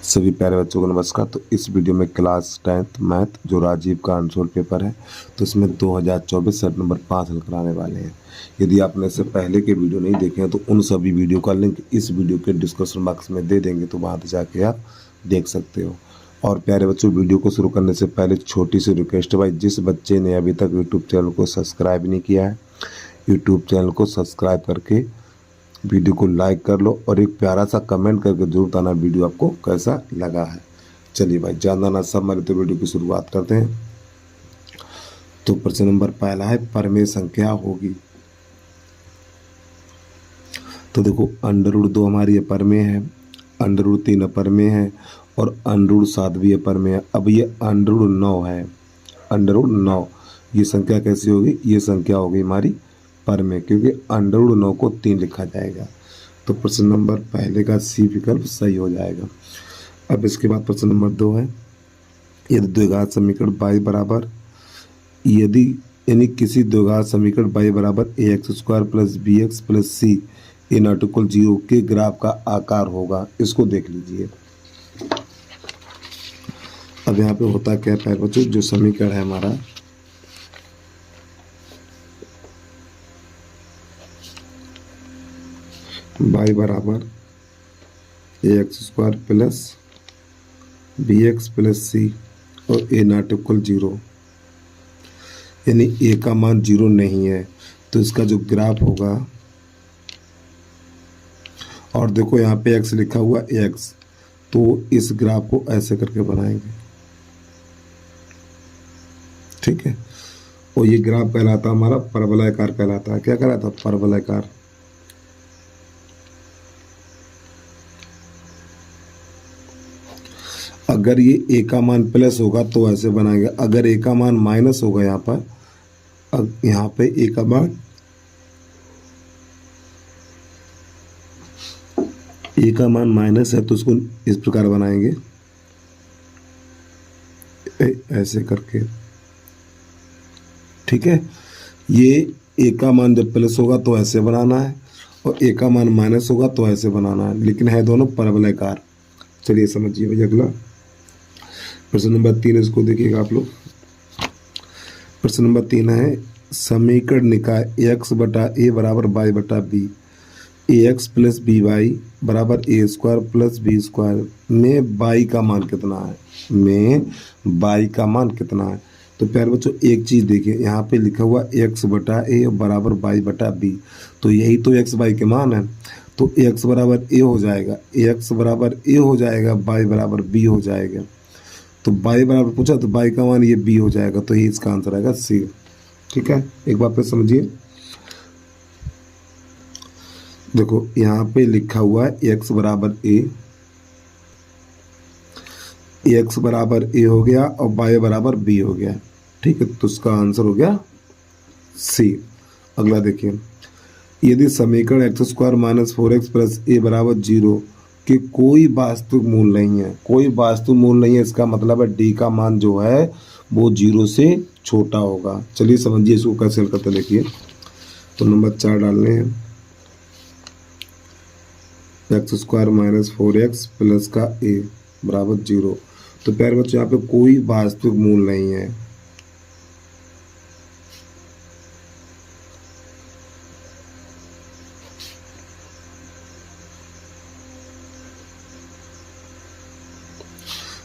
सभी प्यारे बच्चों को नमस्कार। तो इस वीडियो में क्लास 10th मैथ जो राजीव का अनसोल्ड पेपर है, तो इसमें 2024 सेट नंबर 5 हल कराने वाले हैं। यदि आपने इससे पहले के वीडियो नहीं देखे हैं तो उन सभी वीडियो का लिंक इस वीडियो के डिस्क्रिप्शन बॉक्स में दे देंगे, तो वहाँ पर जाके आप देख सकते हो। और प्यारे बच्चों, वीडियो को शुरू करने से पहले छोटी सी रिक्वेस्ट है भाई, जिस बच्चे ने अभी तक यूट्यूब चैनल को सब्सक्राइब नहीं किया है, यूट्यूब चैनल को सब्सक्राइब करके वीडियो को लाइक कर लो और एक प्यारा सा कमेंट करके जरूर बताना वीडियो आपको कैसा लगा है। चलिए भाई, जानना ना सब हमारे तो वीडियो की शुरुआत करते हैं। तो प्रश्न नंबर पहला है, परमेय संख्या होगी। तो देखो, √2 हमारी अपरमेय है, √3 अपरमेय है और √7 भी अपरमेय है। अब ये √9 है, √9 ये संख्या कैसी होगी? ये संख्या होगी हमारी परमेय, क्योंकि √9 को 3 लिखा जाएगा। तो प्रश्न नंबर पहले का सी विकल्प सही हो जाएगा। अब इसके बाद प्रश्न नंबर 2 है, यदि द्विघात समीकरण y बराबर यानी किसी द्विघात समीकरण y बराबर ax² plus bx plus c A not equal 0 के ग्राफ का आकार होगा, इसको देख लीजिए। अब यहाँ पे होता क्या है बच्चों, जो समीकरण है हमारा y बराबर ax² plus bx plus c और ए नॉट इक्वल 0, यानी ए का मान 0 नहीं है, तो इसका जो ग्राफ होगा, और देखो यहाँ पे x लिखा हुआ x, तो इस ग्राफ को ऐसे करके बनाएंगे, ठीक है। और ये ग्राफ कहलाता हमारा परवलयाकार कहलाता है। क्या कहलाता? परवलयाकार। अगर ये ए का मान प्लस होगा तो ऐसे बनाएंगे, अगर ए का मान माइनस होगा यहाँ पे ए का मान माइनस है, तो उसको इस प्रकार बनाएंगे, ऐसे करके, ठीक है। ये ए का मान जब प्लस होगा तो ऐसे बनाना है और ए का मान माइनस होगा तो ऐसे बनाना है, लेकिन है दोनों परवलयाकार। चलिए समझिए भैया। अगला प्रश्न नंबर 3, इसको देखिएगा आप लोग। प्रश्न नंबर 3 है, समीकरण निकाय x/a बराबर y/b, ax प्लस by बराबर a² प्लस b² में y का मान कितना है? तो प्यारे बच्चों, एक चीज़ देखिए, यहाँ पे लिखा हुआ x/a बराबर y/b, तो यही तो x y के मान है, तो x बराबर a हो जाएगा, ax बराबर a हो जाएगा, y बराबर b हो जाएगा। तो y बराबर पूछा तो y का मान ये b हो जाएगा, तो ये इसका आंसर आएगा सी, ठीक है। एक बार फिर समझिए, देखो यहाँ पे लिखा हुआ है x बराबर a हो गया और y बराबर b हो गया, ठीक है, तो उसका आंसर हो गया सी। अगला देखिए, यदि समीकरण x² minus 4x plus a बराबर 0 कि कोई वास्तविक मूल नहीं है, कोई वास्तविक मूल नहीं है, इसका मतलब है d का मान जो है वो 0 से छोटा होगा। चलिए समझिए इसको कैसे हल करते, देखिए। तो नंबर 4 डालने हैं, x² माइनस 4x प्लस का a बराबर 0। तो प्यारे बच्चों, यहाँ पे कोई वास्तविक मूल नहीं है,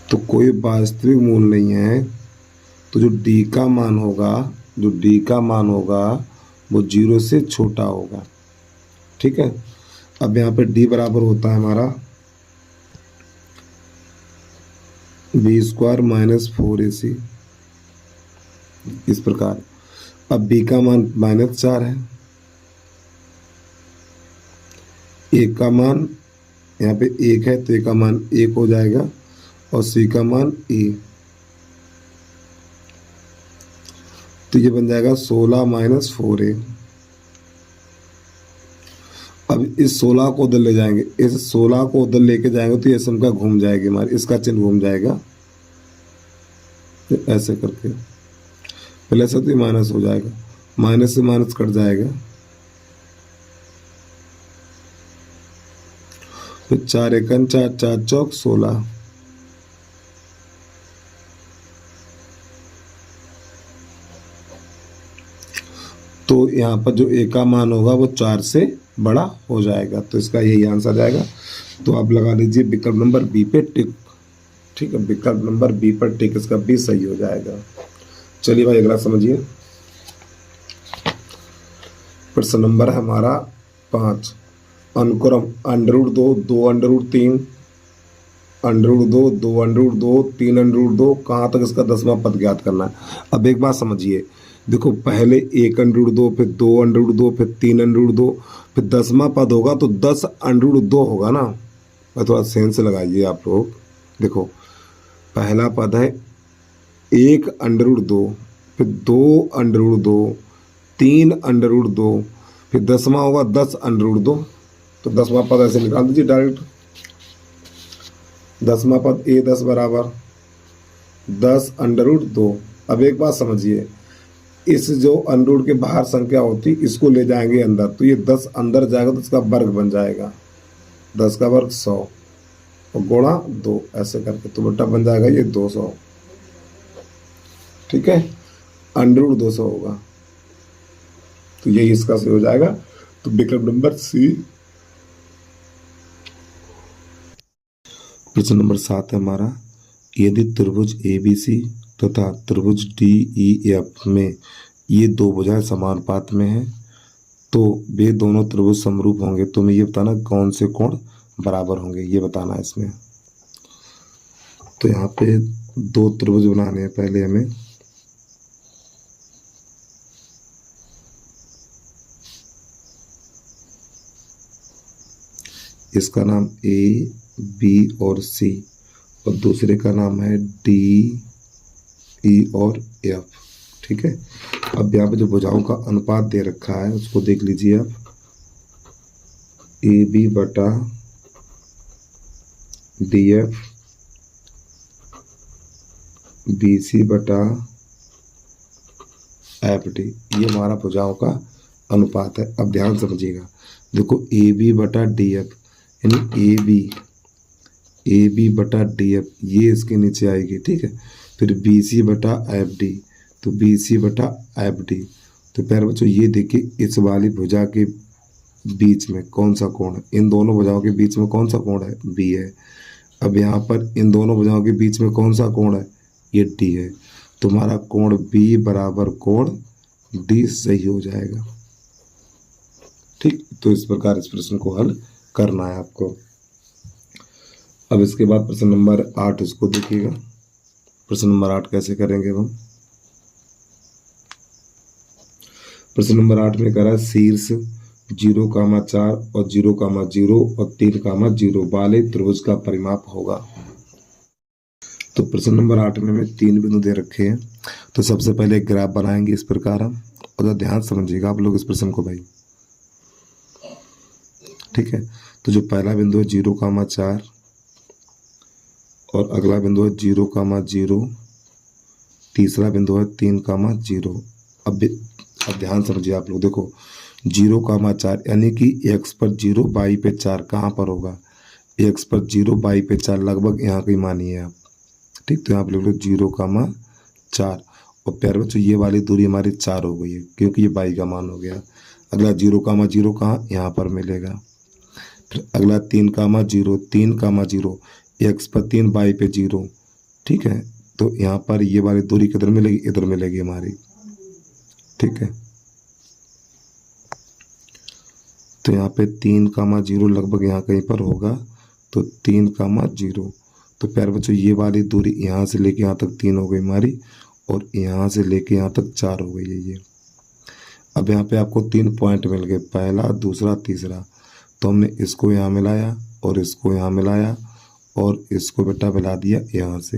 तो कोई वास्तविक मूल नहीं है, तो जो d का मान होगा वो 0 से छोटा होगा, ठीक है। अब यहाँ पे d बराबर होता है हमारा b² माइनस 4ac, इस प्रकार। अब b का मान -4 है, a का मान यहाँ पे 1 है, तो a का मान 1 हो जाएगा और c का मान a, तो ये बन जाएगा 16 माइनस 4a। अब इस 16 को उधर ले जाएंगे, इस 16 को उधर लेके जाएंगे तो ये संख्या घूम जाएगी हमारी, इसका चिन्ह घूम जाएगा, ऐसे करके प्लस है तो माइनस हो जाएगा, माइनस से माइनस कट जाएगा, तो 4 एकन 4 4 चौक 16, तो यहाँ पर जो ए का मान होगा वो 4 से बड़ा हो जाएगा, तो इसका यही आंसर आ जाएगा। तो आप लगा लीजिए विकल्प नंबर बी पे टिक। ठीक है, विकल्प नंबर बी पर टिक, इसका बी सही हो जाएगा। चलिए भाई अगला समझिए। प्रश्न नंबर है हमारा 5। अनुक्रम √2, 2√3, √2, 2√2, 3√2, कहाँ तक इसका 10वां पद ज्ञात करना है। अब एक बात समझिए, देखो पहले 1√2, फिर 2√2, फिर 3√2, फिर 10वां पद होगा तो 10√2 होगा ना। मैं थोड़ा सेंस लगाइए आप लोग। देखो पहला पद है 1√2, फिर 2√2, 3√2, फिर 10वां होगा 10√2, तो 10वां पद ऐसे निकाल दीजिए डायरेक्ट। 10वां पद ए 10 बराबर 10√2। अब एक बात समझिए, इस जो अंडरूट के बाहर संख्या होती इसको ले जाएंगे अंदर, तो ये 10 अंदर जाएगा तो इसका वर्ग बन जाएगा, 10 का वर्ग 100 और गुणा 2 ऐसे करके, तो बेटा बन जाएगा ये 200। ठीक है, √200 होगा, तो यही इसका सही हो जाएगा। तो विकल्प नंबर सी। प्रश्न नंबर 7 है हमारा, यदि त्रिभुज ABC तथा त्रिभुज DEF में ये दो भुजाएं समानुपात में हैं तो वे दोनों त्रिभुज समरूप होंगे। तो मैं ये बताना कौन से कोण बराबर होंगे, ये बताना है इसमें। तो यहाँ पे दो त्रिभुज बनाने हैं पहले हमें। इसका नाम A, B और C और दूसरे का नाम है D, E और F। ठीक है, अब यहाँ पे जो भुजाओं का अनुपात दे रखा है उसको देख लीजिए आप। AB बटा DF, BC बटा FD, ये हमारा भुजाओं का अनुपात है। अब ध्यान समझिएगा, देखो AB बटा DF यानी AB बटा DF ये इसके नीचे आएगी। ठीक है, फिर BC बटा FD, तो BC बटा FD। तो प्यारे बच्चों ये देखिए इस वाली भुजा के बीच में कौन सा कोण है, इन दोनों भुजाओं के बीच में कौन सा कोण है, B है। अब यहाँ पर इन दोनों भुजाओं के बीच में कौन सा कोण है, ये D है। तुम्हारा कोण B बराबर कोण D सही हो जाएगा। ठीक, तो इस प्रकार इस प्रश्न को हल करना है आपको। अब इसके बाद प्रश्न नंबर 8 इसको देखिएगा। प्रश्न नंबर 8 कैसे करेंगे हम। प्रश्न नंबर 8 में कह रहा है शीर्ष 0,4 और 0,0 और 3,0 वाले त्रिभुज का परिमाप होगा। तो प्रश्न नंबर 8 में हमें 3 बिंदु दे रखे हैं। तो सबसे पहले एक ग्राफ बनाएंगे इस प्रकार हम, और ध्यान समझिएगा आप लोग इस प्रश्न को भाई। ठीक है, तो जो पहला बिंदु है 0,4 और अगला बिंदु है 0,0, तीसरा बिंदु है 3,0। अब ध्यान समझिए आप लोग, देखो 0,4 यानी कि x पर 0 y पे 4 कहाँ पर होगा, x पर 0 y पे 4 लगभग यहाँ कहीं मानिए आप। ठीक, तो यहाँ पर लिख लो 0,4 और प्यारे बच्चों ये वाली दूरी हमारी 4 हो गई है क्योंकि ये y का मान हो गया। अगला 0,0 कहाँ, यहाँ पर मिलेगा। फिर अगला 3,0, 3,0 x पर 3 y पे 0। ठीक है, तो यहाँ पर ये वाली दूरी किधर मिलेगी, इधर मिलेगी हमारी। ठीक है, तो यहाँ पे 3,0 लगभग यहाँ कहीं पर होगा, तो 3,0। तो प्यारे बच्चों ये वाली दूरी यहाँ से लेके यहाँ तक 3 हो गई हमारी और यहाँ से लेके यहाँ तक 4 हो गई है ये। अब यहाँ पे आपको 3 पॉइंट मिल गए, पहला, दूसरा, तीसरा। तो हमने इसको यहाँ मिलाया और इसको यहाँ मिलाया और इसको बेटा मिला दिया यहाँ से,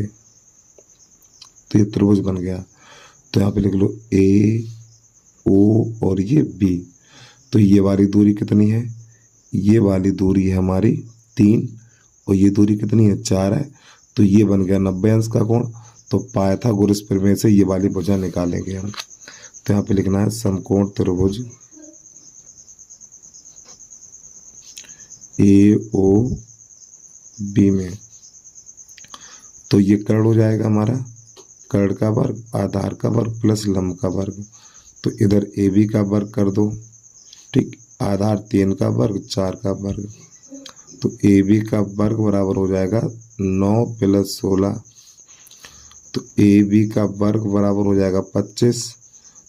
तो ये त्रिभुज बन गया। तो यहाँ पे लिख लो A, O और ये B। तो ये वाली दूरी कितनी है, ये वाली दूरी है हमारी 3 और ये दूरी कितनी है, 4 है। तो ये बन गया 90 अंश का कोण। तो पाइथागोरस प्रमेय से ये वाली भुजा निकालेंगे हम। तो यहाँ पे लिखना है समकोण त्रिभुज AOB में। तो ये कर्ण हो जाएगा हमारा, कर्ण का वर्ग, आधार का वर्ग प्लस लंब का वर्ग। तो इधर ए बी का वर्ग कर दो, ठीक, आधार 3 का वर्ग 4 का वर्ग, तो ए बी का वर्ग बराबर हो जाएगा 9 प्लस 16, तो ए बी का वर्ग बराबर हो जाएगा 25,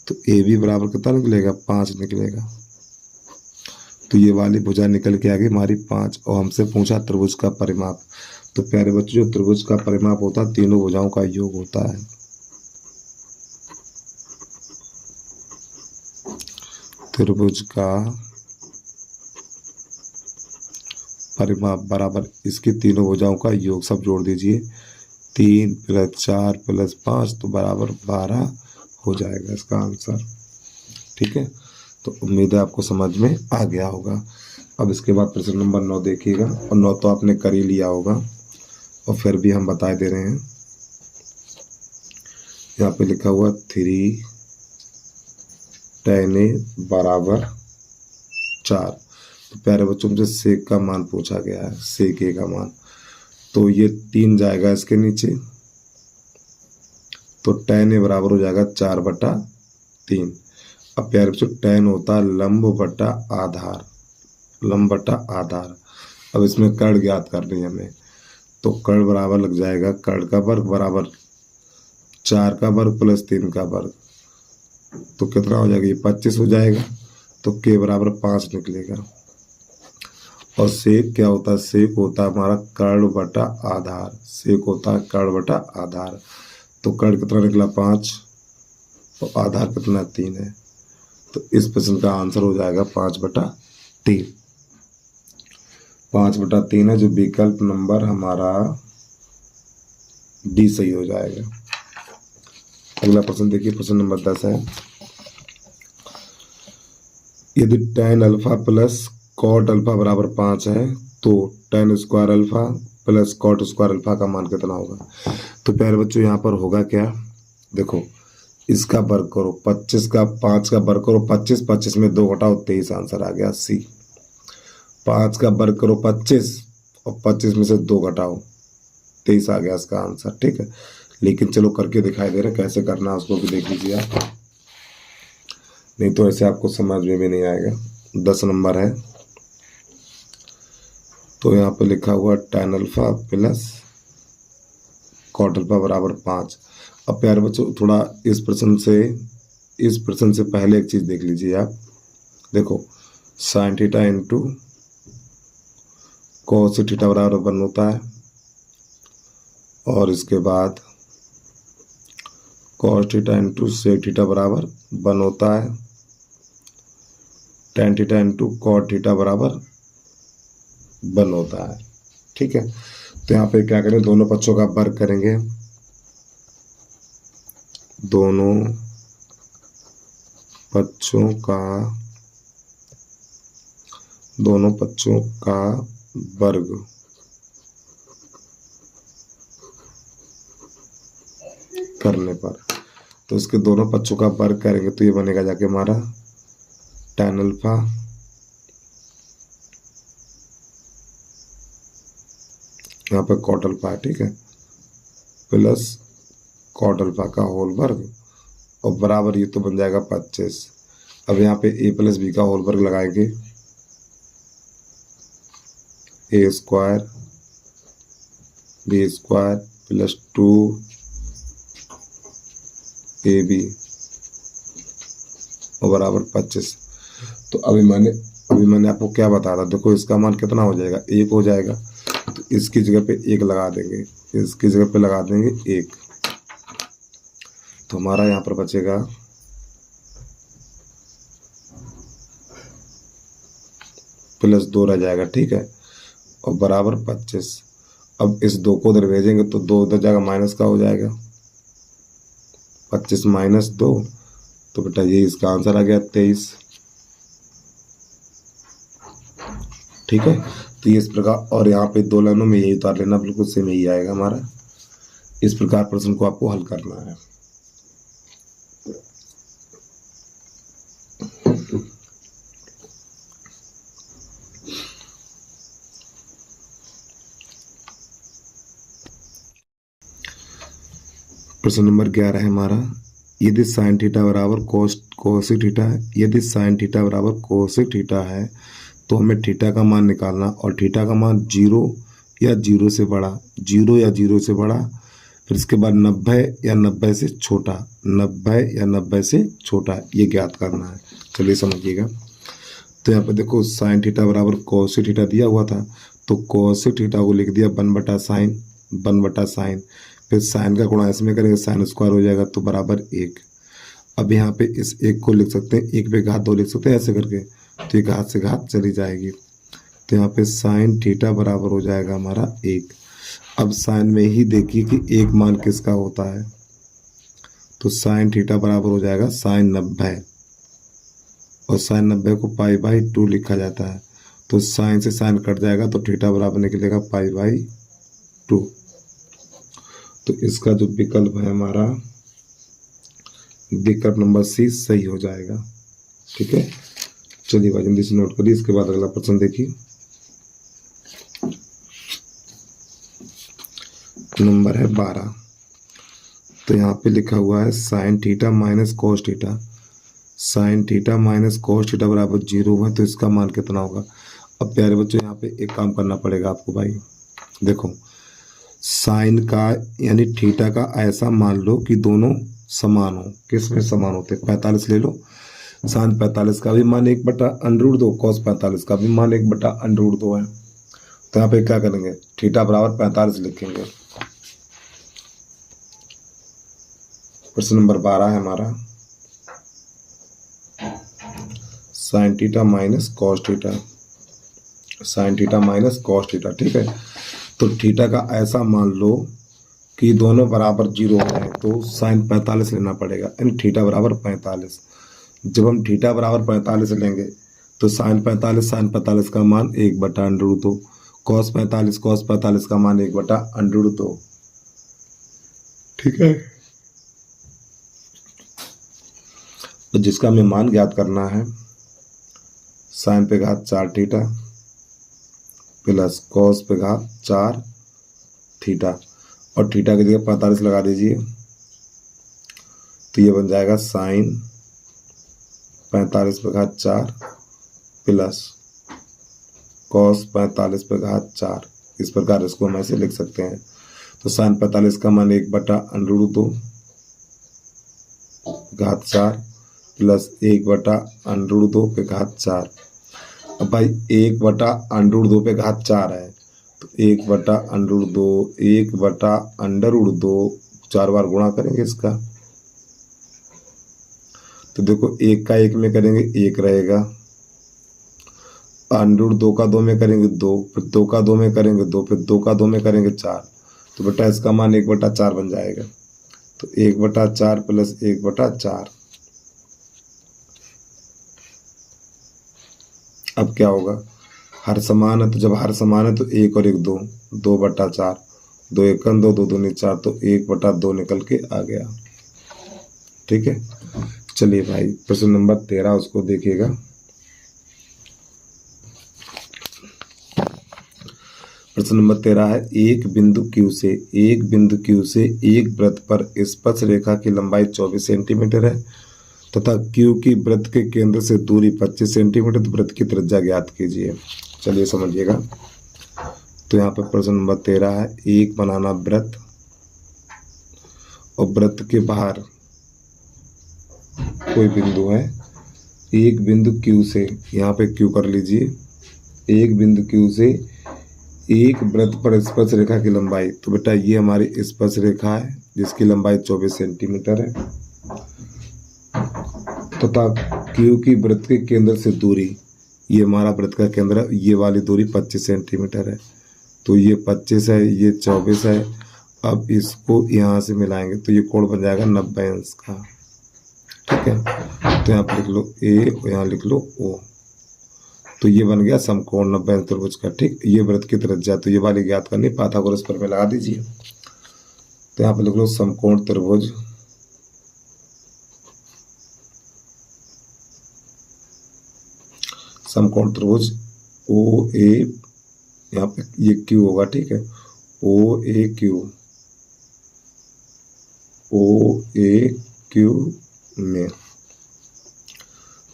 तो ए बी बराबर कितना निकलेगा 5 निकलेगा। तो ये वाली भुजा निकल के आ गई हमारी 5। और हमसे पूछा त्रिभुज का परिमाप, तो प्यारे बच्चों जो त्रिभुज का परिमाप होता है तीनों भुजाओं का योग होता है। त्रिभुज का परिमाप बराबर इसकी तीनों भुजाओं का योग, सब जोड़ दीजिए, 3 प्लस 4 प्लस 5 तो बराबर 12 हो जाएगा इसका आंसर। ठीक है, तो उम्मीद है आपको समझ में आ गया होगा। अब इसके बाद प्रश्न नंबर 9 देखिएगा, और 9 तो आपने कर ही लिया होगा और फिर भी हम बता दे रहे हैं। यहाँ पे लिखा हुआ 3 tan a बराबर 4। तो प्यारे बच्चों से सेक का मान पूछा गया है, सेक ए का मान, तो ये 3 जाएगा इसके नीचे, तो tan a बराबर हो जाएगा 4/3। अब प्यारे बच्चों tan होता है लंब बटा आधार, लंब बटा आधार। अब इसमें कर्ण ज्ञात करनी है हमें, तो कर्ण बराबर लग जाएगा, कर्ण का वर्ग बराबर 4 का वर्ग प्लस 3 का वर्ग, तो कितना हो जाएगा, ये 25 हो जाएगा, तो के बराबर 5 निकलेगा। और सेक क्या होता है, सेक होता है हमारा कर्ण बटा आधार, सेक होता है कर्ण बटा आधार, तो कर्ण कितना निकला 5 और आधार कितना 3 है, तो इस प्रश्न का आंसर हो जाएगा 5/3। 5/3 है, जो विकल्प नंबर हमारा डी सही हो जाएगा। अगला प्रश्न देखिए, प्रश्न नंबर 10 है, यदि tan alpha plus cot alpha बराबर 5 है तो tan square alpha plus cot square alpha का मान कितना होगा। तो प्यारे बच्चों यहाँ पर होगा क्या, देखो इसका वर्ग करो, 25 का 5 का वर्ग करो 25, 25 में 2 घटाओ 23, आंसर आ गया सी। 5 का वर्ग करो 25 और 25 में से 2 घटाओ 23, आ गया इसका आंसर। ठीक है, लेकिन चलो करके दिखाई दे रहा है, कैसे करना है उसको भी देख लीजिए आप, नहीं तो ऐसे आपको समझ में भी नहीं आएगा। 10 नंबर है, तो यहाँ पे लिखा हुआ tan alpha plus cot alpha बराबर 5। अब प्यारे बच्चों थोड़ा इस प्रश्न से पहले एक चीज देख लीजिए आप, देखो sin theta into cos theta बराबर 1 होता है, और इसके बाद cos theta into sec theta बराबर 1 होता है, tan theta into cot theta बराबर 1 होता है। ठीक है, तो यहाँ पे क्या करें, दोनों पक्षों का वर्ग करेंगे, दोनों पक्षों का वर्ग करने पर, तो इसके दोनों पक्षों का वर्ग करेंगे तो ये बनेगा जाके हमारा tan अल्फा यहाँ पे कॉट अल्फा है, ठीक है, प्लस कॉट अल्फा का होल वर्ग, और बराबर ये तो बन जाएगा 25। अब यहाँ पे a प्लस बी का होल वर्ग लगाएंगे, a square b square plus 2ab और बराबर 25। तो अभी मैंने आपको क्या बताया था, देखो इसका मान कितना हो जाएगा, 1 हो जाएगा, तो इसकी जगह पे 1 लगा देंगे, इसकी जगह पे लगा देंगे 1, तो हमारा यहाँ पर बचेगा प्लस 2 रह जाएगा। ठीक है, और बराबर 25। अब इस 2 को उधर भेजेंगे तो 2 उधर जाएगा, माइनस का हो जाएगा, 25 माइनस 2, तो बेटा ये इसका आंसर आ गया 23। ठीक है, तो ये इस प्रकार, और यहाँ पे 2 लाइनों में यही उतार लेना, बिल्कुल सेम यही आएगा हमारा। इस प्रकार प्रश्न को आपको हल करना है। प्रश्न नंबर 11 है हमारा, यदि साइन थीटा बराबर कोसेक थीटा है, यदि साइन थीटा बराबर कोसेक थीटा है तो हमें थीटा का मान निकालना, और थीटा का मान 0 या 0 से बड़ा, 0 या 0 से बड़ा, फिर इसके बाद 90 या 90 से छोटा, 90 या 90 से छोटा, ये ज्ञात करना है। चलिए समझिएगा। तो यहाँ पे देखो साइन थीटा बराबर कोसेक थीटा दिया हुआ था, तो कोसेक थीटा को लिख दिया 1/sin, 1/sin, फिर साइन का गुणा इसमें करेंगे, साइन स्क्वायर हो जाएगा तो बराबर 1। अब यहाँ पे इस 1 को लिख सकते हैं, 1 पे घात 2 लिख सकते हैं ऐसे करके, तो ये घात से घात चली जाएगी। तो यहाँ पे साइन थीटा बराबर हो जाएगा हमारा 1। अब साइन में ही देखिए कि एक मान किसका होता है, तो साइन थीटा बराबर हो जाएगा साइन 90, और साइन 90 को π/2 लिखा जाता है, तो साइन से साइन कट जाएगा तो थीटा बराबर निकलेगा π/2। तो इसका जो विकल्प है हमारा, विकल्प नंबर सी सही हो जाएगा। ठीक है, चलिए भाई जल्दी से नोट करिए। इसके बाद अगला प्रश्न देखिए, नंबर है 12। तो यहाँ पे लिखा हुआ है sine theta minus cos theta, sine theta minus cos theta बराबर 0 है, तो इसका मान कितना होगा। अब प्यारे बच्चों यहाँ पे एक काम करना पड़ेगा आपको भाई, देखो साइन का यानी थीटा का ऐसा मान लो कि दोनों समान हो। किस में समान होते, 45 ले लो, साइन 45 का भी मान 1/√2, कॉस 45 का भी मान 1/√2 है। तो यहाँ पे क्या करेंगे, थीटा बराबर 45 लिखेंगे। प्रश्न नंबर 12 है हमारा, sine theta minus cos theta, sine theta minus cos theta. ठीक है, तो थीटा का ऐसा मान लो कि दोनों बराबर 0 है, तो साइन 45 लेना पड़ेगा, यानी थीटा बराबर 45। जब हम थीटा बराबर 45 लेंगे तो साइन 45 का मान 1/√2, कॉस 45 का मान 1/√2। ठीक है, तो जिसका हमें मान ज्ञात करना है, साइन पे घात 4 थीटा प्लस कॉस पे घात 4 थीटा, और थीटा की जगह 45 लगा दीजिए, तो ये बन जाएगा साइन 45 पे घात 4 प्लस कॉस 45 पे घात 4। इस प्रकार इसको हम ऐसे लिख सकते हैं। तो साइन 45 का मान 1/√2 घात 4 प्लस 1/√2 पे घात 4। अब भाई 1/√2 पे घात 4 है, तो 1/√2 4 बार गुणा करेंगे इसका, तो देखो 1 का 1 में करेंगे 1 रहेगा, √2 का 2 में करेंगे 2, फिर 2 का 2 में करेंगे 2, फिर 2 का 2 में करेंगे 4, तो बेटा इसका मान 1/4 बन जाएगा। तो 1/4 प्लस 1/4। अब क्या होगा, हर समान है, तो जब हर समान है तो 1 और 1 2, 2/4, 2 1 2, 2 2 4, तो 1/2 निकल के आ गया। ठीक है, चलिए भाई प्रश्न नंबर 13 उसको देखिएगा। प्रश्न नंबर 13 है, एक बिंदु Q से एक वृत्त पर स्पर्श रेखा की लंबाई 24 सेंटीमीटर है तथा Q की वृत्त के केंद्र से दूरी 25 सेंटीमीटर, तो वृत्त की त्रिज्या ज्ञात कीजिए। चलिए समझिएगा। तो यहाँ पे प्रश्न नंबर 13 है, एक बनाना वृत्त और वृत्त के बाहर कोई बिंदु है, एक बिंदु Q से, यहाँ पे Q कर लीजिए, एक बिंदु Q से एक वृत्त पर स्पर्श रेखा की लंबाई, तो बेटा ये हमारी स्पर्श रेखा है जिसकी लंबाई 24 सेंटीमीटर है तथा Q की वृत्त के केंद्र से दूरी, ये हमारा वृत्त का केंद्र है, ये वाली दूरी 25 सेंटीमीटर है, तो ये 25 है, ये 24 है। अब इसको यहाँ से मिलाएंगे तो ये कोण बन जाएगा 90 अंश का। ठीक है, तो यहाँ पर लिख लो A और यहाँ लिख लो O, तो ये बन गया समकोण 90 अंश त्रिभुज का। ठीक, ये वृत्त की त्रिज्या, तो ये वाली ज्ञात करनी, पाइथागोरस पर में लगा दीजिए। तो यहाँ पे लिख लो समकोण त्रिभुज OA, यहाँ पे ये Q होगा। ठीक है, OAQ क्यू में।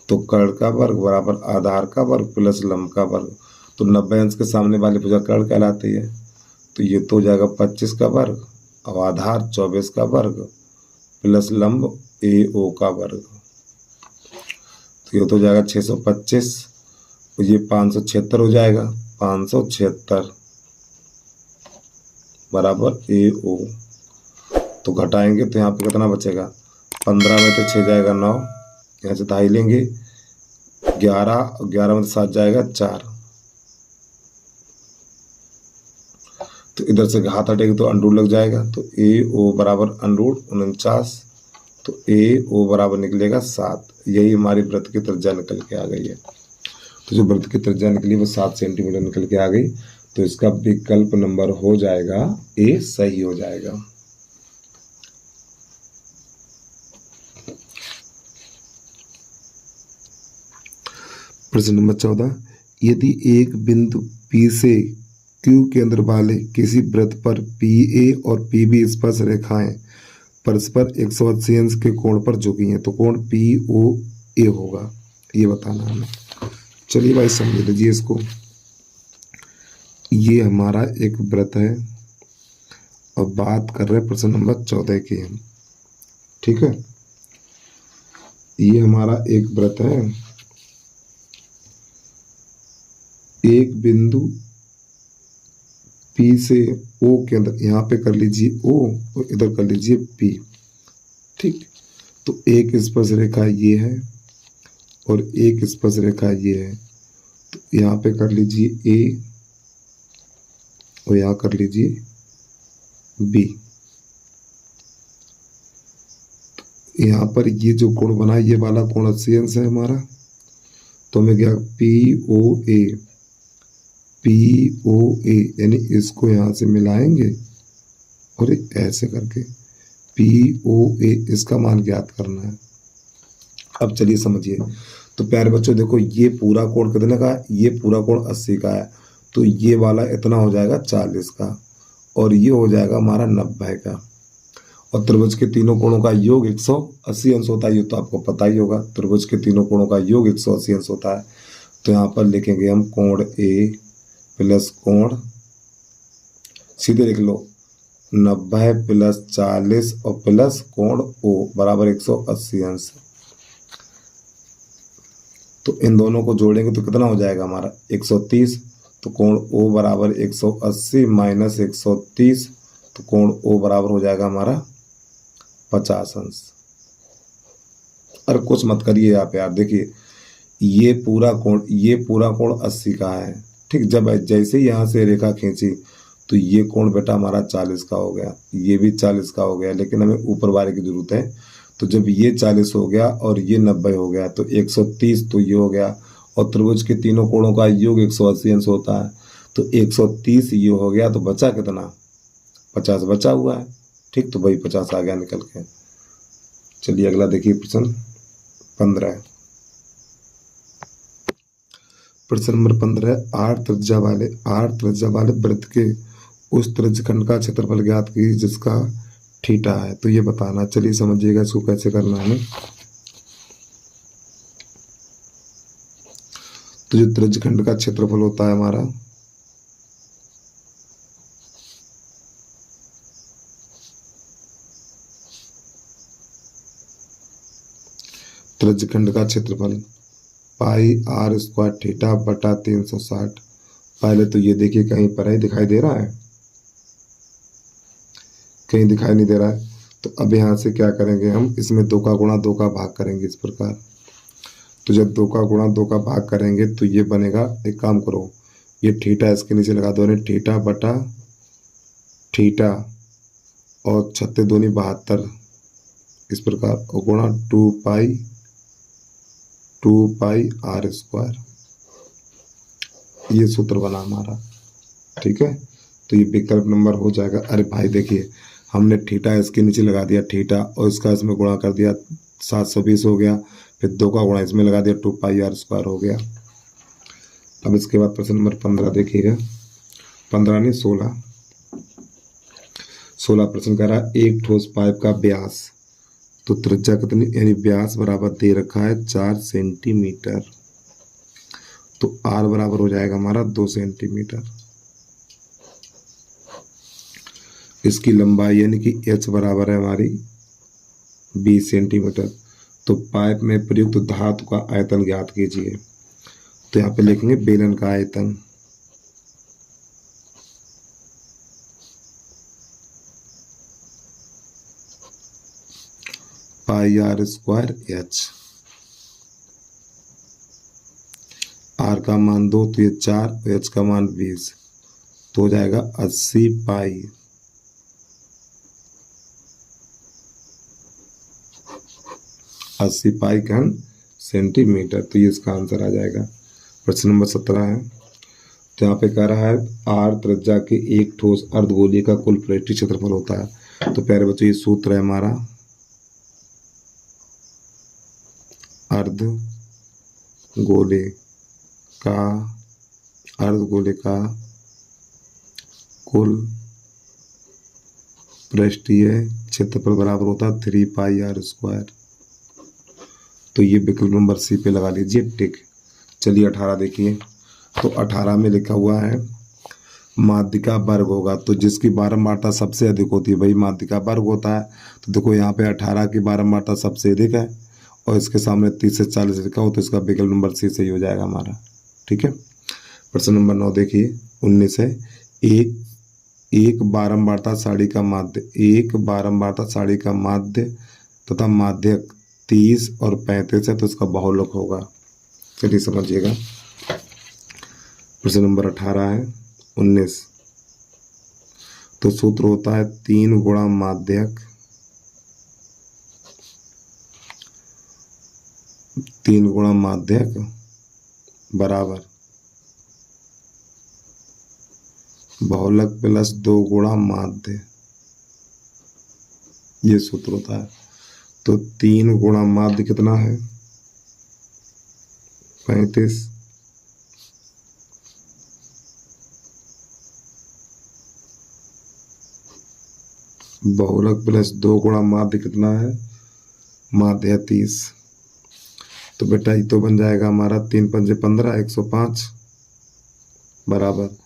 तो कर्ण का वर्ग बराबर आधार का वर्ग प्लस लंब का वर्ग। तो 90 अंश के सामने वाली भुजा कर्ण कहलाती है। तो ये तो हो जाएगा 25 का वर्ग और आधार 24 का वर्ग प्लस लंब AO का वर्ग। तो ये तो हो जाएगा 625 और ये 576 हो जाएगा। 576 बराबर AO। तो घटाएंगे तो यहाँ पे कितना बचेगा, 15 में तो 6 जाएगा 9, यहाँ से दहाई लेंगे 11, 11 में 7 जाएगा 4। तो इधर से हाथ हटेगा तो अंडूर लग जाएगा। तो AO बराबर अंडूर 49। तो AO बराबर निकलेगा 7। यही हमारी वृत्त की त्रिज्या निकल के आ गई है। तो जो वृत्त की त्रिज्या निकली वो 7 सेंटीमीटर निकल के आ गई। तो इसका विकल्प नंबर हो जाएगा A सही हो जाएगा। प्रश्न नंबर 14, यदि एक बिंदु P से Q केंद्र वाले किसी वृत्त पर PA और PB स्पर्श रेखाएं परस्पर 180 अंश के कोण पर झुकी हैं तो कोण POA होगा, ये बताना हमें। चलिए भाई समझ लीजिए इसको। ये हमारा एक वृत्त है और बात कर रहे हैं प्रश्न नंबर 14 की हम, ठीक है। ये हमारा एक वृत्त है, एक बिंदु P से O केंद्र, यहाँ पे कर लीजिए O और इधर कर लीजिए P, ठीक। तो एक स्पर्श रेखा ये है और एक स्पर्श रेखा ये है। तो यहाँ पे कर लीजिए A और यहाँ कर लीजिए B। यहाँ पर ये जो कोण बना ये वाला कोण 80 अंश है हमारा। तो हमें क्या POA यानी इसको यहाँ से मिलाएंगे और ऐसे करके POA इसका मान ज्ञात करना है। अब चलिए समझिए। तो प्यारे बच्चों देखो, ये पूरा कोण कितने का है, ये पूरा कोण 80 का है। तो ये वाला इतना हो जाएगा 40 का और ये हो जाएगा हमारा 90 का। और त्रिभुज के तीनों कोणों का योग 180 अंश होता है, ये तो आपको पता ही होगा। त्रिभुज के तीनों कोणों का योग 180 अंश होता है। तो यहाँ पर लिखेंगे हम कोण A प्लस कोण, सीधे लिख लो 90 प्लस 40 और प्लस कोण O बराबर 180 अंश। तो इन दोनों को जोड़ेंगे तो कितना हो जाएगा हमारा 130। तो कोण O बराबर 180 माइनस 130, तो कोण O बराबर हो जाएगा हमारा 50 अंश। अरे कुछ मत करिए आप यार, देखिए ये पूरा कोण 80 का है, ठीक। जब जैसे ही यहाँ से रेखा खींची तो ये कोण बेटा हमारा 40 का हो गया, ये भी 40 का हो गया, लेकिन हमें ऊपर वाले की जरूरत है। तो जब ये 40 हो गया और ये 90 हो गया तो 130 तो ये हो गया। और त्रिभुज के तीनों कोणों का योग 180 अंश होता है। तो 130 ये हो गया, तो बचा कितना, 50 बचा हुआ है, ठीक। तो भाई 50 आ गया निकल के। चलिए अगला देखिए प्रश्न 15। प्रश्न नंबर 15, आर त्रिज्या वाले वृत्त के उस त्रिज्यखंड का क्षेत्रफल ज्ञात कीजिए जिसका थीटा है। तो ये बताना। चलिए समझिएगा इसको कैसे करना है। तो जो त्रिज्यखंड का क्षेत्रफल होता है हमारा, त्रिज्यखंड का क्षेत्रफल पाई आर स्क्वायर थीटा बटा 360। पहले तो ये देखिए कहीं पर ही दिखाई दे रहा है, कहीं दिखाई नहीं दे रहा है। तो अब यहाँ से क्या करेंगे हम, इसमें 2 का गुणा 2 का भाग करेंगे इस प्रकार। तो जब 2 का गुणा 2 का भाग करेंगे तो ये बनेगा, एक काम करो ये थीटा इसके नीचे लगा दो, थीटा बटा थीटा और 36 दूनी 72 इस प्रकार, और गुणा 2 पाई आर स्क्वायर। ये सूत्र बना हमारा, ठीक है। तो ये विकल्प नंबर हो जाएगा। अरे भाई देखिए, हमने थीटा इसके नीचे लगा दिया थीटा और इसका इसमें गुणा कर दिया 720 हो गया, फिर 2 का गुणा इसमें लगा दिया 2 पाई आर स्क्वायर हो गया। अब इसके बाद प्रश्न नंबर 15 देखिएगा, 15 नहीं 16 प्रश्न कह रहा है एक ठोस पाइप का व्यास तो त्रिज्या कितनी, यानी व्यास बराबर दे रखा है 4 सेंटीमीटर, तो आर बराबर हो जाएगा हमारा 2 सेंटीमीटर। इसकी लंबाई यानी कि एच बराबर है हमारी 20 सेंटीमीटर। तो पाइप में प्रयुक्त धातु का आयतन ज्ञात कीजिए। तो यहाँ पे लिखेंगे बेलन का आयतन, पाई आर स्क्वायर एच। आर का मान 2 तो ये 4, एच का मान 20, तो हो जाएगा 80 पाई। 80 पाई घन सेंटीमीटर, तो ये इसका आंसर आ जाएगा। प्रश्न नंबर 17 है। तो यहाँ पे कह रहा है आर त्रिज्या के एक ठोस अर्धगोलीय का कुल पृष्ठीय क्षेत्रफल होता है। तो प्यारे बच्चों ये सूत्र है हमारा, अर्धगोले का कुल पृष्ठीय क्षेत्रफल बराबर होता है 3 पाई आर स्क्वायर। तो ये विकल्प नंबर सी पे लगा लीजिए टिक। चलिए 18 देखिए। तो 18 में लिखा हुआ है माध्यिका वर्ग होगा, तो जिसकी बारंबारता सबसे अधिक होती है वही माध्यिका वर्ग होता है। तो देखो यहाँ पे 18 की बारंबारता सबसे अधिक है और इसके सामने 30 से 40 लिखा हो, तो इसका विकल्प नंबर सी सही हो जाएगा हमारा। ठीक है। प्रश्न नंबर 9 देखिए 19 है। एक बारंबारता सारणी का माध्य तथा माध्यक 30 और 35 है, तो इसका बहुलक होगा। चलिए समझिएगा। प्रश्न नंबर 18 है 19। तो सूत्र होता है 3 गुणा माध्यक, 3 गुणा माध्यक बराबर बहुलक प्लस 2 गुणा माध्य, ये सूत्र होता है। तो 3 गुणा माध्य कितना है 35, बहुलक प्लस 2 गुणा माध्य कितना है, माध्य है 30। तो बेटा ये तो बन जाएगा हमारा 3 पंजे 15, 105 बराबर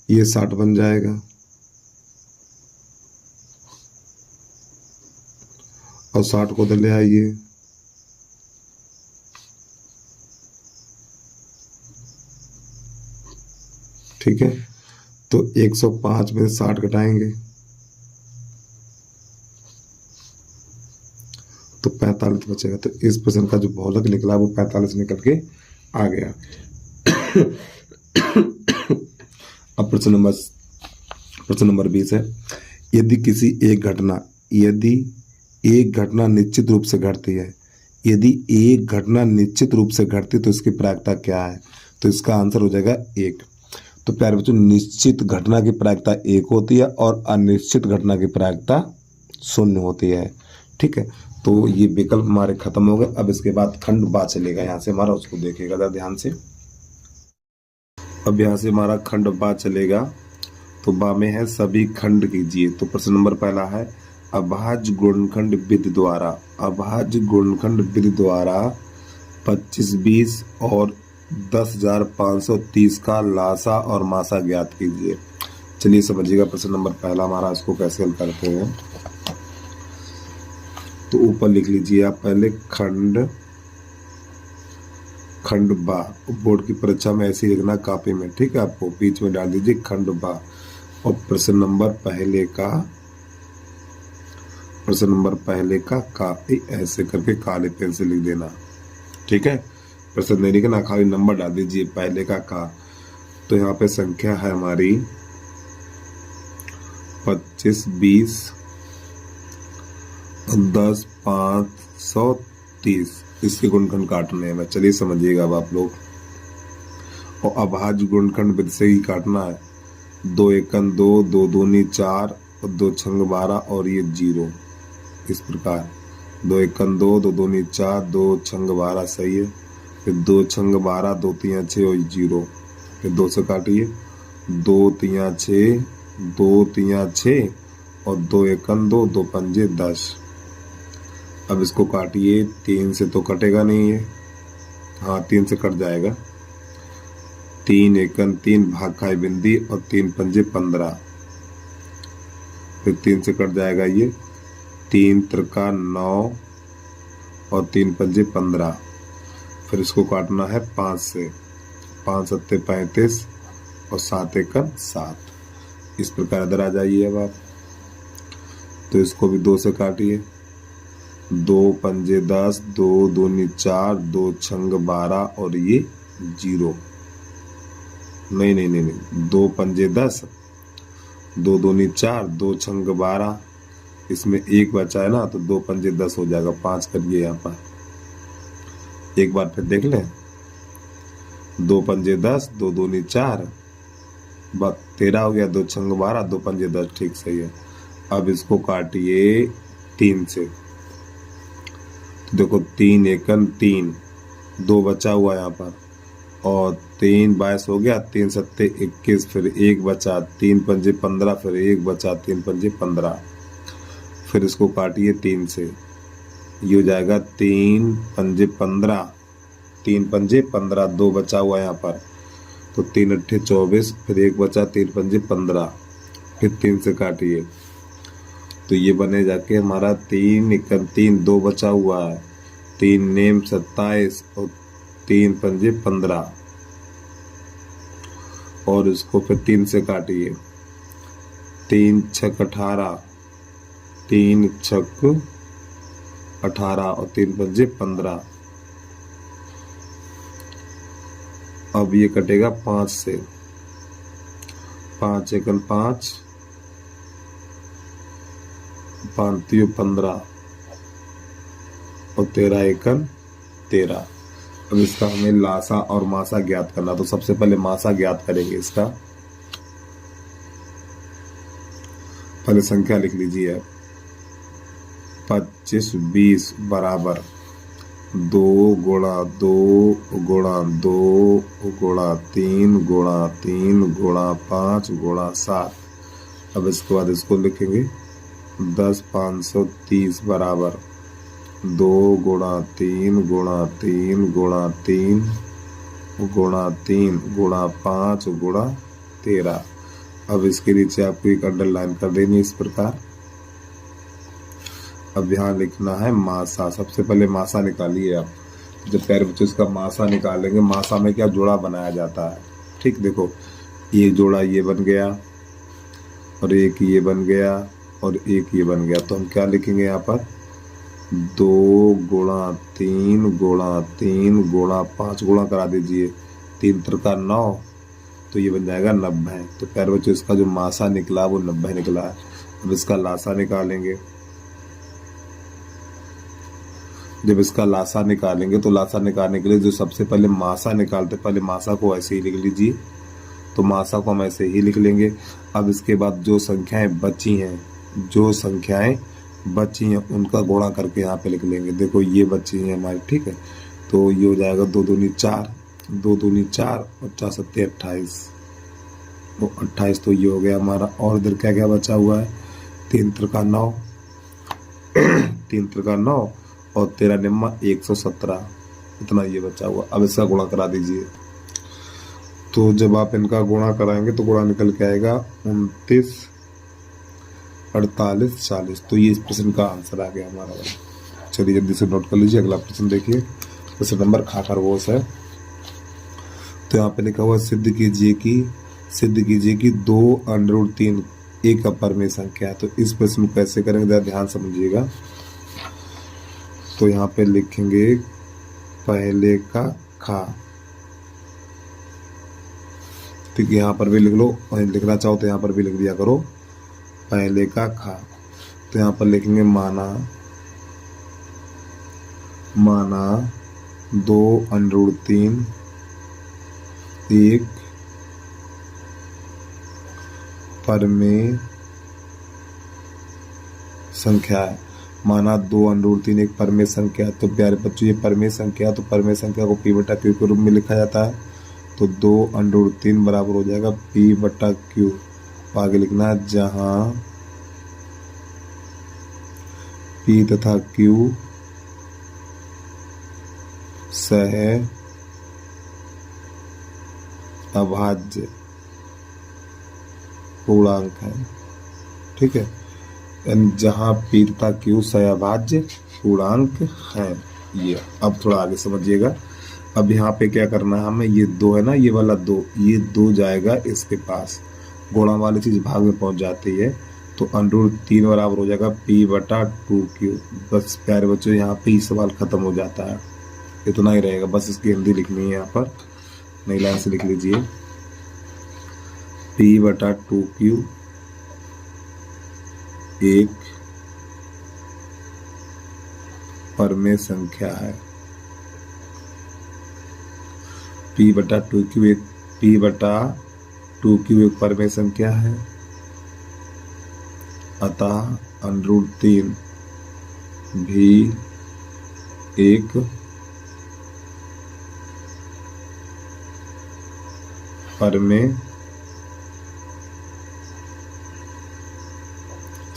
ये 60 बन जाएगा। और 60 को तो ले आइए, ठीक है। तो 105 में 60 घटाएंगे तो 45 बचेगा। तो इस प्रश्न का जो बहुलक निकला वो 45 निकल के आ गया। अब प्रश्न नंबर 20 है। यदि एक घटना निश्चित रूप से घटती है, तो इसकी प्रायिकता क्या है? तो इसका आंसर हो जाएगा 1। तो प्यारे बच्चों निश्चित घटना की प्रायिकता 1 होती है और अनिश्चित घटना की प्रायिकता 0 होती है। ठीक है। तो ये विकल्प हमारे खत्म हो गए। अब इसके बाद खंड बा चलेगा, यहाँ से हमारा उसको देखिएगा जरा ध्यान से। अब यहाँ से हमारा खंड बा चलेगा। तो बा में है सभी खंड कीजिए। तो प्रश्न नंबर पहला है अभाज्य गुणनखंड विधि द्वारा 25, 20 और 10,530 का लासा और मासा ज्ञात कीजिए। चलिए समझिएगा प्रश्न नंबर पहला हमारा, इसको कैसे हल करते हैं। तो ऊपर लिख लीजिए आप पहले खंड बा। बोर्ड की परीक्षा में ऐसे ही लिखना कॉपी में, ठीक है। आपको बीच में डाल दीजिए खंड बा और प्रश्न नंबर पहले का काफी ऐसे करके काले पेन से लिख देना, ठीक है। प्रश्न नहीं लिखना, खाली नंबर डाल दीजिए पहले का का। तो यहाँ पे संख्या है हमारी 25, 20, 10,530, इसके गुणनखंड काटने हैं। चलिए समझिएगा अब आप लोग। और अभाज्य गुणनखंड विधि से ही काटना है। 2 एकन 2, 2 दूनी 4 और 2 छंग 12 और ये 0, इस प्रकार 2 एकन 2, 2 दूनी 4, 2 छंग 12 सही है। फिर 2 छंग 12, 2 तियां 6 और 0, फिर 2 से काटिए 2 तियां 6, 2 तियां 6 और 2 एकन 2, 2 पंजे 10। अब इसको काटिए, 3 से तो कटेगा नहीं ये, हाँ 3 से कट जाएगा। 3 एकन 3 भाग खाए बिंदी और 3 पंजे 15, फिर 3 से कट जाएगा ये। 3 त्रिका 9 और 3 पंजे 15, फिर इसको काटना है 5 से। 5 सत्ते 35 और 7 एकन 7। इस प्रकार इधर आ जाइए अब आप, तो इसको भी 2 से काटिए। 2 पंजे 10, 2 दूनी 4, 2 छंग 12 और ये 0। नहीं नहीं नहीं नहीं, 2 पंजे 10, 2 दूनी 4, 2 छंग 12, इसमें 1 बचा है ना, तो 2 पंजे 10 हो जाएगा। 5 करिए यहाँ पर, एक बार फिर देख लें। 2 पंजे 10, 2 दूनी 4, 13 हो गया। 2 छंग 12, 2 पंजे 10, ठीक सही है। अब इसको काटिए 3 से, तो देखो 3 एकन 3, 2 बचा हुआ यहाँ पर, और 3 22 हो गया। 3 सत्ते 21, फिर 1 बचा। 3 पंजे 15, फिर 1 बचा। 3 पंजे 15, फिर इसको काटिए 3 से, ये हो जाएगा 3 पंजे 15। 3 पंजे 15, 2 बचा हुआ यहाँ पर, तो 3 अट्ठे 24, फिर 1 बचा। 3 पंजे 15, फिर 3 से काटिए, तो ये बने जाके हमारा 3 एकन 3, 2 बचा हुआ है। 3 नेम 27 और 3 पंजे 15, और इसको फिर 3 से काटिए। 3 छक 18, 3 छक 18 और 3 पंजे 15। अब ये कटेगा 5 से। 5 एकन 5, 5 तियो 15 और 13 एकन 13। अब इसका हमें लासा और मासा ज्ञात करना, तो सबसे पहले मासा ज्ञात करेंगे इसका। पहले संख्या लिख लीजिए। 25 20 बराबर 2 गुणा 2 गुणा 2 गुणा 3 गुणा 3 गुणा 5 गुणा 7। अब इसके बाद इसको लिखेंगे 10 530 बराबर 2 गुणा 3 गुणा 3 गुणा 3 गुणा 3 गुणा 5 गुणा 13। अब इसके नीचे आपको एक अंडरलाइन कर देनी इस प्रकार। अब यहाँ लिखना है मासा। सबसे पहले मासा निकालिए आप। जब पैर बच्चे इसका मासा निकालेंगे, मासा में क्या जोड़ा बनाया जाता है, ठीक। देखो ये जोड़ा ये बन गया, और एक ये बन गया, और एक ये बन गया। तो हम क्या लिखेंगे यहाँ पर 2 गुणा 3 गुणा 3 गुणा 5 गुणा करा दीजिए। 3 त्रिका 9, तो ये बन जाएगा 90। तो पैर बच्चे इसका जो मासा निकला वो 90 निकला है। अब इसका लासा निकालेंगे। जब इसका लासा निकालेंगे तो लासा निकालने के लिए जो सबसे पहले मासा निकालते, पहले मासा को ऐसे ही लिख लीजिए। तो मासा को हम ऐसे ही लिख लेंगे। अब इसके बाद जो संख्याएं बची हैं, जो संख्याएं बची हैं उनका गुणा करके यहाँ पे लिख लेंगे। देखो ये बची हैं हमारी, ठीक है। तो ये हो जाएगा 2 दूनी 4, 2 दूनी 4 और 4 सत्ते 28, वो 28। तो ये हो गया हमारा। और इधर क्या क्या बचा हुआ है 3 त्रिका 9 3 त्रिका 9 और 13 निम्मा 117, इतना ये बचा हुआ। अब इसका गुणा करा दीजिए। तो जब आप इनका गुणा कराएंगे तो गुणा निकल के आएगा 29 48 40। तो ये इस प्रश्न का आंसर आ गया हमारा। चलिए जल्दी से नोट कर लीजिए। अगला प्रश्न देखिए, प्रश्न नंबर खा खरगोश है। तो यहाँ पे लिखा हुआ सिद्ध कीजिए कि 2 अंडर 3 एक अपरिमेय संख्या है। तो इस प्रश्न को कैसे करेंगे जरा ध्यान समझिएगा। तो यहाँ पे लिखेंगे पहले का खा, ठीक है। यहाँ पर भी लिख लो, और लिखना चाहो तो यहाँ पर भी लिख दिया करो पहले का खा। तो यहाँ पर लिखेंगे माना 2 अंडर 3 एक परिमेय संख्या है। माना 2 अंडर 3 एक परिमेय संख्या। तो प्यारे बच्चों ये परिमेय संख्या, तो परिमेय संख्या को P बटा Q के रूप में लिखा जाता है। तो 2 अंडर 3 बराबर हो जाएगा P बटा Q। आगे लिखना है जहां P तथा Q अभाज्य पूर्णांक है। ठीक है, यानी जहाँ पी तथा क्यू सहअभाज्य पूर्णांक है। ये अब थोड़ा आगे समझिएगा। अब यहाँ पे क्या करना है हमें, ये 2 है ना, ये वाला 2, ये 2 जाएगा इसके पास, गुणा वाली चीज भाग में पहुंच जाती है, तो √3 बराबर हो जाएगा P/2Q। बस प्यारे बच्चों, यहाँ पे ही सवाल खत्म हो जाता है, इतना ही रहेगा। बस इसकी हिंदी लिखनी है, यहाँ पर नई लाइन से लिख लीजिए, P/2Q एक परमेय संख्या है। P/2Q एक परमेय संख्या है, अतः √3 भी एक परमेय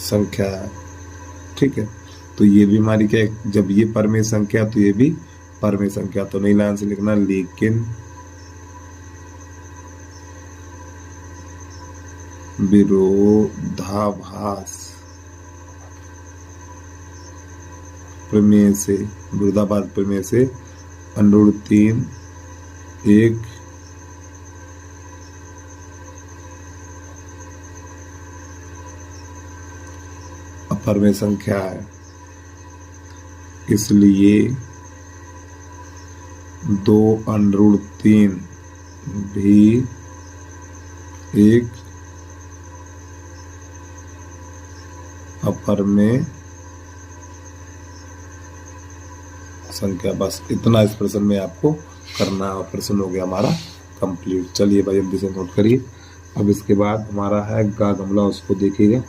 संख्या है। ठीक है, तो ये भी हमारी क्या है, जब ये परमेय संख्या तो ये भी परमेय संख्या। तो नई लाइन से लिखना, लेकिन विरोधाभास प्रमेय से √3 एक अपरमेय संख्या है, इसलिए 2√3 भी एक अपरमेय संख्या। बस इतना इस प्रश्न में आपको करना है, प्रश्न हो गया हमारा कंप्लीट। चलिए भाई जल्दी से नोट करिए। अब इसके बाद हमारा है गा गमला, उसको देखिएगा।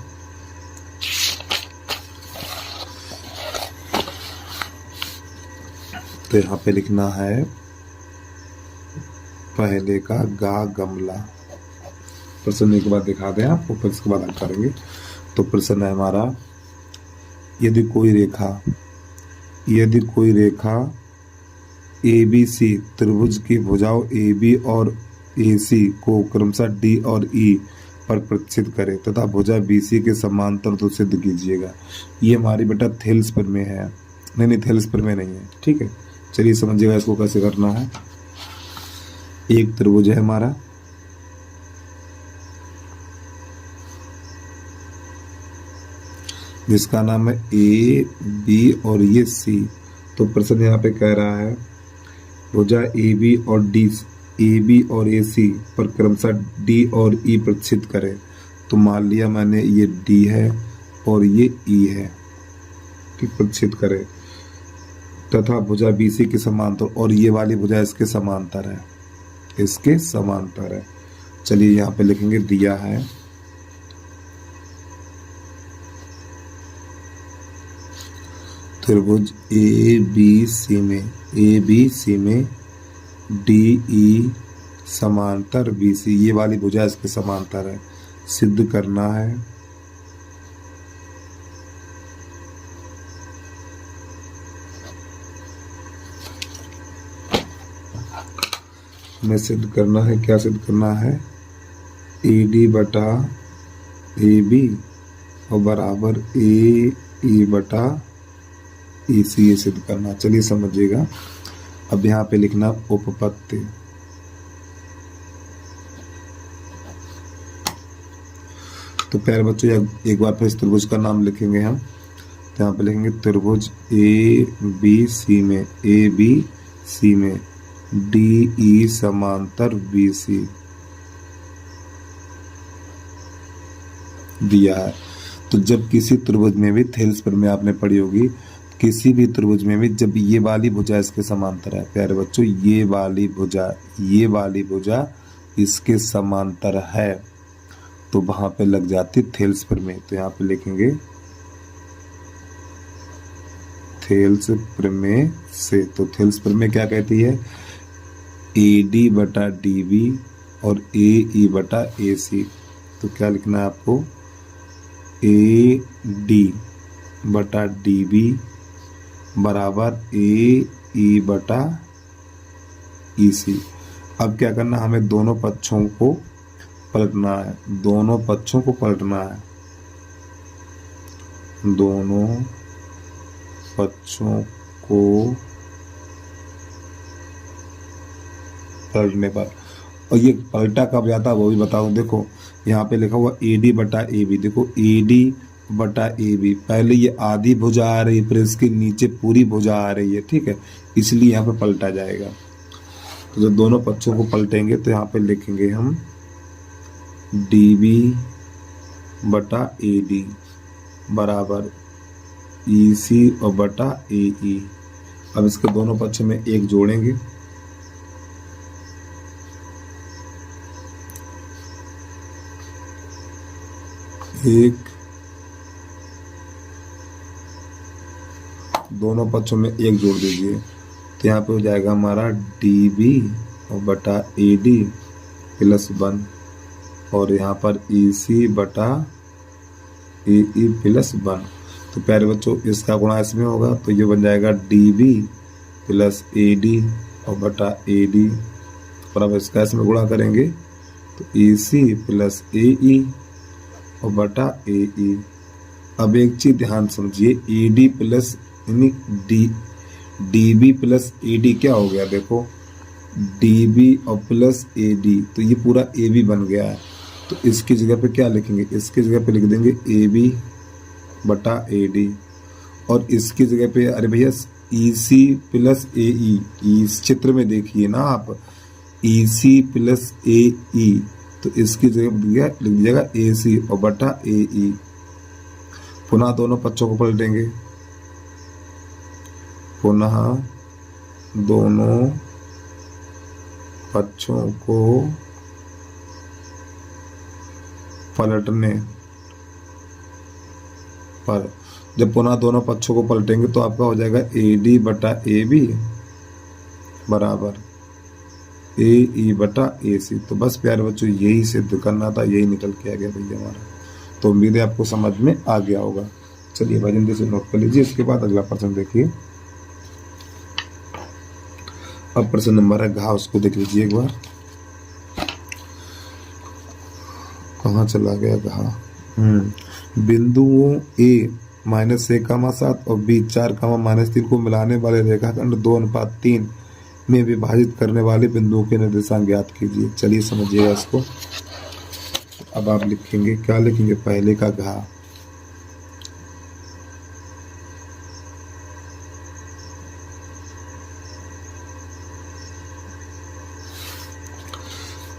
तो यहाँ पे लिखना है पहले का गा गमला। प्रश्न एक बार दिखा दें आपको, फिर इसके बाद हम करेंगे। तो प्रश्न है हमारा, यदि कोई रेखा ABC त्रिभुज की भुजाओं AB और AC को क्रमशः D और E पर प्रक्षेपित करे तथा भुजा BC के समांतर तो सिद्ध कीजिएगा। ये हमारी बेटा थेल्स प्रमेय है। नहीं, थेल्स प्रमेय नहीं है। ठीक है, चलिए समझिएगा इसको कैसे करना है। एक त्रिभुज है हमारा, जिसका नाम है A, B और ये C। तो प्रश्न यहाँ पे कह रहा है भुजा AB और AC पर क्रमशः D और E प्रक्षेपित करें। तो मान लिया मैंने ये D है और ये E है, ठीक, प्रक्षेपित करें तथा भुजा BC के समांतर, और ये वाली भुजा इसके समांतर है, चलिए यहाँ पे लिखेंगे, दिया है त्रिभुज ABC में DE समांतर BC, ये वाली भुजा इसके समांतर है, सिद्ध करना है क्या सिद्ध करना है, AD/AB और बराबर AE/EC, ये सिद्ध करना। चलिए समझिएगा। अब यहाँ पे लिखना उपपत्ति। तो प्यारे बच्चों एक बार फिर इस त्रिभुज का नाम लिखेंगे हम। तो यहाँ पे लिखेंगे त्रिभुज ABC में DE समांतर BC दिया है। तो जब किसी त्रिभुज में भी, थेल्स प्रमेय आपने पढ़ी होगी, किसी भी त्रिभुज में भी जब ये वाली भुजा इसके समांतर है, प्यारे बच्चों ये वाली भुजा इसके समांतर है, तो वहां पे लग जाती थेल्स प्रमेय। तो यहाँ पे लिखेंगे थेल्स प्रमेय से। तो थेल्स प्रमेय क्या कहती है, AD/DB और AE/AC। तो क्या लिखना है आपको, AD/DB बराबर AE/AC EC। अब क्या करना, हमें दोनों पक्षों को पलटना है, दोनों पक्षों को पलटना है, दोनों पक्षों को पलटने पर। और ये पलटा कब जाता है वो भी बताऊं। देखो यहाँ पे लिखा हुआ AD बटा AB, देखो AD बटा AB, पहले ये आधी भुजा आ रही है, फिर इसके नीचे पूरी भुजा आ रही है, ठीक है, इसलिए यहाँ पे पलटा जाएगा। तो जब दोनों पक्षों को पलटेंगे तो यहाँ पे लिखेंगे हम DB बटा AD बराबर EC और बटा AE। अब इसके दोनों पक्ष में एक जोड़ेंगे, एक, दोनों पक्षों में एक जोड़ दीजिए, तो यहाँ पे हो जाएगा हमारा DB और बटा AD प्लस 1, और यहाँ पर EC बटा AE प्लस 1। तो प्यारे बच्चों इसका गुणा इसमें होगा, तो ये बन जाएगा DB प्लस AD और बटा AD, और अब इसका इसमें गुणा करेंगे तो EC प्लस AE और बटा AE। अब एक चीज ध्यान समझिए, AD प्लस यानी DB प्लस AD क्या हो गया, देखो DB और प्लस AD, तो ये पूरा AB बन गया है। तो इसकी जगह पे क्या लिखेंगे, इसकी जगह पे लिख देंगे AB बटा AD, और इसकी जगह पे अरे भैया EC प्लस AE, इस चित्र में देखिए ना आप, EC प्लस AE, तो इसकी जगह लिख दीजिएगा AC और बटा AE। पुनः दोनों पक्षों को पलटेंगे, पुनः दोनों पक्षों को पलटने पर, जब पुनः दोनों पक्षों को पलटेंगे तो आपका हो जाएगा AD बटा AB बराबर AE बटा AC। तो बस प्यारे बच्चों यही सिद्ध करना था, यही निकल के आ गया भैया हमारा। तो उम्मीद है आपको समझ में आ गया होगा। चलिए भाई जल्दी से नोट कर लीजिए। इसके बाद अगला प्रश्न देखिए। अब प्रश्न नंबर है घा, उसको देख लीजिए एक बार, कहाँ चला गया घा। बिंदुओं A -1,7 और B 4,-3 को मिलाने वाले रेखाखंड 2:3 में विभाजित करने वाले बिंदुओं के निर्देशांक ज्ञात कीजिए। चलिए समझिएगा इसको। अब आप लिखेंगे, क्या लिखेंगे, पहले का घा,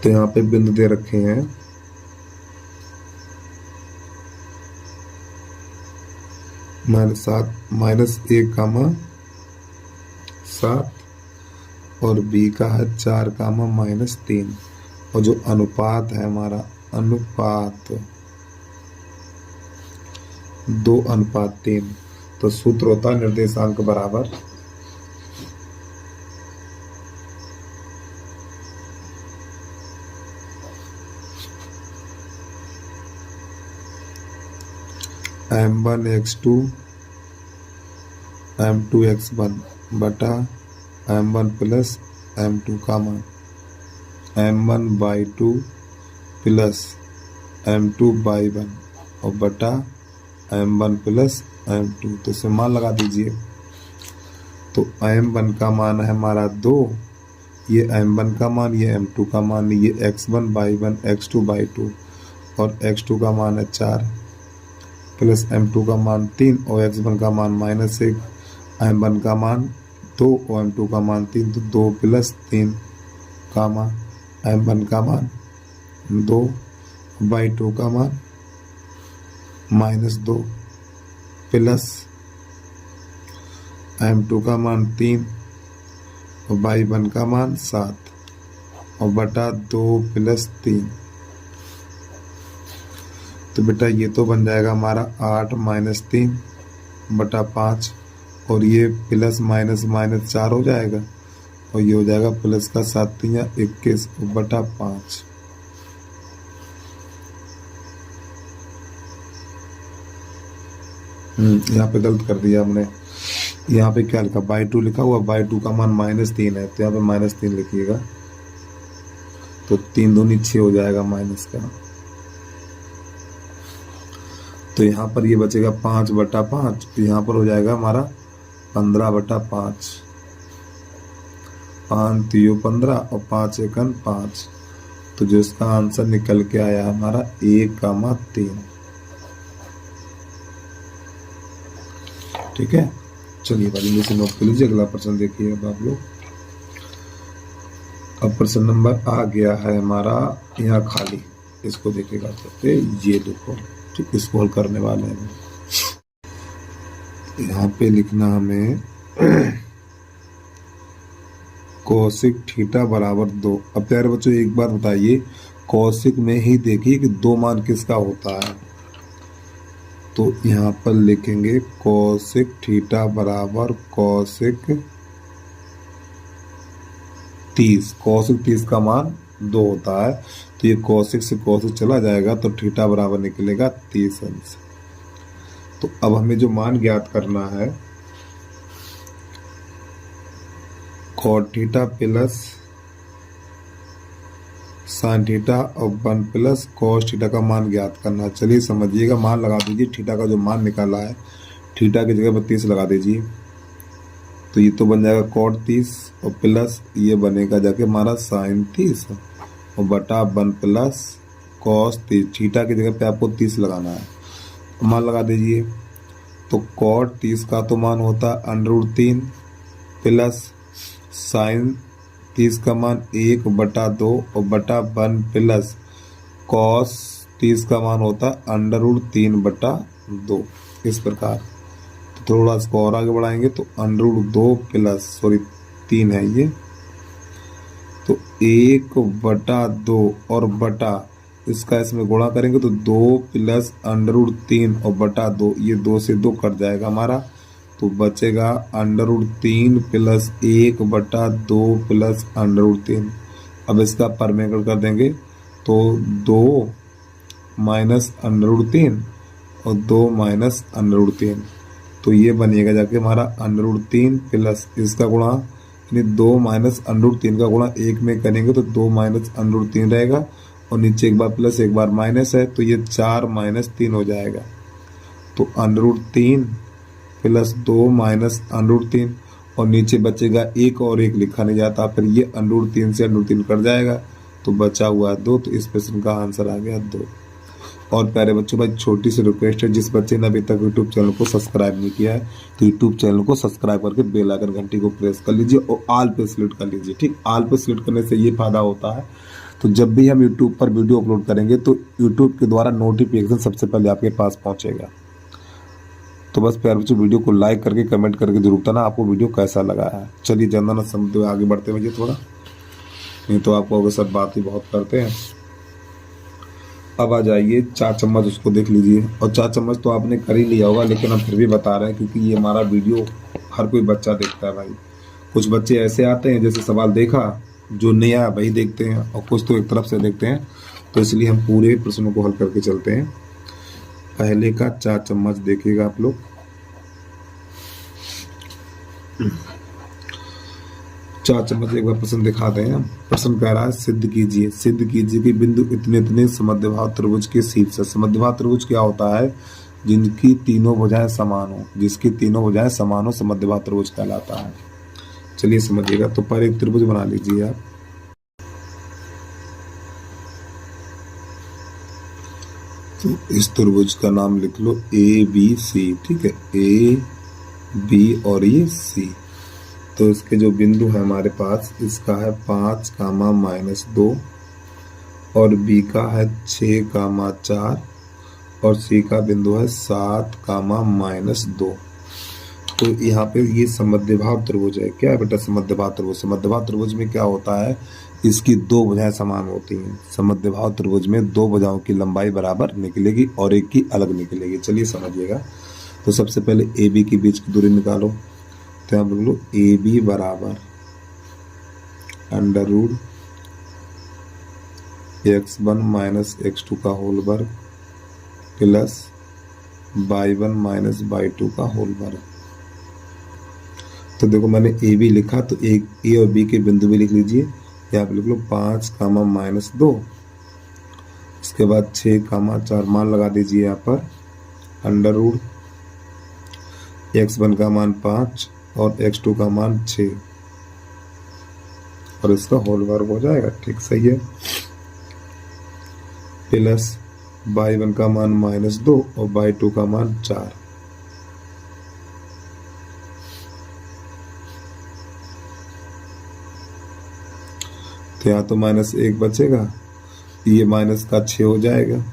तो यहाँ पे बिंदु दे रखे हैं -1,7 और B का है 4,-3, और जो अनुपात है हमारा, अनुपात 2:3, तो सूत्र होता है निर्देशांक बराबर M1x2 M2x1 बटा M1 प्लस M2 का मान M1/2 प्लस M2/1 और बटा M1 प्लस M2। तो इसे मान लगा दीजिए। तो M1 का मान है हमारा 2, ये M1 का मान, ये M2 का मान, ये x1/1 x2/2, और x2 का मान है 4 प्लस M2 का मान 3 और x1 का मान -1, M1 का मान 2 और M2 का मान 3, तो 2 प्लस 3 का मान M1 का मान 2/2 का मान -2 प्लस M2 का मान 3 और y1 का मान 7 और बटा 2 प्लस 3। तो बेटा ये तो बन जाएगा हमारा 8 - 3 बटा 5, और ये प्लस माइनस माइनस 4 हो जाएगा, और ये हो जाएगा प्लस का 7 या 21 बटा 5। यहाँ पे गलत कर दिया हमने, यहाँ पे क्या लिखा, बाई टू लिखा हुआ, बाई टू का मान -3 है, तो यहाँ पे -3 लिखिएगा, तो 3 दूनी 6 हो जाएगा माइनस का। तो यहाँ पर ये बचेगा 5/5, तो यहाँ पर हो जाएगा हमारा 15/5, 5 3 15 और 5 1 5, तो जो इसका आंसर निकल के आया हमारा 1,3। ठीक है, चलिए भाई इसे नोट कर लीजिए। अगला प्रश्न देखिए अब आप लोग। अब प्रश्न नंबर आ गया है हमारा यहाँ खाली, इसको देखिएगा करके, ये देखो ठीक, इसको हल करने वाले हैं। यहाँ पे लिखना हमें कौशिक थीटा बराबर 2। अब प्यारे बच्चों एक बार बताइए, कौशिक में ही देखिए कि 2 मान किसका होता है, तो यहाँ पर लिखेंगे कौशिक थीटा बराबर कौशिक 30। कौशिक 30 का मान 2 होता है, तो ये कौशिक से कौशिक चला जाएगा, तो थीटा बराबर निकलेगा 30 अंश। तो अब हमें जो मान ज्ञात करना है, cot theta plus sine theta और 1 प्लस कॉस थीटा का मान ज्ञात करना है। चलिए समझिएगा, मान लगा दीजिए। थीटा का जो मान निकाला है, थीटा की जगह पर 30 लगा दीजिए, तो ये तो बन जाएगा कॉट 30 और प्लस ये बनेगा जाके हमारा साइन 30 और बटा 1 प्लस कॉस 30। थीटा की जगह पे आपको 30 लगाना है, मान लगा दीजिए। तो कॉट 30 का तो मान होता है √3 प्लस साइन 30 का मान 1/2 और बटा 1 प्लस कॉस 30 का मान होता है √3/2। इस प्रकार तो थोड़ा इसको और आगे बढ़ाएंगे तो √2 प्लस 3 है ये, तो 1/2 और बटा इसका इसमें गुणा करेंगे तो 2 प्लस √3 और बटा 2, ये 2 से 2 कट जाएगा हमारा, तो बचेगा √3 प्लस 1/2 प्लस √3। अब इसका परमेगढ़ कर देंगे तो 2 माइनस √3 और 2 माइनस √3, तो ये बनेगा जाके हमारा √3 प्लस इसका गुणा, यानी 2 माइनस √3 का गुणा 1 में करेंगे तो 2 माइनस √3 रहेगा, और नीचे एक बार प्लस एक बार माइनस है, तो ये 4 माइनस 3 हो जाएगा। तो √3 प्लस 2 माइनस √3 और नीचे बचेगा 1 और 1 लिखा नहीं जाता, फिर ये √3 से √3 कट जाएगा, तो बचा हुआ 2। तो इस प्रश्न का आंसर आ गया 2। और प्यारे बच्चों भाई छोटी सी रिक्वेस्ट है, जिस बच्चे ने अभी तक यूट्यूब चैनल को सब्सक्राइब नहीं किया है तो यूट्यूब चैनल को सब्सक्राइब करके बेल आइकन घंटी को प्रेस कर लीजिए और ऑल पे सिलेक्ट कर लीजिए। ठीक, ऑल पे सिलेक्ट करने से ये फायदा होता है, तो जब भी हम यूट्यूब पर वीडियो अपलोड करेंगे तो यूट्यूब के द्वारा नोटिफिकेशन सबसे पहले आपके पास पहुंचेगा। तो बस प्यारे बच्चों वीडियो को लाइक करके कमेंट करके जरूर बताना आपको वीडियो कैसा लगा है। चलिए ज़्यादा ना समझते हुए आगे बढ़ते हैं थोड़ा, नहीं तो आपको अगर सब बात ही बहुत करते हैं। अब आ जाइए 4 चम्मच, उसको देख लीजिए। और 4 चम्मच तो आपने कर ही लिया होगा, लेकिन हम फिर भी बता रहे हैं क्योंकि ये हमारा वीडियो हर कोई बच्चा देखता है भाई। कुछ बच्चे ऐसे आते हैं जैसे सवाल देखा, जो नहीं आया वही देखते हैं, और कुछ तो एक तरफ से देखते हैं, तो इसलिए हम पूरे प्रश्नों को हल करके चलते हैं। पहले का 4 चम्मच देखिएगा आप लोग। 4 चम्मच एक बार प्रश्न दिखा दें हम। प्रश्न कह रहा है सिद्ध कीजिए कि बिंदु इतने इतने समद्विबाहु त्रिभुज के शीर्ष। समद्विबाहु त्रिभुज क्या होता है? जिनकी तीनों भुजाएं समान हो, जिसकी तीनों भुजाएं समान हो समद्विबाहु त्रिभुज कहलाता है। चलिए समझिएगा। तो पर एक त्रिभुज बना लीजिए आप। तो इस त्रिभुज का नाम लिख लो ABC। ठीक है, A B और ये C। तो इसके जो बिंदु है हमारे पास, इसका है 5, -2 और B का है 6, 4 और C का बिंदु है 7, -2। तो यहाँ पे ये समद्विबाहु त्रिभुज है। क्या है बेटा? समद्विबाहु त्रिभुज। समद्विबाहु त्रिभुज में क्या होता है? इसकी 2 भुजाएं समान होती हैं। समद्विबाहु त्रिभुज में 2 भुजाओं की लंबाई बराबर निकलेगी और एक की अलग निकलेगी। चलिए समझिएगा। तो सबसे पहले AB के बीच की दूरी निकालो। तो यहाँ बोलो AB बराबर √x1 - x2 का होल वर्ग प्लस y1 - y2 का होल वर्ग। तो देखो मैंने ए बी लिखा, तो एक ए और बी के बिंदु भी लिख लीजिए। यहाँ पे लिख लो 5 कामा -2, इसके बाद 6 कामा 4 मान लगा दीजिए यहाँ पर। अंडर रूट x1 का मान 5 और x2 का मान 6 और इसका होल वर्ग हो जाएगा। ठीक, सही है। प्लस y1 का मान -2 और y2 का मान 4। तो यहाँ तो -1 बचेगा, ये माइनस का 6 हो जाएगा।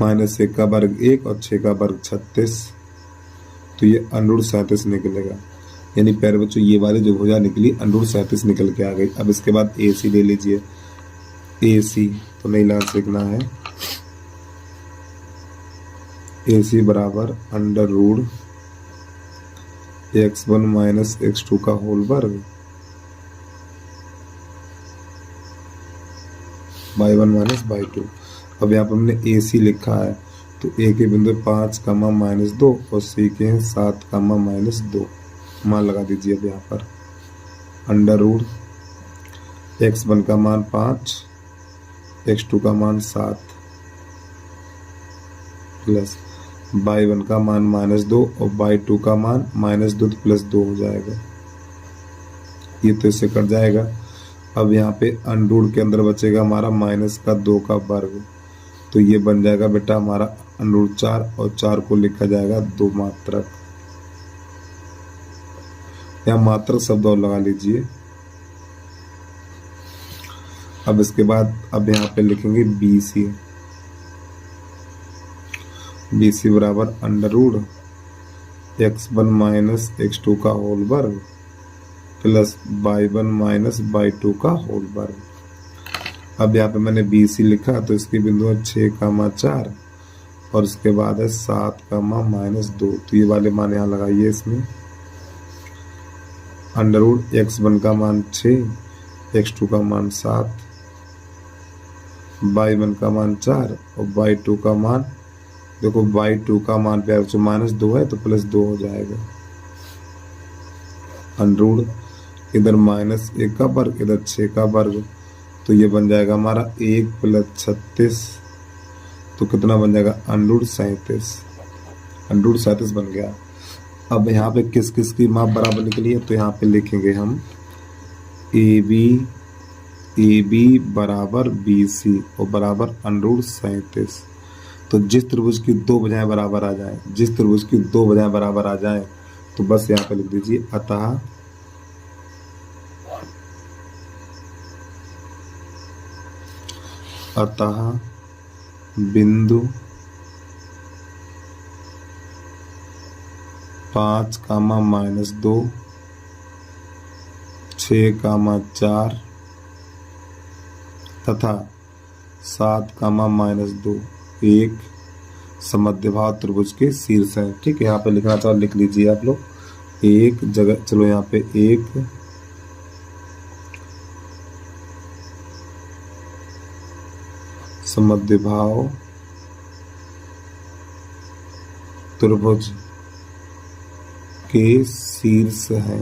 -1 का वर्ग 1 और 6 का वर्ग 36, तो ये √37 निकलेगा। यानी प्यारे बच्चों ये वाली जो भुजा निकली √37 निकल के आ गई। अब इसके बाद AC ले लीजिए। AC तो नहीं ला सीखना है। AC बराबर √x1 - x2 का होल वर्ग y1 - y2। अब यहाँ पर हमने AC लिखा है, तो A के बिंदु 5 कामा -2 और C के हैं 7 कामा -2, मान लगा दीजिए। अब यहाँ पर √x1 का मान 5, x2 का मान 7 प्लस y1 का मान -2 और y2 का मान -2 प्लस 2 हो जाएगा। ये तो इससे कट जाएगा। अब यहाँ पे अंडरूट के अंदर बचेगा हमारा -2 का वर्ग, तो ये बन जाएगा बेटा हमारा √4 और 4 को लिखा जाएगा 2 मात्रक। यहाँ मात्रक शब्द और लगा लीजिए। अब इसके बाद अब यहाँ पे लिखेंगे BC बराबर √x1 - x2 का होल वर्ग प्लस y1 - y2 का होल वर्ग। अब यहाँ पे मैंने BC लिखा, तो इसके बिंदु है 6 कामा 4 और इसके बाद है 7 कामा -2, तो ये वाले मान यहाँ लगाइए। इसमें √x1 का मान 6, x2 का मान 7, y1 का मान 4 और y2 का मान, देखो y2 का मान पे जो -2 है तो +2 हो जाएगा। अंडरूट इधर -1 का वर्ग, इधर 6 का वर्ग, तो ये बन जाएगा हमारा 1 + 36, तो कितना बन जाएगा √37 बन गया। अब यहाँ पे किस किस की माप बराबर निकली है, तो यहाँ पे लिखेंगे हम AB बराबर BC और बराबर √37। तो जिस त्रिभुज की 2 भुजाएं बराबर आ जाए, जिस त्रिभुज की 2 भुजाएं बराबर आ जाए, तो बस यहाँ पे लिख दीजिए अतः बिंदु 5 कामा -2, 6 कामा 4 तथा 7 कामा -2 एक समद्विबाहु त्रिभुज के शीर्ष है। ठीक है, यहाँ पे लिखना चाहो लिख लीजिए आप लोग। एक जगह चलो यहाँ पे एक समद्विबाहु त्रिभुज के शीर्ष है।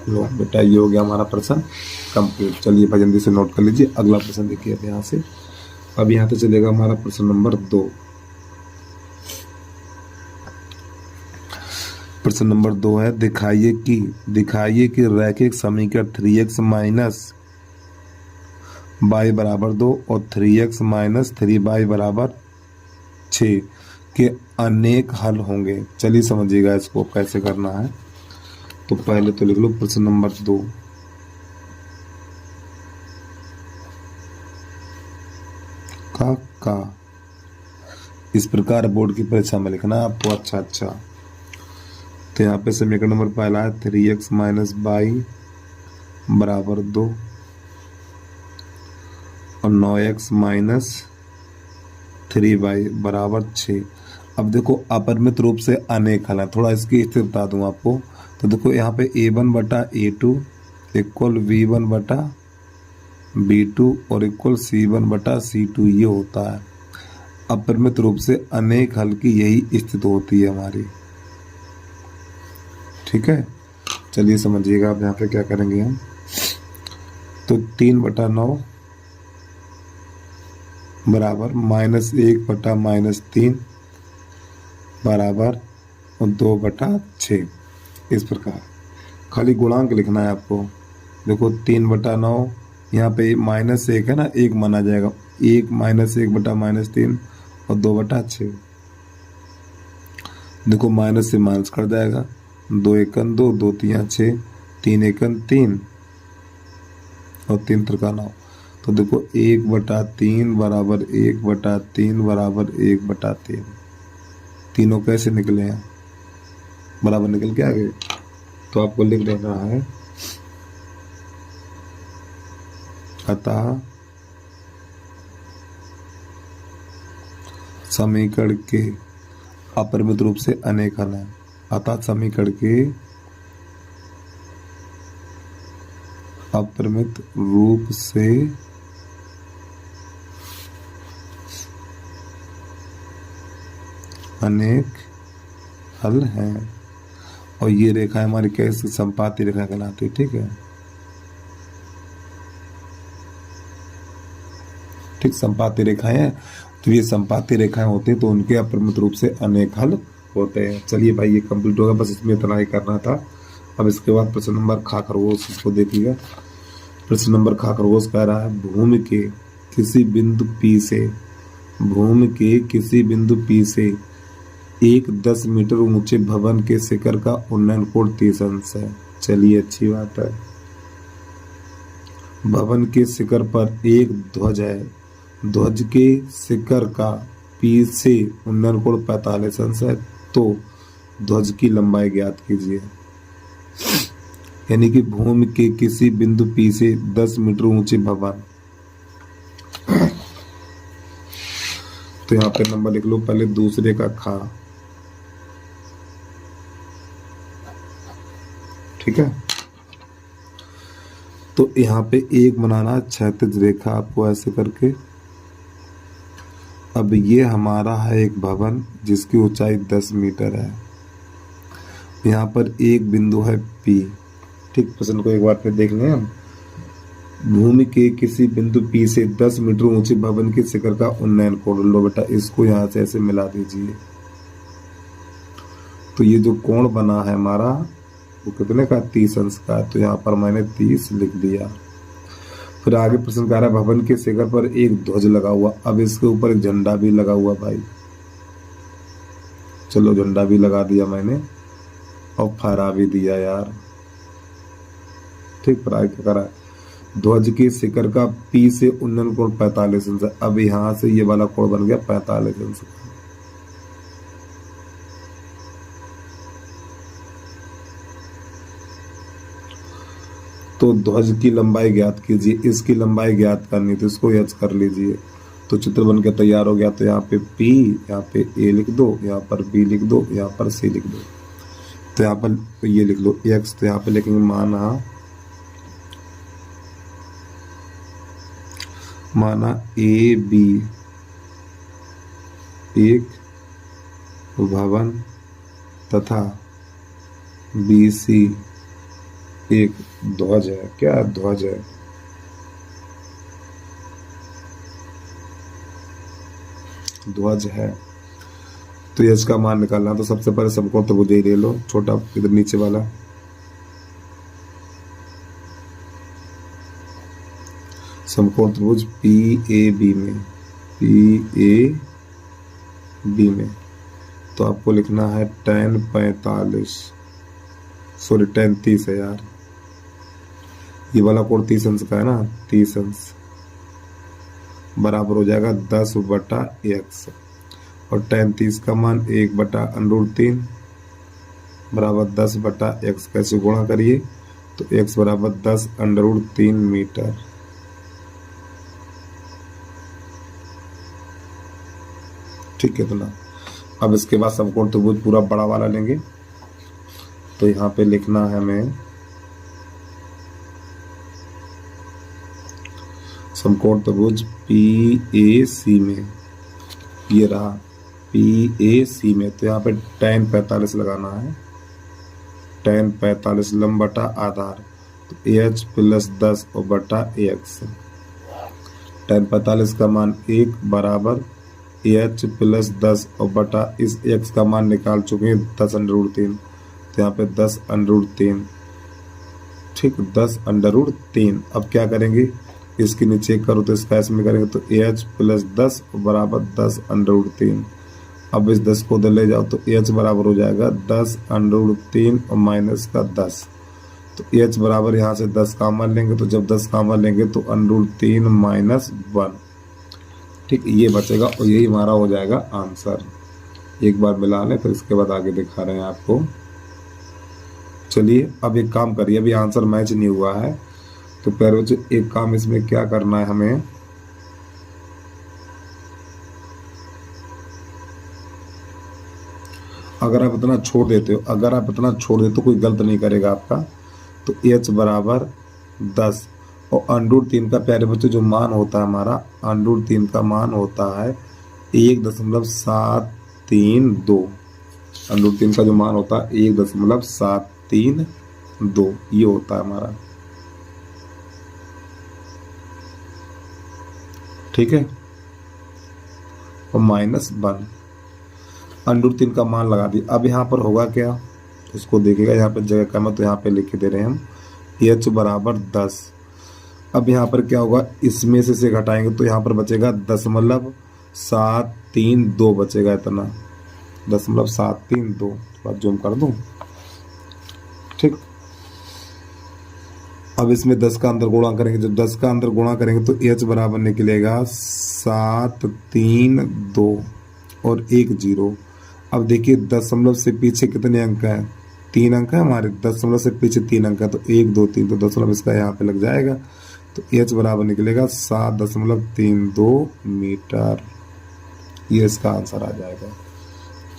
लो बेटा ये हो गया हमारा प्रश्न कंप्लीट। चलिए भाई जल्दी से नोट कर लीजिए। अगला प्रश्न देखिए अब यहाँ से। अब यहाँ से चलेगा हमारा प्रश्न नंबर 2। प्रश्न नंबर 2 है दिखाइए कि रैखिक समीकरण 3x माइनस y बराबर 2 और 3x माइनस 3y बराबर 6 के अनेक हल होंगे। चलिए समझिएगा इसको कैसे करना है। तो पहले तो लिख लो प्रश्न नंबर 2। का इस प्रकार बोर्ड की परीक्षा में लिखना है आपको। अच्छा तो यहाँ पे समीकरण नंबर पहला है 3x माइनस y बराबर 2 और 9x माइनस 3y बराबर 6। अब देखो अपरिमित रूप से अनेक हल है। थोड़ा इसकी स्थिति बता दूं आपको। तो देखो यहाँ पे a1 बटा a2 इक्वल v1 बटा b2 और इक्वल c1 बटा c2 ये होता है। अपरिमित रूप से अनेक हल की यही स्थिति होती है हमारी। ठीक है, चलिए समझिएगा आप यहाँ पे क्या करेंगे हम। तो 3/9 बराबर -1/-3 बराबर 2/6। इस प्रकार खाली गुणांक लिखना है आपको। देखो 3/9 यहाँ पे -1 है ना, 1 माना जाएगा, 1 -1/-3 और 2/6। देखो माइनस से माइनस कट जाएगा, 2 एकन 2, 2 तियां 6, 3 एकन 3 और 3 त्रिका 9। तो देखो 1/3 बराबर 1/3 बराबर 1/3। तीनों कैसे निकले हैं, बराबर निकल के आ गए। तो आपको लिख देना है अतः समीकरण के अपरिमित रूप से अनेक हल हैं। अतः समीकरण के अपरिमित रूप से अनेक हल हैं। और ये रेखा हमारी कैसी संपाती रेखा कहलाती है। ठीक है, ठीक, संपाती रेखाएं हैं। तो ये संपाती रेखाएं होती हैं तो उनके अपरिमित रूप से अनेक हल होते हैं। चलिए भाई ये कंप्लीट होगा, बस इसमें इतना ही करना था। अब इसके बाद प्रश्न नंबर खा खरगोश, इसको देखिएगा। प्रश्न नंबर खा खरगोश कह रहा है भूमि के किसी बिंदु P से, भूमि के किसी बिंदु P से एक 10 मीटर ऊंचे भवन के शिखर का उन्नयन कोण 30 अंश है। चलिए अच्छी बात है। भवन के शिखर पर एक ध्वज है, ध्वज के शिखर का P से उन्नयन कोण 45 अंश है। तो ध्वज की लंबाई ज्ञात कीजिए। यानी कि भूमि के किसी बिंदु P से 10 मीटर ऊंचे भवन। तो यहाँ पे नंबर लिख लो पहले दूसरे का खा। ठीक है, तो यहाँ पे एक बनाना क्षैतिज रेखा आपको ऐसे करके। अब ये हमारा है एक भवन जिसकी ऊंचाई 10 मीटर है। यहाँ पर एक बिंदु है P। ठीक, प्रश्न को एक बार फिर देख लें हम। भूमि के किसी बिंदु P से 10 मीटर ऊंचे भवन के शिखर का उन्नयन कोण। लो बेटा इसको यहाँ से ऐसे मिला दीजिए। तो ये जो कोण बना है हमारा वो कितने का, 30 अंश का। तो यहाँ पर मैंने 30 लिख दिया। फिर आगे प्रश्न कह रहा है भवन के शिखर पर एक ध्वज लगा हुआ। अब इसके ऊपर एक झंडा भी लगा हुआ भाई। चलो झंडा भी लगा दिया मैंने और फहरा भी दिया यार। ठीक, पर आगे क्या करा, ध्वज के शिखर का P से उन्नयन कोण 45 अंश। अब यहाँ से ये वाला कोण बन गया 45 अंश। तो ध्वज की लंबाई ज्ञात कीजिए। इसकी लंबाई ज्ञात करनी तो इसको H कर लीजिए। तो चित्र बन के तैयार हो गया। तो यहाँ पे P, यहाँ पे A लिख दो, यहाँ पर B लिख दो, यहाँ पर C लिख दो। तो यहाँ पर ये लिख लो X। तो यहाँ पे लिखेंगे माना AB एक भवन तथा BC एक ध्वज है। क्या ध्वज है, ध्वज है। तो यश का मान निकालना। तो सबसे पहले समकोण त्रिभुज ही ले लो, छोटा इधर नीचे वाला। समकोण त्रिभुज PAB में, PAB में तो आपको लिखना है tan 45, सॉरी tan 30 है यार। ये वाला कोण 30 अंश का है ना, 30 अंश बराबर हो जाएगा 10/x। और tan 30 का मान 1/√3 बराबर 10/x। कैसे गुणा करिए, तो x बराबर 10√3 मीटर। ठीक है, इतना। अब इसके बाद समकोण त्रिभुज पूरा बड़ा वाला लेंगे। तो यहाँ पे लिखना है हमें समकोण त्रिभुज PAC में ये रहा PAC में, तो यहाँ पे tan 45 लगाना है। tan 45 लंब बटा आधार, तो AH प्लस 10 और बटा AX। tan 45 का मान 1 बराबर AH प्लस 10 और बटा इस x का मान निकाल चुके हैं 10√3, तो यहाँ पे 10√3, ठीक, 10√3। अब क्या करेंगे, इसके नीचे करो तो इसका इसमें करेंगे, तो AH प्लस 10 बराबर 10√3। अब इस 10 को उधर ले जाओ तो AH बराबर हो जाएगा 10√3 और माइनस का 10, तो AH बराबर यहाँ से 10 कॉमन लेंगे, तो जब 10 कॉमन लेंगे तो √3 माइनस 1, ठीक, ये बचेगा और यही हमारा हो जाएगा आंसर। एक बार मिला लें, फिर इसके बाद आगे दिखा रहे हैं आपको। चलिए अब एक काम करिए, अभी आंसर मैच नहीं हुआ है, तो प्यारे बच्चों एक काम इसमें क्या करना है हमें, अगर आप इतना छोड़ देते हो, कोई गलत नहीं करेगा आपका, तो AH बराबर 10 और √3 का प्यारे बच्चों जो मान होता है हमारा, √3 का मान होता है 1.732। √3 का जो मान होता है 1.732, ये होता है हमारा, ठीक है, और माइनस 1, √3 का मान लगा दिया। अब यहाँ पर होगा क्या, इसको देखिएगा, यहाँ पे जगह कम है तो यहाँ पे लिख दे रहे हैं हम AH बराबर 10। अब यहाँ पर क्या होगा, इसमें से घटाएंगे तो यहाँ पर बचेगा 0.732 बचेगा, इतना 0.732, थोड़ा जूम कर दूं, ठीक। अब इसमें 10 का अंदर गुणा करेंगे, जब 10 का अंदर गुणा करेंगे तो AH बराबर निकलेगा 732 और 1 0। अब देखिए दशमलव से पीछे कितने अंक हैं, 3 अंक है हमारे, दशमलव से पीछे 3 अंक है, तो 1 2 3, तो दशमलव इसका यहाँ पे लग जाएगा, तो AH बराबर निकलेगा 7.32 मीटर, ये इसका आंसर आ जाएगा।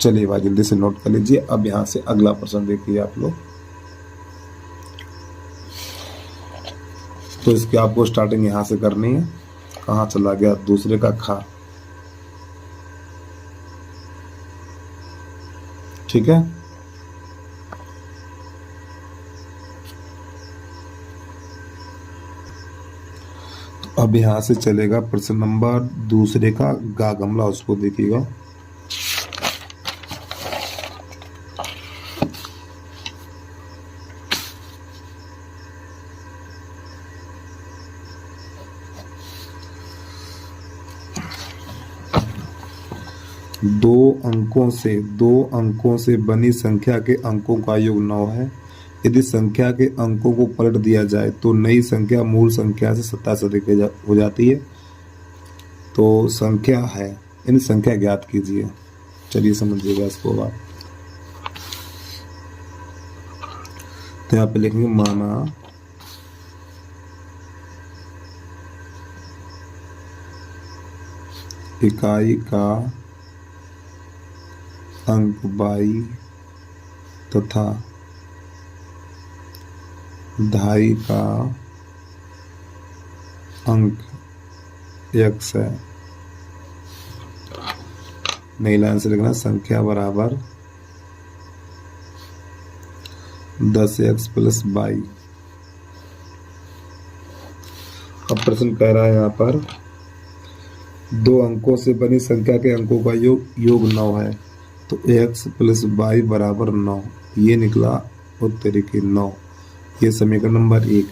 चलिए भाई जल्दी से नोट कर लीजिए। अब यहाँ से अगला प्रश्न देखिए आप लोग, तो इसकी आपको स्टार्टिंग यहाँ से करनी है। कहाँ चला गया, दूसरे का खा, ठीक है। तो अब यहां से चलेगा प्रश्न नंबर दूसरे का गा गमला, उसको देखिएगा। दो अंकों से बनी संख्या के अंकों का योग 9 है। यदि संख्या के अंकों को पलट दिया जाए तो नई संख्या मूल संख्या से 27 अधिक हो जाती है। तो संख्या है, इन संख्या ज्ञात कीजिए। चलिए समझिएगा इसको आप। तो यहाँ पे लिखेंगे माना इकाई का अंक 22 तथा दहाई का अंक x है। नई लाइन से लिखना संख्या बराबर 10x प्लस 22। अब प्रश्न कह रहा है यहाँ पर दो अंकों से बनी संख्या के अंकों का योग 9 है। तो x प्लस 22 बराबर 9, ये निकला उत्तर के 9। ये समीकरण नंबर 1।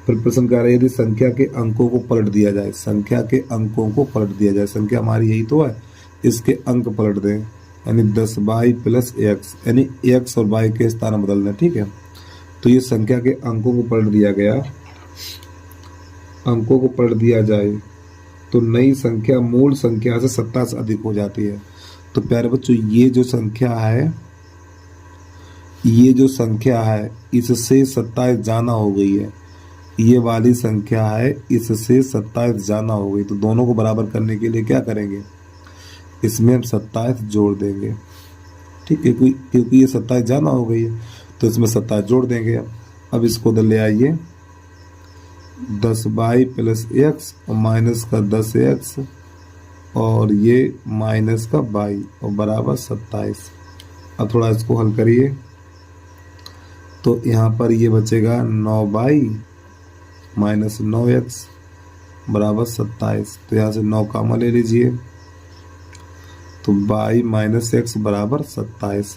फिर प्रश्न कह रहा है यदि संख्या के अंकों को पलट दिया जाए, संख्या के अंकों को पलट दिया जाए, संख्या हमारी यही तो है, इसके अंक पलट दें, यानी 10y प्लस x, यानी x और y के स्थान बदल दें। ठीक है, तो ये संख्या के अंकों को पलट दिया गया, अंकों को पलट दिया जाए तो नई संख्या मूल संख्या से 27 अधिक हो जाती है। तो प्यारे बच्चों ये जो संख्या है इससे 27 जाना हो गई है, ये वाली संख्या है इससे 27 जाना हो गई। तो दोनों को बराबर करने के लिए क्या करेंगे, इसमें हम 27 जोड़ देंगे। ठीक है, क्योंकि ये 27 जाना हो गई है तो इसमें 27 जोड़ देंगे। अब इसको उधर ले आइए, 10y प्लस x और माइनस का 10x और ये माइनस का बाई और बराबर 27। अब थोड़ा इसको हल करिए तो यहाँ पर ये बचेगा 9 बाई माइनस 9x बराबर 27। तो यहाँ से 9 कामा ले लीजिए तो बाई माइनस एक्स बराबर 27।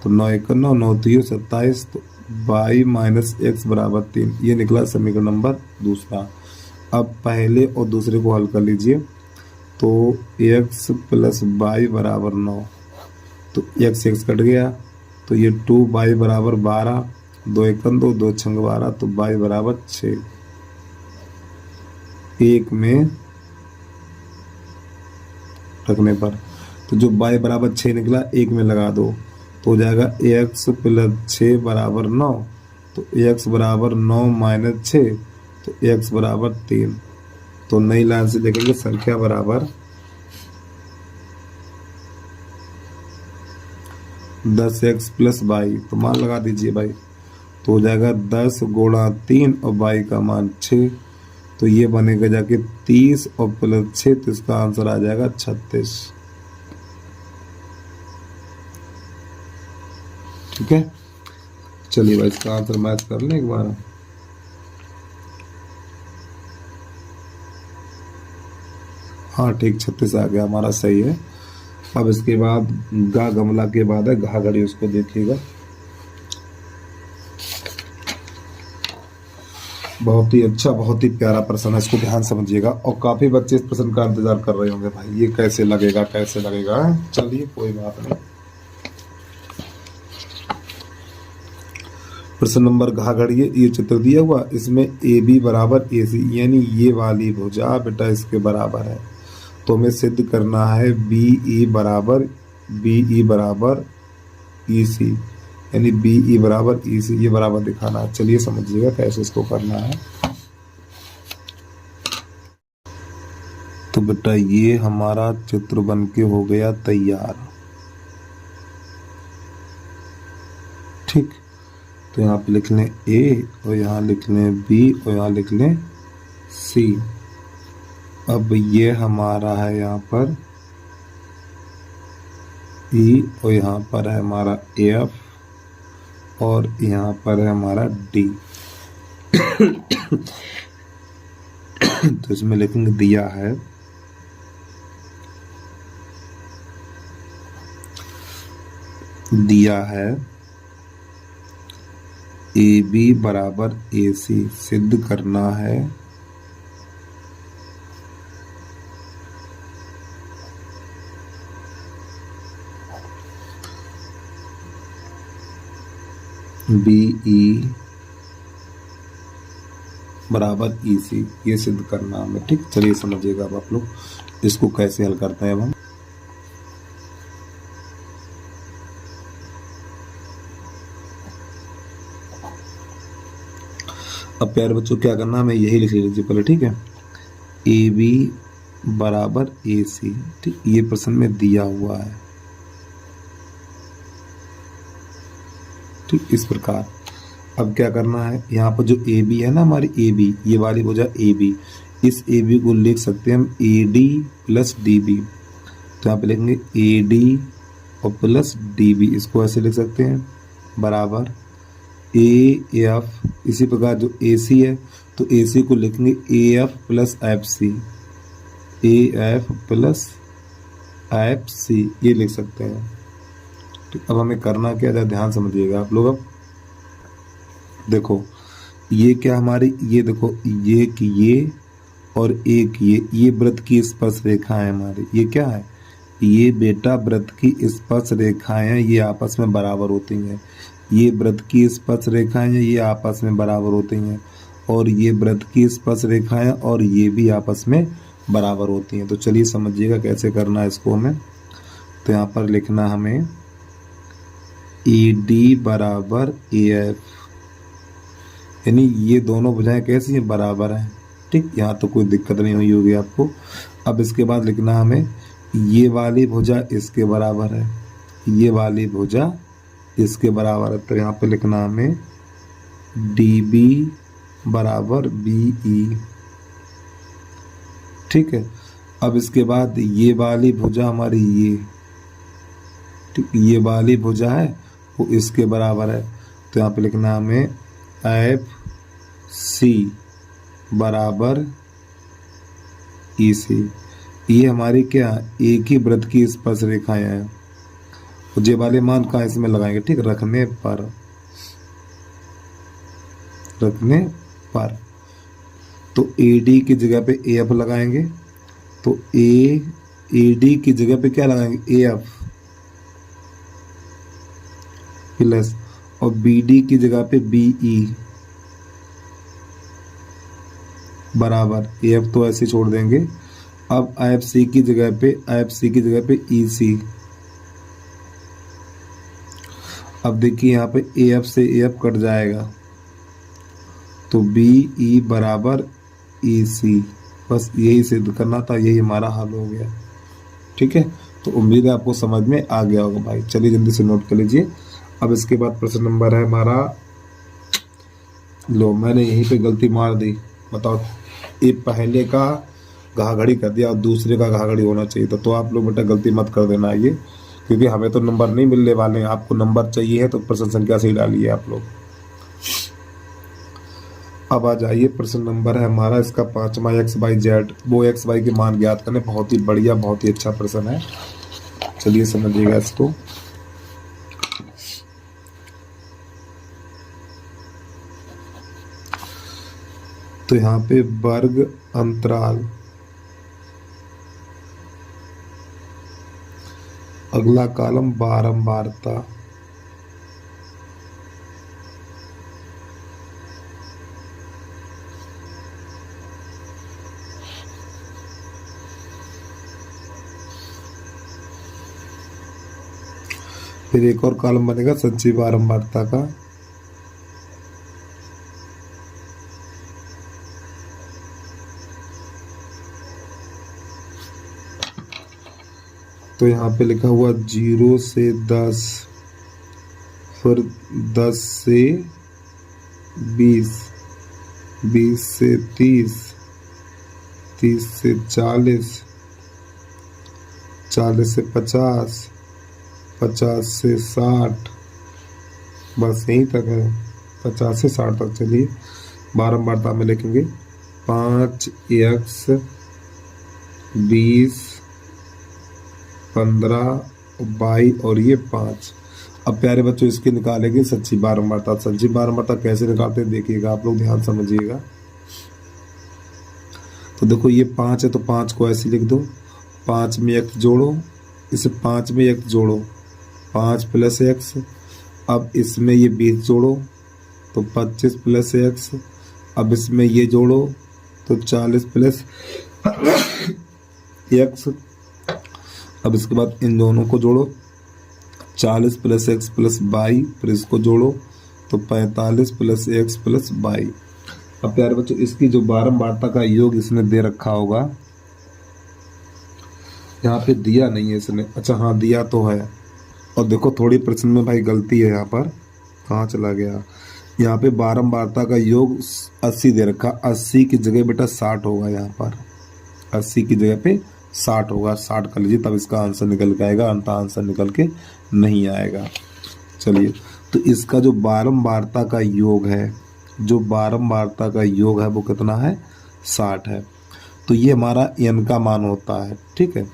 तो 9 एक 9, 9 3 27। तो बाई माइनस एक्स बराबर 3। ये निकला समीकरण नंबर दूसरा। अब पहले और दूसरे को हल कर लीजिए तो x प्लस बाई बराबर 9। तो x x कट गया तो ये 2 बाई बराबर 12, 2 एक 2, 2 छंग 12। तो बाई बराबर 6। एक में रखने पर तो जो बाई बराबर 6 निकला एक में लगा दो तो हो जाएगा x प्लस 6 बराबर 9। तो x बराबर 9 माइनस 6 तो x बराबर 3। तो नई लाइन से देखेंगे संख्या बराबर 10x प्लस बाई। तो मान लगा दीजिए भाई तो हो जाएगा 10 गुणा 3 और बाई का मान 6। तो ये बनेगा जाके 30 और प्लस 6 तो इसका आंसर आ जाएगा 36। ठीक है, चलिए भाई इसका आंसर मैच कर लें एक बार। हाँ ठीक, 36 आ गया हमारा, सही है। अब इसके बाद गा गमला के बाद है घा घड़ी, उसको देखिएगा। बहुत ही अच्छा, बहुत ही प्यारा प्रश्न है, इसको ध्यान समझिएगा। और काफी बच्चे इस प्रश्न का इंतजार कर रहे होंगे, भाई ये कैसे लगेगा कैसे लगेगा। चलिए कोई बात नहीं। प्रश्न नंबर घा घड़ी, ये चित्र दिया हुआ, इसमें ए बी बराबर ए सी, यानी ये वाली भुजा बेटा इसके बराबर है। तो हमें सिद्ध करना है बी ई बराबर ई सी, यानी बी ई बराबर ई सी, ये बराबर दिखाना है। चलिए समझिएगा कैसे इसको करना है। तो बेटा ये हमारा चित्र बनके हो गया तैयार। ठीक, तो यहाँ पे लिख लें ए और यहाँ लिख लें बी और यहाँ लिख लें सी। अब ये हमारा है यहाँ पर ई और यहाँ पर है हमारा एफ और यहाँ पर है हमारा डी। तो इसमें लिखेंगे दिया है ए बी बराबर ए सी, सिद्ध करना है बी ई बराबर ई सी, ये सिद्ध करना हमें। ठीक, चलिए समझिएगा अब आप लोग इसको कैसे हल करते हैं। अब हम अब प्यारे बच्चों क्या करना, हमें यही लिख लीजिए पहले। ठीक है, ए बी बराबर ए सी। ठीक, ये प्रश्न में दिया हुआ है। ठीक, इस प्रकार अब क्या करना है, यहाँ पर जो ए बी है ना हमारी ए बी, ये वाली भुजा ए बी, इस ए बी को लिख सकते हैं हम a d plus d b. तो यहाँ पे लिखेंगे ए डी और प्लस डी बी, इसको ऐसे लिख सकते हैं बराबर ए एफ। इसी प्रकार जो ए सी है तो ए सी को लिखेंगे a f plus f c, a f plus f c, ये लिख सकते हैं। तो अब हमें करना क्या है, ध्यान समझिएगा आप लोग। अब देखो ये क्या हमारी, ये देखो ये कि ये और एक ये वृत्त की स्पर्श रेखा है हमारी। ये क्या है, ये बेटा वृत्त की स्पर्श रेखाएं हैं, ये आपस में बराबर होती हैं। ये वृत्त की स्पर्श रेखाएं हैं, ये आपस में बराबर होती हैं। और ये वृत्त की स्पर्श रेखाएं और ये भी आपस में बराबर होती हैं। तो चलिए समझिएगा कैसे करना है इसको हमें। तो यहाँ पर लिखना हमें ए डी बराबर ए एफ, यानी ये दोनों भुजाएं कैसी हैं, बराबर हैं। ठीक, यहाँ तो कोई दिक्कत नहीं हुई होगी आपको। अब इसके बाद लिखना हमें ये वाली भुजा इसके बराबर है, ये वाली भुजा इसके बराबर है। तो यहाँ पे लिखना हमें डी बी बराबर बी ई। ठीक है, अब इसके बाद ये वाली भुजा हमारी ये, ठीक, ये वाली भुजा है वो इसके बराबर है, तो यहाँ पे लिखना है हमें एफ सी बराबर ई सी। ये हमारी क्या एक ही वृत्त की स्पर्श रेखाएं हैं। जे वाले मान कहाँ इसमें लगाएंगे, ठीक, रखने पर, रखने पर। तो ए डी की जगह पे ए एफ लगाएंगे, तो ए डी की जगह पे क्या लगाएंगे, ए एफ प्लस, और बी डी की जगह पे बी ई बराबर ए एफ तो ऐसे छोड़ देंगे। अब आई एफ सी की जगह पे ई सी। अब देखिए यहाँ पे ए एफ से ए एफ कट जाएगा, तो बी ई बराबर ई सी। बस यही सिद्ध करना था, यही हमारा हल हो गया। ठीक है, तो उम्मीद है आपको समझ में आ गया होगा भाई। चलिए जल्दी से नोट कर लीजिए। अब इसके बाद प्रश्न नंबर है हमारा, लो मैंने यहीं पे गलती मार दी, बताओ। ये पहले का घाघड़ी कर दिया और दूसरे का घाघड़ी होना चाहिए था, तो आप लोग बेटा गलती मत कर देना ये, क्योंकि हमें तो नंबर नहीं मिलने वाले हैं। आपको नंबर चाहिए है तो प्रश्न संख्या से ही डालिए आप लोग। अब आ जाइए, प्रश्न नंबर है हमारा इसका 5वां एक्स वाई जेड, वो एक्स वाई के मान ज्ञात करने। बहुत ही बढ़िया, बहुत ही अच्छा प्रश्न है, चलिए समझिएगा इसको। तो यहाँ पे वर्ग अंतराल, अगला कॉलम बारंबारता, फिर एक और कॉलम बनेगा संचयी बारंबारता का, तो यहाँ पे लिखा हुआ 0 से 10, फिर 10 से 20, 20 से 30, 30 से 40, 40 से 50, 50 से 60, बस यहीं तक है, 50 से 60 तक। चलिए बारंबारता में लिखेंगे 5x 20 15 22 और ये 5। अब प्यारे बच्चों इसके निकालेंगे सच्ची बारंबारता। सच्ची बारंबारता कैसे निकालते हैं देखिएगा, आप लोग ध्यान समझिएगा। तो देखो ये 5 है, तो 5 को ऐसे लिख दो, 5 में x जोड़ो, इसे 5 में x जोड़ो, 5 प्लस x। अब इसमें ये 20 जोड़ो तो 25 प्लस x। अब इसमें ये जोड़ो तो 40 प्लस x। अब इसके बाद इन दोनों को जोड़ो, 40 प्लस x प्लस 22, फिर इसको जोड़ो तो 45 प्लस x प्लस 22। अब प्यारे बच्चों इसकी जो बारंबारता का योग इसने दे रखा होगा, यहाँ पे दिया नहीं है इसने, अच्छा हाँ दिया तो है। और देखो थोड़ी प्रश्न में भाई गलती है, यहाँ पर कहाँ चला गया, यहाँ पे बारंबारता का योग 80 दे रखा, 80 की जगह बेटा 60 होगा, यहाँ पर 80 की जगह पे 60 होगा, 60 कर लीजिए, तब इसका आंसर निकल के आएगा, अंत आंसर निकल के नहीं आएगा। चलिए तो इसका जो बारंबारता का योग है, जो बारंबारता का योग है वो कितना है, 60 है। तो ये हमारा n का मान होता है, ठीक है,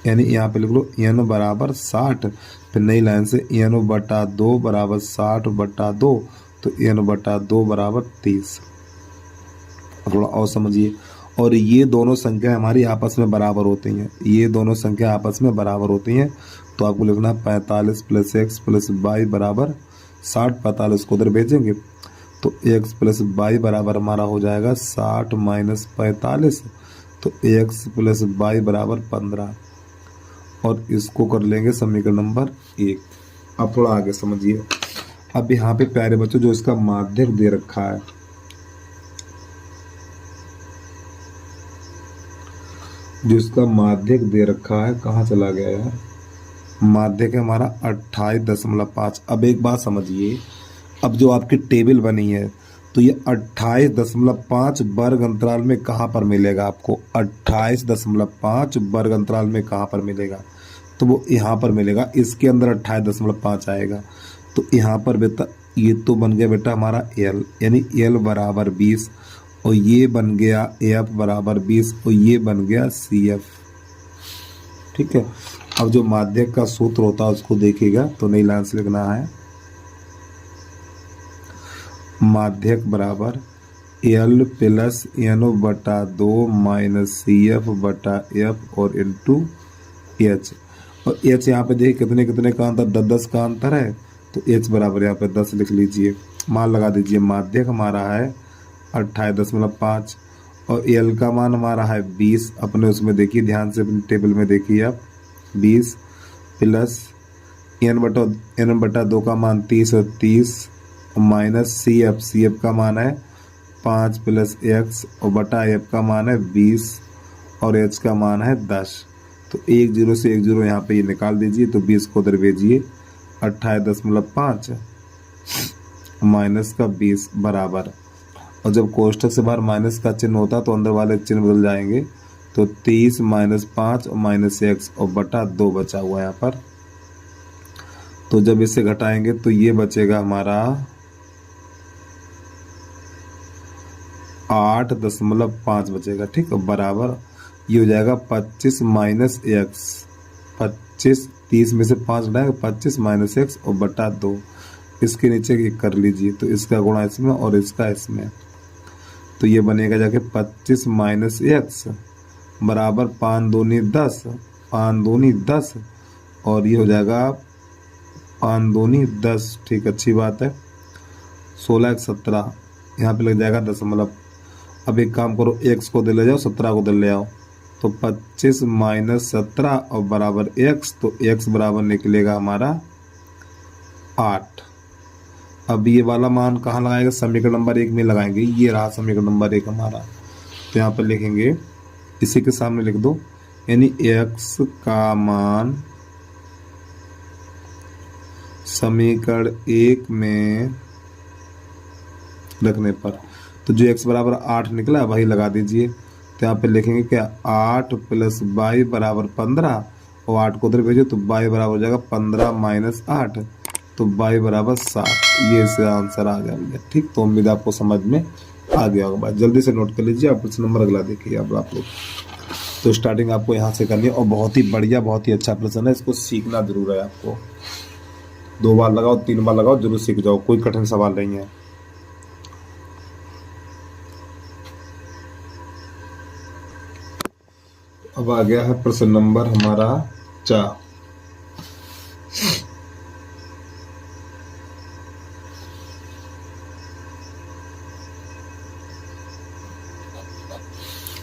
यानी यहाँ पे लिख लो n बराबर 60, फिर नई लाइन से n बटा 2 बराबर 60 बटा 2, तो n बटा 2 बराबर 30। थोड़ा और समझिए, और ये दोनों संख्या हमारी आपस में बराबर होती हैं, ये दोनों संख्या आपस में बराबर होती हैं, तो आपको लिखना 45 प्लस x प्लस 22 बराबर 60। 45 को उधर भेजेंगे तो x प्लस 22 बराबर हमारा हो जाएगा 60 माइनस 45, तो x प्लस 22 बराबर 15, और इसको कर लेंगे समीकरण नंबर 1। अब थोड़ा आगे समझिए। अब यहाँ पे प्यारे बच्चों जो इसका माध्यक दे रखा है, जो इसका माध्यक दे रखा है, कहाँ चला गया यार, माध्यक है हमारा 28.5। अब एक बात समझिए, अब जो आपकी टेबल बनी है, तो तो ये 28.5 वर्ग अंतराल में कहाँ पर मिलेगा आपको? 28.5 वर्ग अंतराल में कहाँ पर मिलेगा? तो वो यहाँ पर मिलेगा, इसके अंदर 28.5 आएगा। तो यहाँ पर बेटा ये तो बन गया बेटा हमारा एल, यानी एल बराबर 20, और ये बन गया एफ बराबर 20, और ये बन गया सी एफ। ठीक है। अब जो माध्यक का सूत्र होता है उसको देखिएगा, तो नई लाइन से लिखना है माध्यक बराबर एल प्लस एन बटा 2 माइनस सी एफ बटा एफ और इंटू एच। और एच यहाँ पे देखिए कितने कितने का अंतर, 10 का अंतर है, तो एच बराबर यहाँ पे 10 लिख लीजिए। मान लगा दीजिए, माध्यक हमारा है 28.5 और एल का मान हमारा है 20। अपने उसमें देखिए, ध्यान से अपने टेबल में देखिए आप, 20 प्लस एन बटा 2 का मान 30 और 30 माइनस सी एफ का मान है 5 प्लस एक्स और बटा एफ का मान है 20 और एच का मान है 10। तो 1 0 से 1 0 यहाँ पे ये निकाल दीजिए, तो 20 को उधर भेजिए, 28.5 माइनस का 20 बराबर, और जब कोष्ठक से बाहर माइनस का चिन्ह होता तो अंदर वाले चिन्ह बदल जाएंगे, तो 30 माइनस 5 और माइनस एक्स और बटा 2 बचा हुआ यहाँ पर। तो जब इसे घटाएंगे तो ये बचेगा हमारा 8.5 बचेगा। ठीक है, बराबर ये हो जाएगा 25 माइनस एक्स, 25 30 में से 5 घटाएंगे, 25 माइनस एक्स और बटा 2। इसके नीचे ये कर लीजिए, तो इसका गुणा इसमें और इसका इसमें, तो ये बनेगा जाके 25 माइनस एक्स बराबर 5 दूनी 10, 5 दूनी 10, और ये हो जाएगा 5 दूनी 10। ठीक, अच्छी बात है। 16 एक 17, यहाँ पे लग जाएगा दशमलव। अब एक काम करो, एक्स को दे ले जाओ, 17 को दे ले आओ, तो 25 माइनस 17 और बराबर एक्स, तो एक्स बराबर निकलेगा हमारा 8। अब ये वाला मान कहाँ लगाएंगे? समीकरण नंबर 1 में लगाएंगे। ये रहा समीकरण नंबर 1 हमारा, तो यहाँ पर लिखेंगे, इसी के सामने लिख दो, यानी एक्स का मान समीकरण 1 में रखने पर, तो जो x बराबर 8 निकला वही लगा दीजिए। तो यहाँ पे लिखेंगे क्या, 8 प्लस y बराबर 15, और 8 को उधर भेजो तो y बराबर हो जाएगा 15 माइनस 8, तो y बराबर 7। ये इसका आंसर आ गया। ठीक, तो उम्मीद आपको समझ में आ गया होगा। जल्दी से नोट कर लीजिए। आप प्रश्न नंबर अगला देखिए अब आप लोग। तो स्टार्टिंग आपको यहाँ से करनी है, और बहुत ही बढ़िया, बहुत ही अच्छा प्रश्न है, इसको सीखना जरूर है आपको। 2 बार लगाओ, 3 बार लगाओ, जरूर सीख जाओ, कोई कठिन सवाल नहीं है। अब आ गया है प्रश्न नंबर हमारा 4।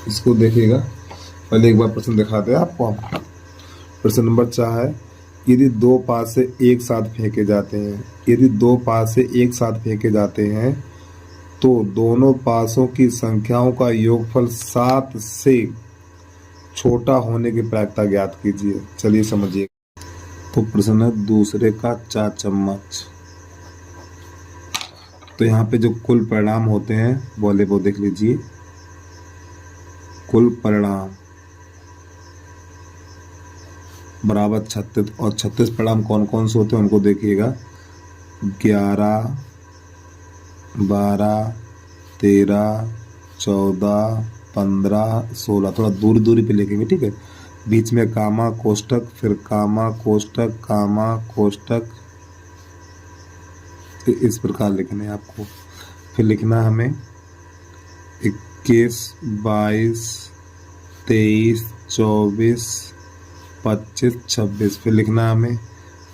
इसको देखिएगा, पहले एक बार प्रश्न दिखाते हैं आपको। प्रश्न नंबर 4 है, यदि 2 पासे एक साथ फेंके जाते हैं, यदि 2 पासे एक साथ फेंके जाते हैं तो दोनों पासों की संख्याओं का योगफल 7 से छोटा होने की प्रायिकता ज्ञात कीजिए। चलिए समझिए। तो प्रश्न है दूसरे का 4 चम्मच। तो यहाँ पे जो कुल परिणाम होते हैं बोले वो देख लीजिए। कुल परिणाम बराबर 36, और 36 परिणाम कौन कौन से होते हैं उनको देखिएगा। 11, 12, 13, 14, 15, 16। थोड़ा दूरी दूरी पे लिखेंगे, ठीक है। बीच में कामा कोष्टक, फिर कामा कोष्टक, कामा कोष्टक, इस प्रकार लिखना है आपको। फिर लिखना है हमें 21, 22, 23, 24, 25, 26। फिर लिखना हमें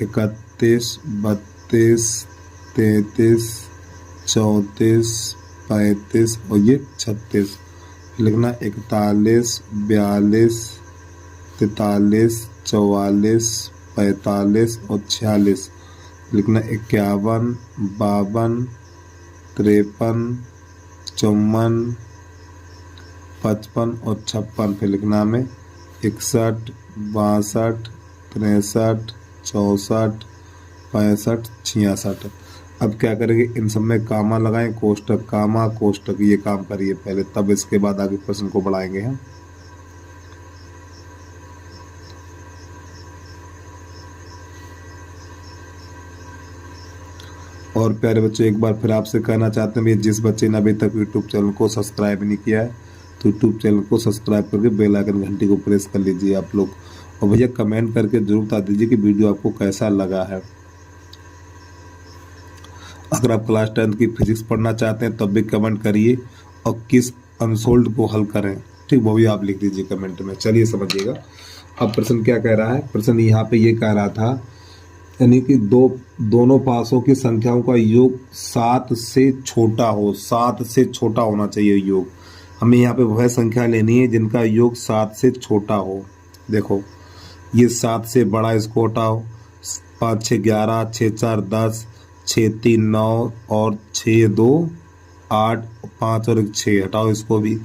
31, 32, 33, 34, 35 और ये 36। फिर लिखना 41, 42, 43, 44, 45 और 46। लिखना 51, 52, 53, 54, 55 और 56। फिर लिखना हमें 61, 62, 63, 64, 65, 66। अब क्या करेंगे, इन सब में कामा लगाएं, कोष्टक कामा कोष्टक, ये काम करिए पहले, तब इसके बाद आगे प्रश्न को बढ़ाएंगे हम। और प्यारे बच्चों, एक बार फिर आपसे कहना चाहते हैं, भैया जिस बच्चे ने अभी तक यूट्यूब चैनल को सब्सक्राइब नहीं किया है तो यूट्यूब चैनल को सब्सक्राइब करके बेल आइकन घंटी को प्रेस कर लीजिए आप लोग। और भैया कमेंट करके जरूर बता दीजिए कि वीडियो आपको कैसा लगा है। अगर आप क्लास 10 की फिजिक्स पढ़ना चाहते हैं तब भी कमेंट करिए, और किस अनसोल्ड को हल करें, ठीक, वो भी आप लिख दीजिए कमेंट में। चलिए समझिएगा अब प्रश्न क्या कह रहा है। प्रश्न यहाँ पे ये कह रहा था, यानी कि दोनों पासों की संख्याओं का योग 7 से छोटा हो, 7 से छोटा होना चाहिए योग। हमें यहाँ पे वह संख्या लेनी है जिनका योग 7 से छोटा हो। देखो ये 7 से बड़ा, इसको हटाओ, 5 6 11, 6 4 10, 6 3 9 और 6 2 8, 5 और 1 6, हटाओ इसको भी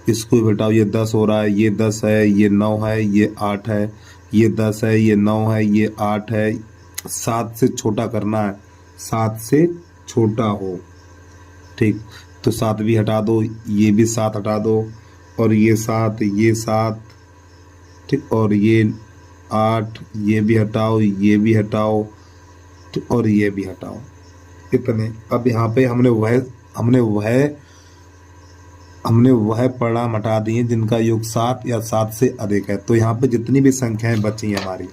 भी हटाओ। ये 10 हो रहा है, ये 10 है, ये 9 है, ये 8 है, ये 10 है, ये 9 है, ये 8 है। 7 से छोटा करना है, 7 से छोटा हो, ठीक। तो 7 भी हटा दो, ये भी 7 हटा दो, और ये 7, ये 7, ठीक, और ये 8, ये भी हटाओ, ये भी हटाओ, ठीक, और ये भी हटाओ, इतने। अब यहाँ पे हमने वह परिणाम हटा दिए जिनका योग 7 या 7 से अधिक है। तो यहाँ पे जितनी भी संख्याएं बची हैं हमारी,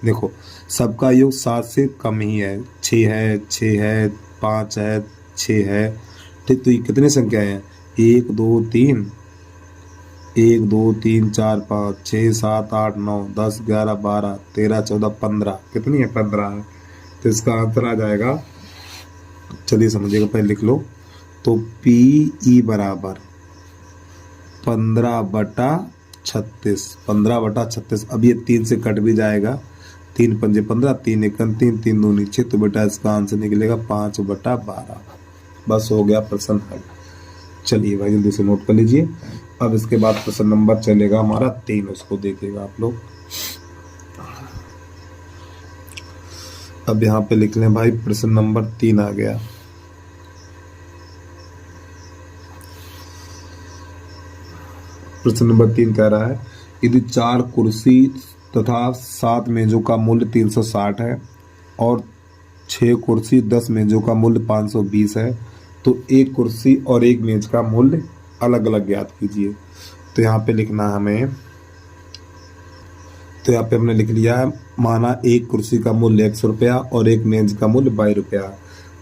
देखो सबका योग 7 से कम ही है, 6 है, 6 है, 5 है, 6 है, ठीक। तो ये कितनी संख्याएं हैं, 1 2 3, 1 2 3 4 5 6 7 8 9 10 11 12 13 14 15, कितनी है, 15 है। तो इसका आंसर आ जाएगा, चलिए समझिएगा, पहले लिख लो। तो PE बराबर 15/36, 15/36। अब ये 3 से कट भी जाएगा, 3 पंजे 15, 3 एकम 3, 3 दूनी 6, तो बेटा इसका आंसर निकलेगा 5/12। बस हो गया प्रश्न हल। चलिए भाई जल्दी से नोट कर लीजिए। अब इसके बाद प्रश्न नंबर चलेगा हमारा 3, उसको देखिएगा आप लोग। अब यहाँ पे लिख लें भाई, प्रश्न नंबर 3 आ गया। प्रश्न नंबर 3 कह रहा है, यदि 4 कुर्सी तथा 7 मेजों का मूल्य 360 है और 6 कुर्सी 10 मेजों का मूल्य 520 है, तो एक कुर्सी और एक मेज का मूल्य अलग अलग ज्ञात कीजिए। तो यहाँ पे लिखना हमें, तो यहाँ पे हमने लिख लिया है, माना एक कुर्सी का मूल्य X रुपया और एक मेज का मूल्य Y रुपया।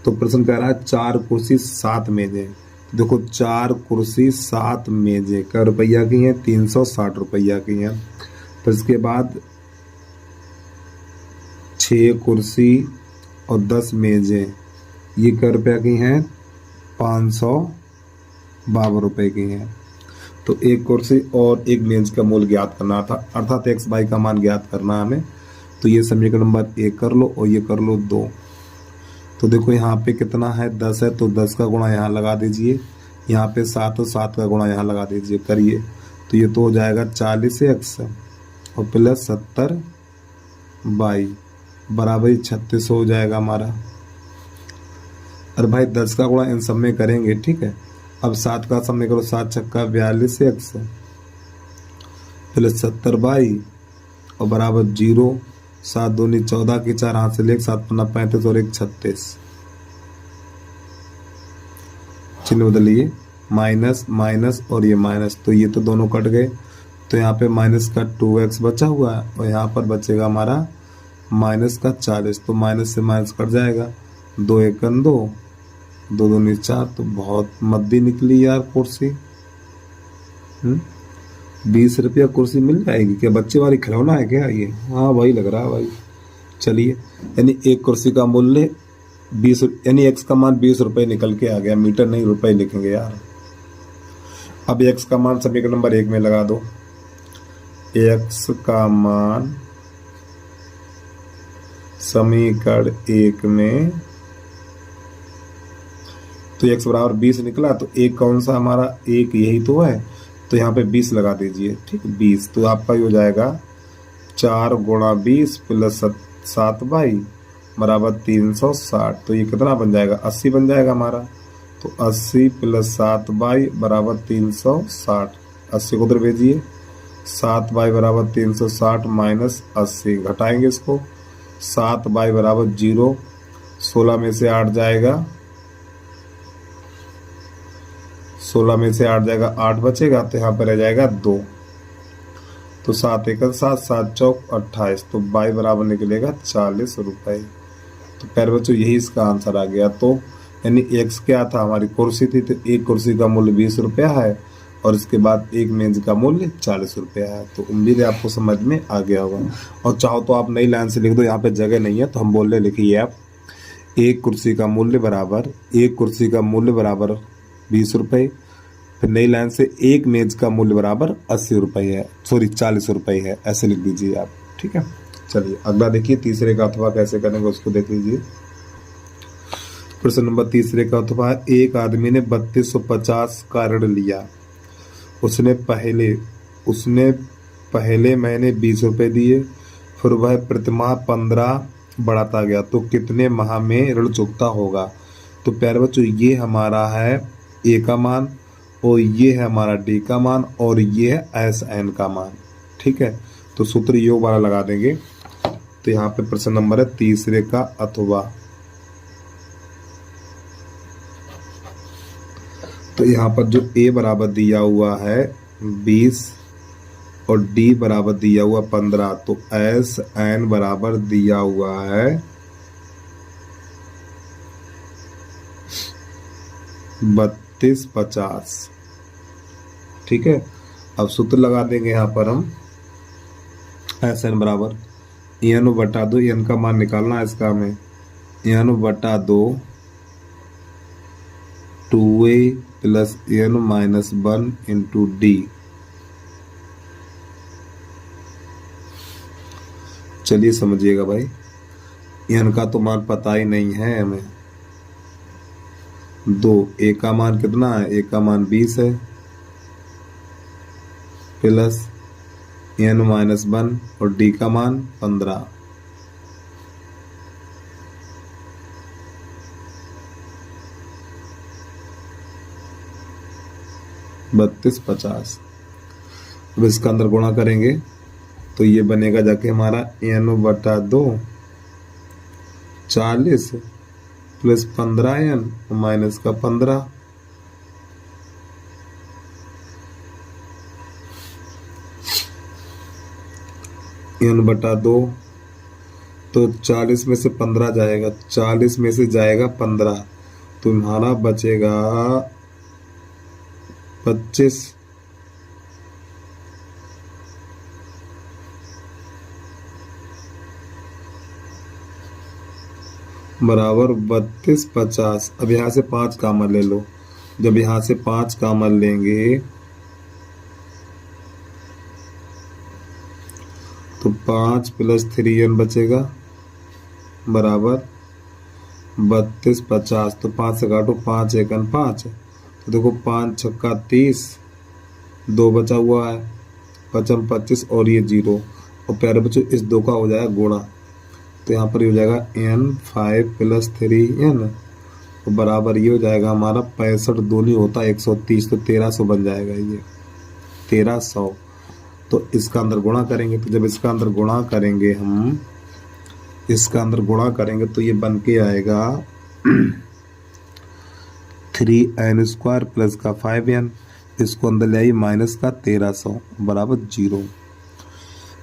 तो प्रश्न कह रहा है 4 कुर्सी 7 मेजें। देखो 4 कुर्सी 7 मेजें का रुपया की हैं, 360 रुपया की हैं। फिर इसके बाद 6 कुर्सी और 10 मेजें, ये क्या रुपया की हैं, 552 रुपये की हैं। तो एक कुर्सी और एक मेज का मूल्य ज्ञात करना था, अर्थात X Y का मान ज्ञात करना हमें। तो ये समीकरण नंबर 1 कर लो और ये कर लो 2। तो देखो यहाँ पे कितना है, 10 है, तो 10 का गुणा यहाँ लगा दीजिए, यहाँ पे 7 और 7 का गुणा यहाँ लगा दीजिए, करिए। तो ये तो हो जाएगा 40X और प्लस 70Y बराबर 36 हो जाएगा हमारा। अरे भाई 10 का गुणा इन सब में करेंगे, ठीक है। अब 7 का सब में करो, 7 छक्का 42X प्लस 70Y और बराबर 0, 7 दूनी 14 की 4 हाथ से ले, 7 पन्ना 35 और 1 36। चिन्ह बदलिए, माइनस माइनस और ये माइनस, तो ये तो दोनों कट गए। तो यहाँ पे माइनस का 2X बचा हुआ है और यहाँ पर बचेगा हमारा माइनस का 40। तो माइनस से माइनस कट जाएगा, 2 एकम 2, 2 दूनी 4। तो बहुत मद्दी निकली यार कुर्सी। 20 रुपया कुर्सी मिल जाएगी क्या, बच्चे वाली खिलौना है क्या ये? हाँ वही लग रहा है भाई। चलिए, यानी एक कुर्सी का मूल्य 20, यानी X का मान 20 रुपये निकल के आ गया, मीटर नहीं रुपए लिखेंगे यार। अब X का मान समीकरण नंबर 1 में लगा दो। X का मान समीकरण 1 में, तो X बराबर 20 निकला, तो एक कौन सा हमारा, एक यही तो है, तो यहाँ पे 20 लगा दीजिए, ठीक, 20। तो आपका ये हो जाएगा 4 गुणा 20 प्लस 7Y बराबर 360। तो ये कितना बन जाएगा, 80 बन जाएगा हमारा। तो 80 प्लस 7y बराबर 360। 80 को उधर भेजिए, 7y बराबर 360 माइनस 80, घटाएंगे इसको, 7y बराबर 0। 16 में से 8 जाएगा, 16 में से 8 जाएगा, 8 बचेगा, तो यहाँ पर रह जाएगा 2। तो 7 एकड़ 7, 7 चौक 28, तो y बराबर निकलेगा 40 रुपये। तो प्यारे बच्चों यही इसका आंसर आ गया। तो यानी x क्या था, हमारी कुर्सी थी, तो एक कुर्सी का मूल्य 20 रुपया है और इसके बाद एक मेज का मूल्य 40 रुपया है। तो उम्मीद है आपको समझ में आ गया होगा। और चाहो तो आप नई लाइन से लिख दो, यहाँ पे जगह नहीं है तो हम बोल रहे, लिखिए आप एक कुर्सी का मूल्य बराबर 20 रुपये। फिर नई लाइन से एक मेज का मूल्य बराबर 80 रुपये है, सॉरी 40 रुपये है, ऐसे लिख दीजिए आप। ठीक है, चलिए अगला देखिए, तीसरे का अथवा कैसे करेंगे उसको देख लीजिए। प्रश्न नंबर तीसरे का अथवा, एक आदमी ने 3250 का ऋण लिया। उसने पहले महीने 20 रुपये दिए, फिर वह प्रतिमाह 15 बढ़ाता गया, तो कितने माह में ऋण चुकता होगा। तो प्यारे बच्चों ये हमारा है ए का मान, और ये है हमारा डी का मान, और ये है एस एन का मान। ठीक है, तो सूत्र योग वाला लगा देंगे। तो यहाँ पे प्रश्न नंबर है तीसरे का अथवा। तो यहाँ पर जो ए बराबर दिया हुआ है 20 और डी बराबर दिया हुआ 15, तो एस एन बराबर दिया हुआ है 3250। ठीक है, अब सूत्र लगा देंगे यहाँ पर हम, एस एन बराबर एन बटा 2, एन का मान निकालना है इसका हमें, एन बटा 2 2a plus n minus 1 into डी। चलिए समझिएगा भाई, एन का तो मान पता ही नहीं है हमें। 2 ए का मान कितना है, ए का मान 20 है, प्लस एन माइनस 1 और डी का मान 15। बत्तीस 50। अब इसका अंदर गुणा करेंगे तो ये बनेगा जाके हमारा एन बटा 2 40 प्लस 15 एन माइनस का 15। एन बटा 2, तो 40 में से 15 जाएगा, 40 में से जाएगा 15, तो हमारा बचेगा 25। बराबर 3250। अब यहाँ से 5 कॉमन ले लो, जब यहाँ से 5 कॉमन लेंगे तो 5 प्लस 3n बचेगा बराबर 3250। तो 5 से काटो, 5 एकन 5, तो देखो 5 छक्का 30, 2 बचा हुआ है, 5 25 और ये 0, और प्यारे बच्चों इस 2 का हो जाएगा गुणा, तो यहाँ पर ये हो जाएगा n 5 प्लस 3n, तो बराबर ये हो जाएगा हमारा 65 दूनी होता है 130, तो 1300 बन जाएगा ये 1300। तो इसका अंदर गुणा करेंगे, तो जब इसका अंदर गुणा करेंगे हम, इसका अंदर गुणा करेंगे तो ये बन के आएगा 3n² प्लस का 5n, इसको अंदर ले आइए माइनस का 1300 बराबर 0।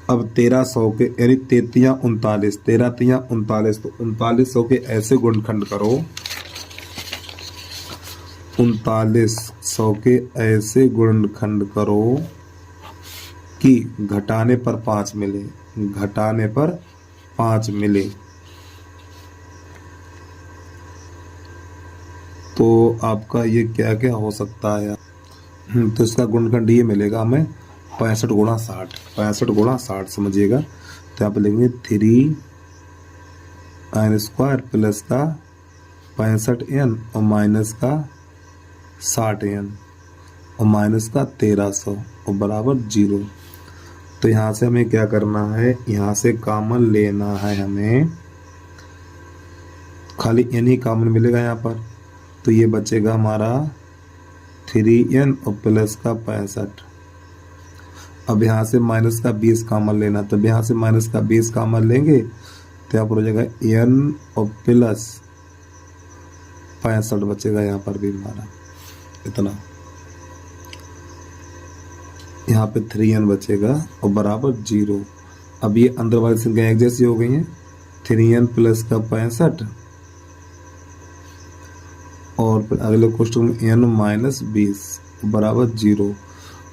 अब 1300 के यानी 33 39, 13 39, तो 3900 के ऐसे गुणनखंड करो, 3900 के ऐसे गुणनखंड करो कि घटाने पर 5 मिले, घटाने पर 5 मिले। तो आपका ये क्या क्या हो सकता है, तो इसका गुणनखंड ये मिलेगा हमें 65 गुणा 60, 65 गुणा 60 समझिएगा। तो यहाँ पे लिखेंगे 3n² प्लस का 65n और माइनस का 60n और माइनस का 1300 और बराबर 0। तो यहाँ से हमें क्या करना है, यहाँ से कॉमन लेना है हमें खाली n ही कॉमन मिलेगा यहाँ पर, तो ये बचेगा हमारा 3n और प्लस का 65। अब यहाँ से माइनस का 20 कॉमन लेना, तब यहाँ से माइनस का 20 कॉमन लेंगे तो यहाँ पर हो जाएगा n और प्लस 65 बचेगा यहाँ पर भी हमारा इतना। यहाँ पे 3n बचेगा और बराबर 0। अब ये अंदर वाली संख्या एक जैसी हो गई हैं, 3n प्लस का 65 और फिर अगले क्वेश्चन में n माइनस 20 बराबर 0।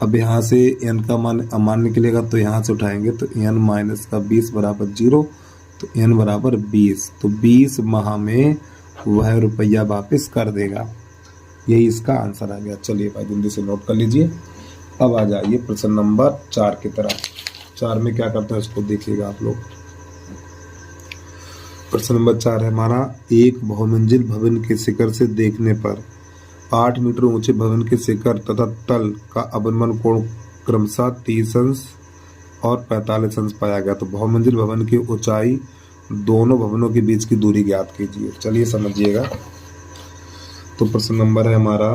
अब यहाँ से n का मान निकलेगा तो यहाँ से उठाएंगे तो n माइनस का 20 बराबर 0, तो n बराबर 20, तो 20 माह में वह रुपया वापस कर देगा। यही इसका आंसर आ गया। चलिए भाई जल्दी से नोट कर लीजिए। अब आ जाइए प्रश्न नंबर 4 की तरफ। 4 में क्या करता है इसको देखिएगा आप लोग। प्रश्न नंबर 4 है हमारा, एक बहुमंजिल भवन के शिखर से देखने पर 8 मीटर ऊंचे भवन के शिखर तथा तल का अवनमन कोण क्रमशः 30 अंश और 45 अंश पाया गया। तो बहुमंजिल भवन की ऊंचाई दोनों भवनों के बीच की दूरी ज्ञात कीजिए। चलिए समझिएगा। तो प्रश्न नंबर है हमारा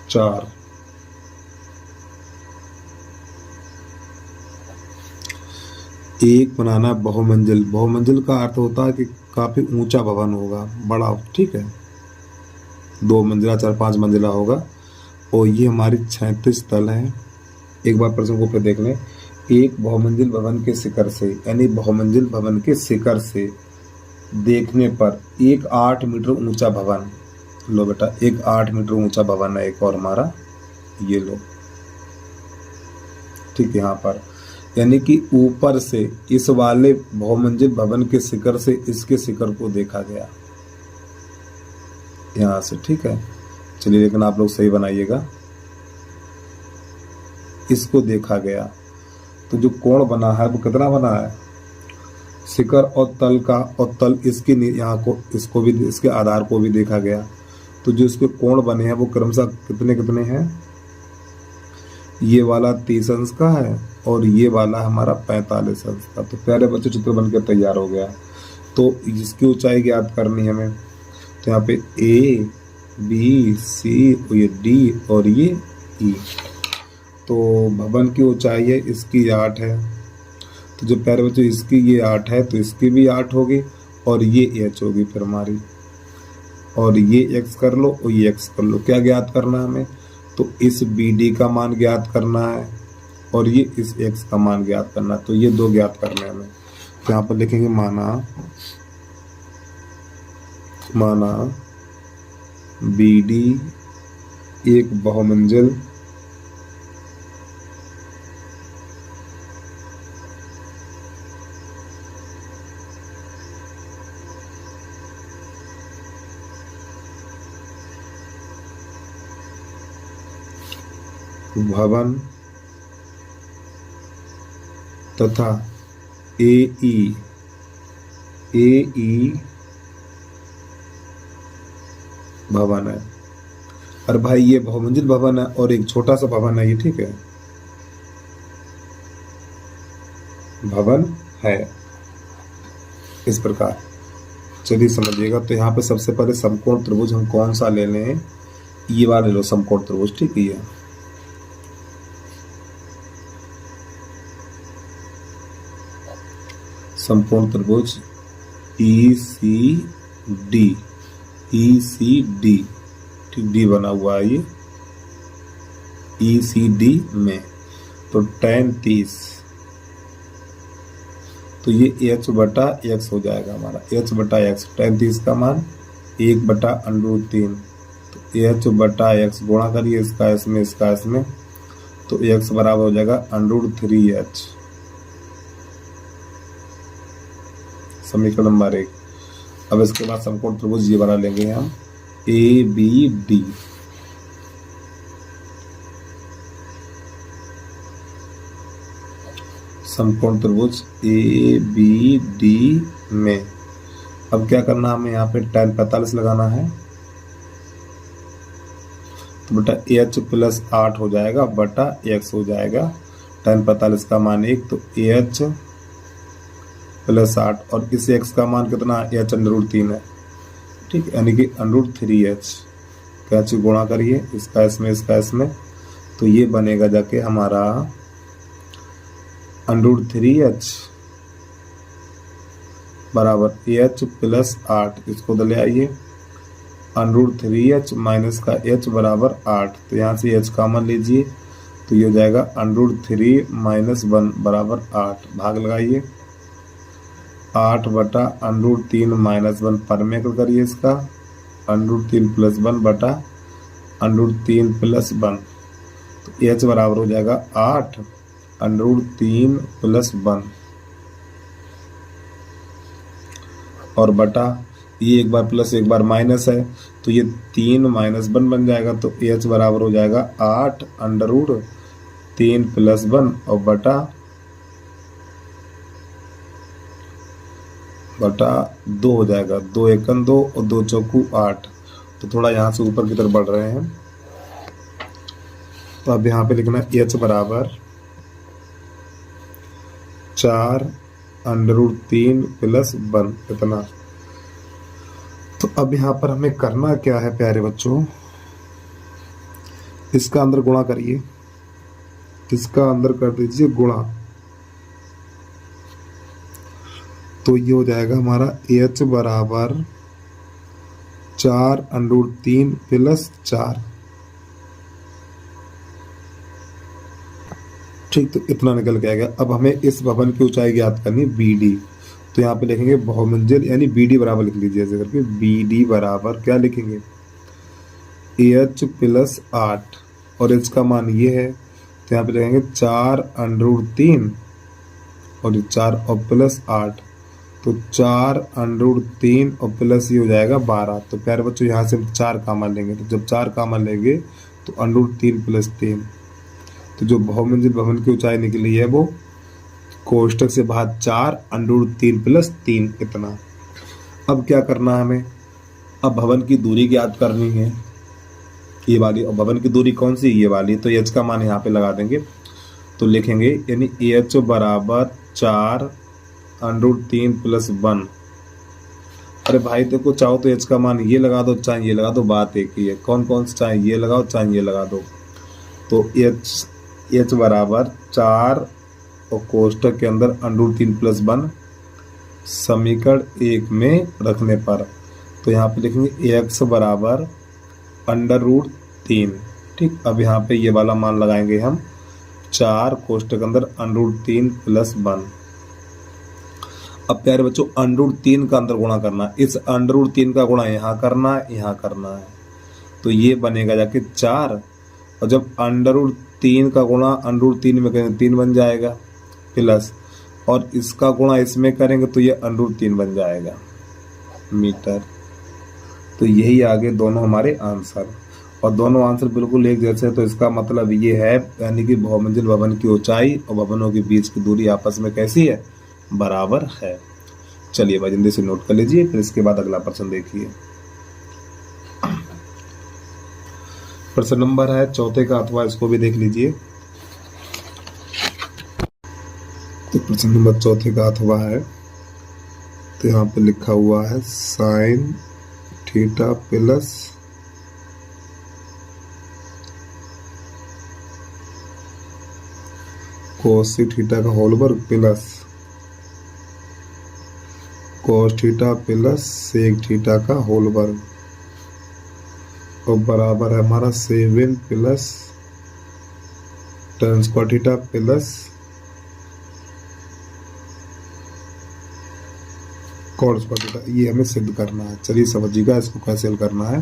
4। एक बनाना बहुमंजिल। बहुमंजिल का अर्थ होता है कि काफी ऊंचा भवन होगा, बड़ा, ठीक है, 2 मंजिला 4-5 मंजिला होगा। और ये हमारी 36 तल है। एक बार प्रश्न को फिर देख लें। एक बहुमंजिल भवन के शिखर से, यानी बहुमंजिल भवन के शिखर से देखने पर एक 8 मीटर ऊंचा भवन, लो बेटा, एक 8 मीटर ऊंचा भवन है एक और हमारा, ये लो, ठीक है, यहाँ पर, यानी कि ऊपर से इस वाले बहुमंजिल भवन के शिखर से इसके शिखर को देखा गया यहाँ से, ठीक है। चलिए लेकिन आप लोग सही बनाइएगा। इसको देखा गया तो जो कोण बना है वो कितना बना है, शिखर और तल का, और तल इसके यहाँ को, इसको भी, इसके आधार को भी देखा गया। तो जो इसके कोण बने हैं वो क्रमशः कितने कितने हैं, ये वाला 30 अंश का है और ये वाला हमारा 45 अंश का। तो प्यारे बच्चे चित्र बनकर तैयार हो गया। तो इसकी ऊंचाई ज्ञात करनी है हमें। तो यहाँ पे A, B, C और ये D और ये E। तो भवन की ऊंचाई है इसकी 8 है। तो जो प्यारे बच्चे इसकी ये 8 है तो इसकी भी 8 होगी और ये H होगी फिर हमारी, और ये X कर लो और ये X कर लो। क्या ज्ञात करना है हमें, तो इस BD का मान ज्ञात करना है और ये इस X का मान ज्ञात करना है। तो ये दो ज्ञात करने हैं हमें। तो यहाँ पर लिखेंगे माना BD एक बहुमंजिल भवन तथा AE भवन है। अरे भाई ये बहुमंजिल भवन है और एक छोटा सा भवन है ये, ठीक है, भवन है इस प्रकार। चलिए समझिएगा। तो यहाँ पे सबसे पहले समकोण त्रिभुज हम कौन सा ले लें, ये वाला ले लो समकोण त्रिभुज, ठीक है। समकोण त्रिभुज ECD, ठीक, D बना हुआ है ये ECD में। तो tan 30, तो ये H बटा X हो जाएगा हमारा, H बटा X। tan 30 का मान 1 बटा √3, तो H बटा X गुणा करिए इसका इसमें, इसका इसमें, तो X बराबर हो जाएगा √3H। समीकरण नंबर 1। अब इसके बाद समकोण त्रिभुज ये बना लेंगे हम ABD। समकोण त्रिभुज ABD में अब क्या करना हमें, यहाँ पे tan 45 लगाना है। तो बेटा H प्लस 8 हो जाएगा बटा X हो जाएगा। tan 45 का मान 1, तो AH प्लस 8 और इस x का मान कितना h √3 है, ठीक, यानी कि √3h। क्या चीज गुणा करिए इसका इसमें, तो ये बनेगा जाके हमारा √3h बराबर h प्लस 8, इसको ले आइए, √3h माइनस का h बराबर 8, तो यहाँ से h कॉमन लीजिए, तो ये हो जाएगा √3 माइनस 1 बराबर 8, भाग लगाइए, 8 बटा √3 माइनस 1 पर में करिए इसका, √3 प्लस 1 बटा √3 प्लस 1, तो h बराबर हो जाएगा 8 √3 प्लस 1 और बटा ये एक बार प्लस एक बार माइनस है, तो ये 3 माइनस 1 बन जाएगा, तो h बराबर हो जाएगा 8 √3 प्लस 1 और बटा 2 हो जाएगा, 2 एकन 2 और 2 चौकू 8, तो थोड़ा यहाँ से ऊपर की तरफ बढ़ रहे हैं। तो अब यहाँ पे लिखना h बराबर 4 √3 प्लस 1 इतना। तो अब यहाँ पर हमें करना क्या है प्यारे बच्चों, इसका अंदर गुणा करिए, इसका अंदर कर दीजिए गुणा, तो ये हो जाएगा हमारा h बराबर 4 √3 प्लस 4, ठीक, तो इतना निकल के आएगा। अब हमें इस भवन की ऊंचाई ज्ञात करनी BD, तो यहाँ पे लिखेंगे बहुमंजिल यानी BD बराबर लिख लीजिए ऐसे करके, BD बराबर क्या लिखेंगे h प्लस 8 और h का मान ये है, तो यहाँ पे लिखेंगे 4 √3 और 4 और प्लस 8, तो 4 √3 और प्लस ये हो जाएगा 12। तो प्यारे बच्चों यहाँ से हम 4 कॉमन लेंगे, तो जब 4 कॉमन लेंगे तो √3 प्लस 3, तो जो बहुमंजिल भवन की ऊंचाई निकली है वो कोष्टक से बाहर 4 √3 प्लस 3 इतना। अब क्या करना है हमें, अब भवन की दूरी ज्ञात करनी है, ये वाली, और भवन की दूरी कौन सी, ये वाली, तो h का मान यहाँ पे लगा देंगे, तो लिखेंगे यानी h बराबर 4 √3 प्लस 1। अरे भाई देखो, चाहो तो h का मान ये लगा दो, चाहे ये लगा दो, बात एक ही है, कौन कौन सा, चाहे ये लगाओ चाहे ये लगा दो, तो h बराबर 4 और कोष्टक के अंदर √3 प्लस 1 समीकरण 1 में रखने पर, तो यहाँ पे लिखेंगे x बराबर √3, ठीक। अब यहाँ पे ये वाला मान लगाएंगे हम, 4 कोष्टक के अंदर √3 प्लस 1। अब प्यारे बच्चों √3 का अंदर गुणा करना, इस √3 का गुणा यहाँ करना है, यहाँ करना है, तो ये बनेगा जाके 4, और जब √3 का गुणा √3 में करेंगे 3 बन जाएगा, प्लस और इसका गुणा इसमें करेंगे तो ये √3 बन जाएगा मीटर। तो यही आगे दोनों हमारे आंसर, और दोनों आंसर बिल्कुल एक जैसे हैं, तो इसका मतलब ये है यानी कि बहुमंजिल भवन की ऊंचाई और भवनों के बीच की दूरी आपस में कैसी है, बराबर है। चलिए भाई जल्दी से नोट कर लीजिए, फिर इसके बाद अगला प्रश्न देखिए। प्रश्न नंबर है चौथे का, अथवा इसको भी देख लीजिए। तो प्रश्न नंबर चौथे का अथवा है, तो यहाँ पे लिखा हुआ है sine theta plus cos theta का होल वर्ग plus cos theta plus sec theta का होल वर्ग, और बराबर है हमारा 7 plus tan square theta plus cot square theta. ये हमें सिद्ध करना है। चलिए समझिएगा इसको कैसे हल करना है।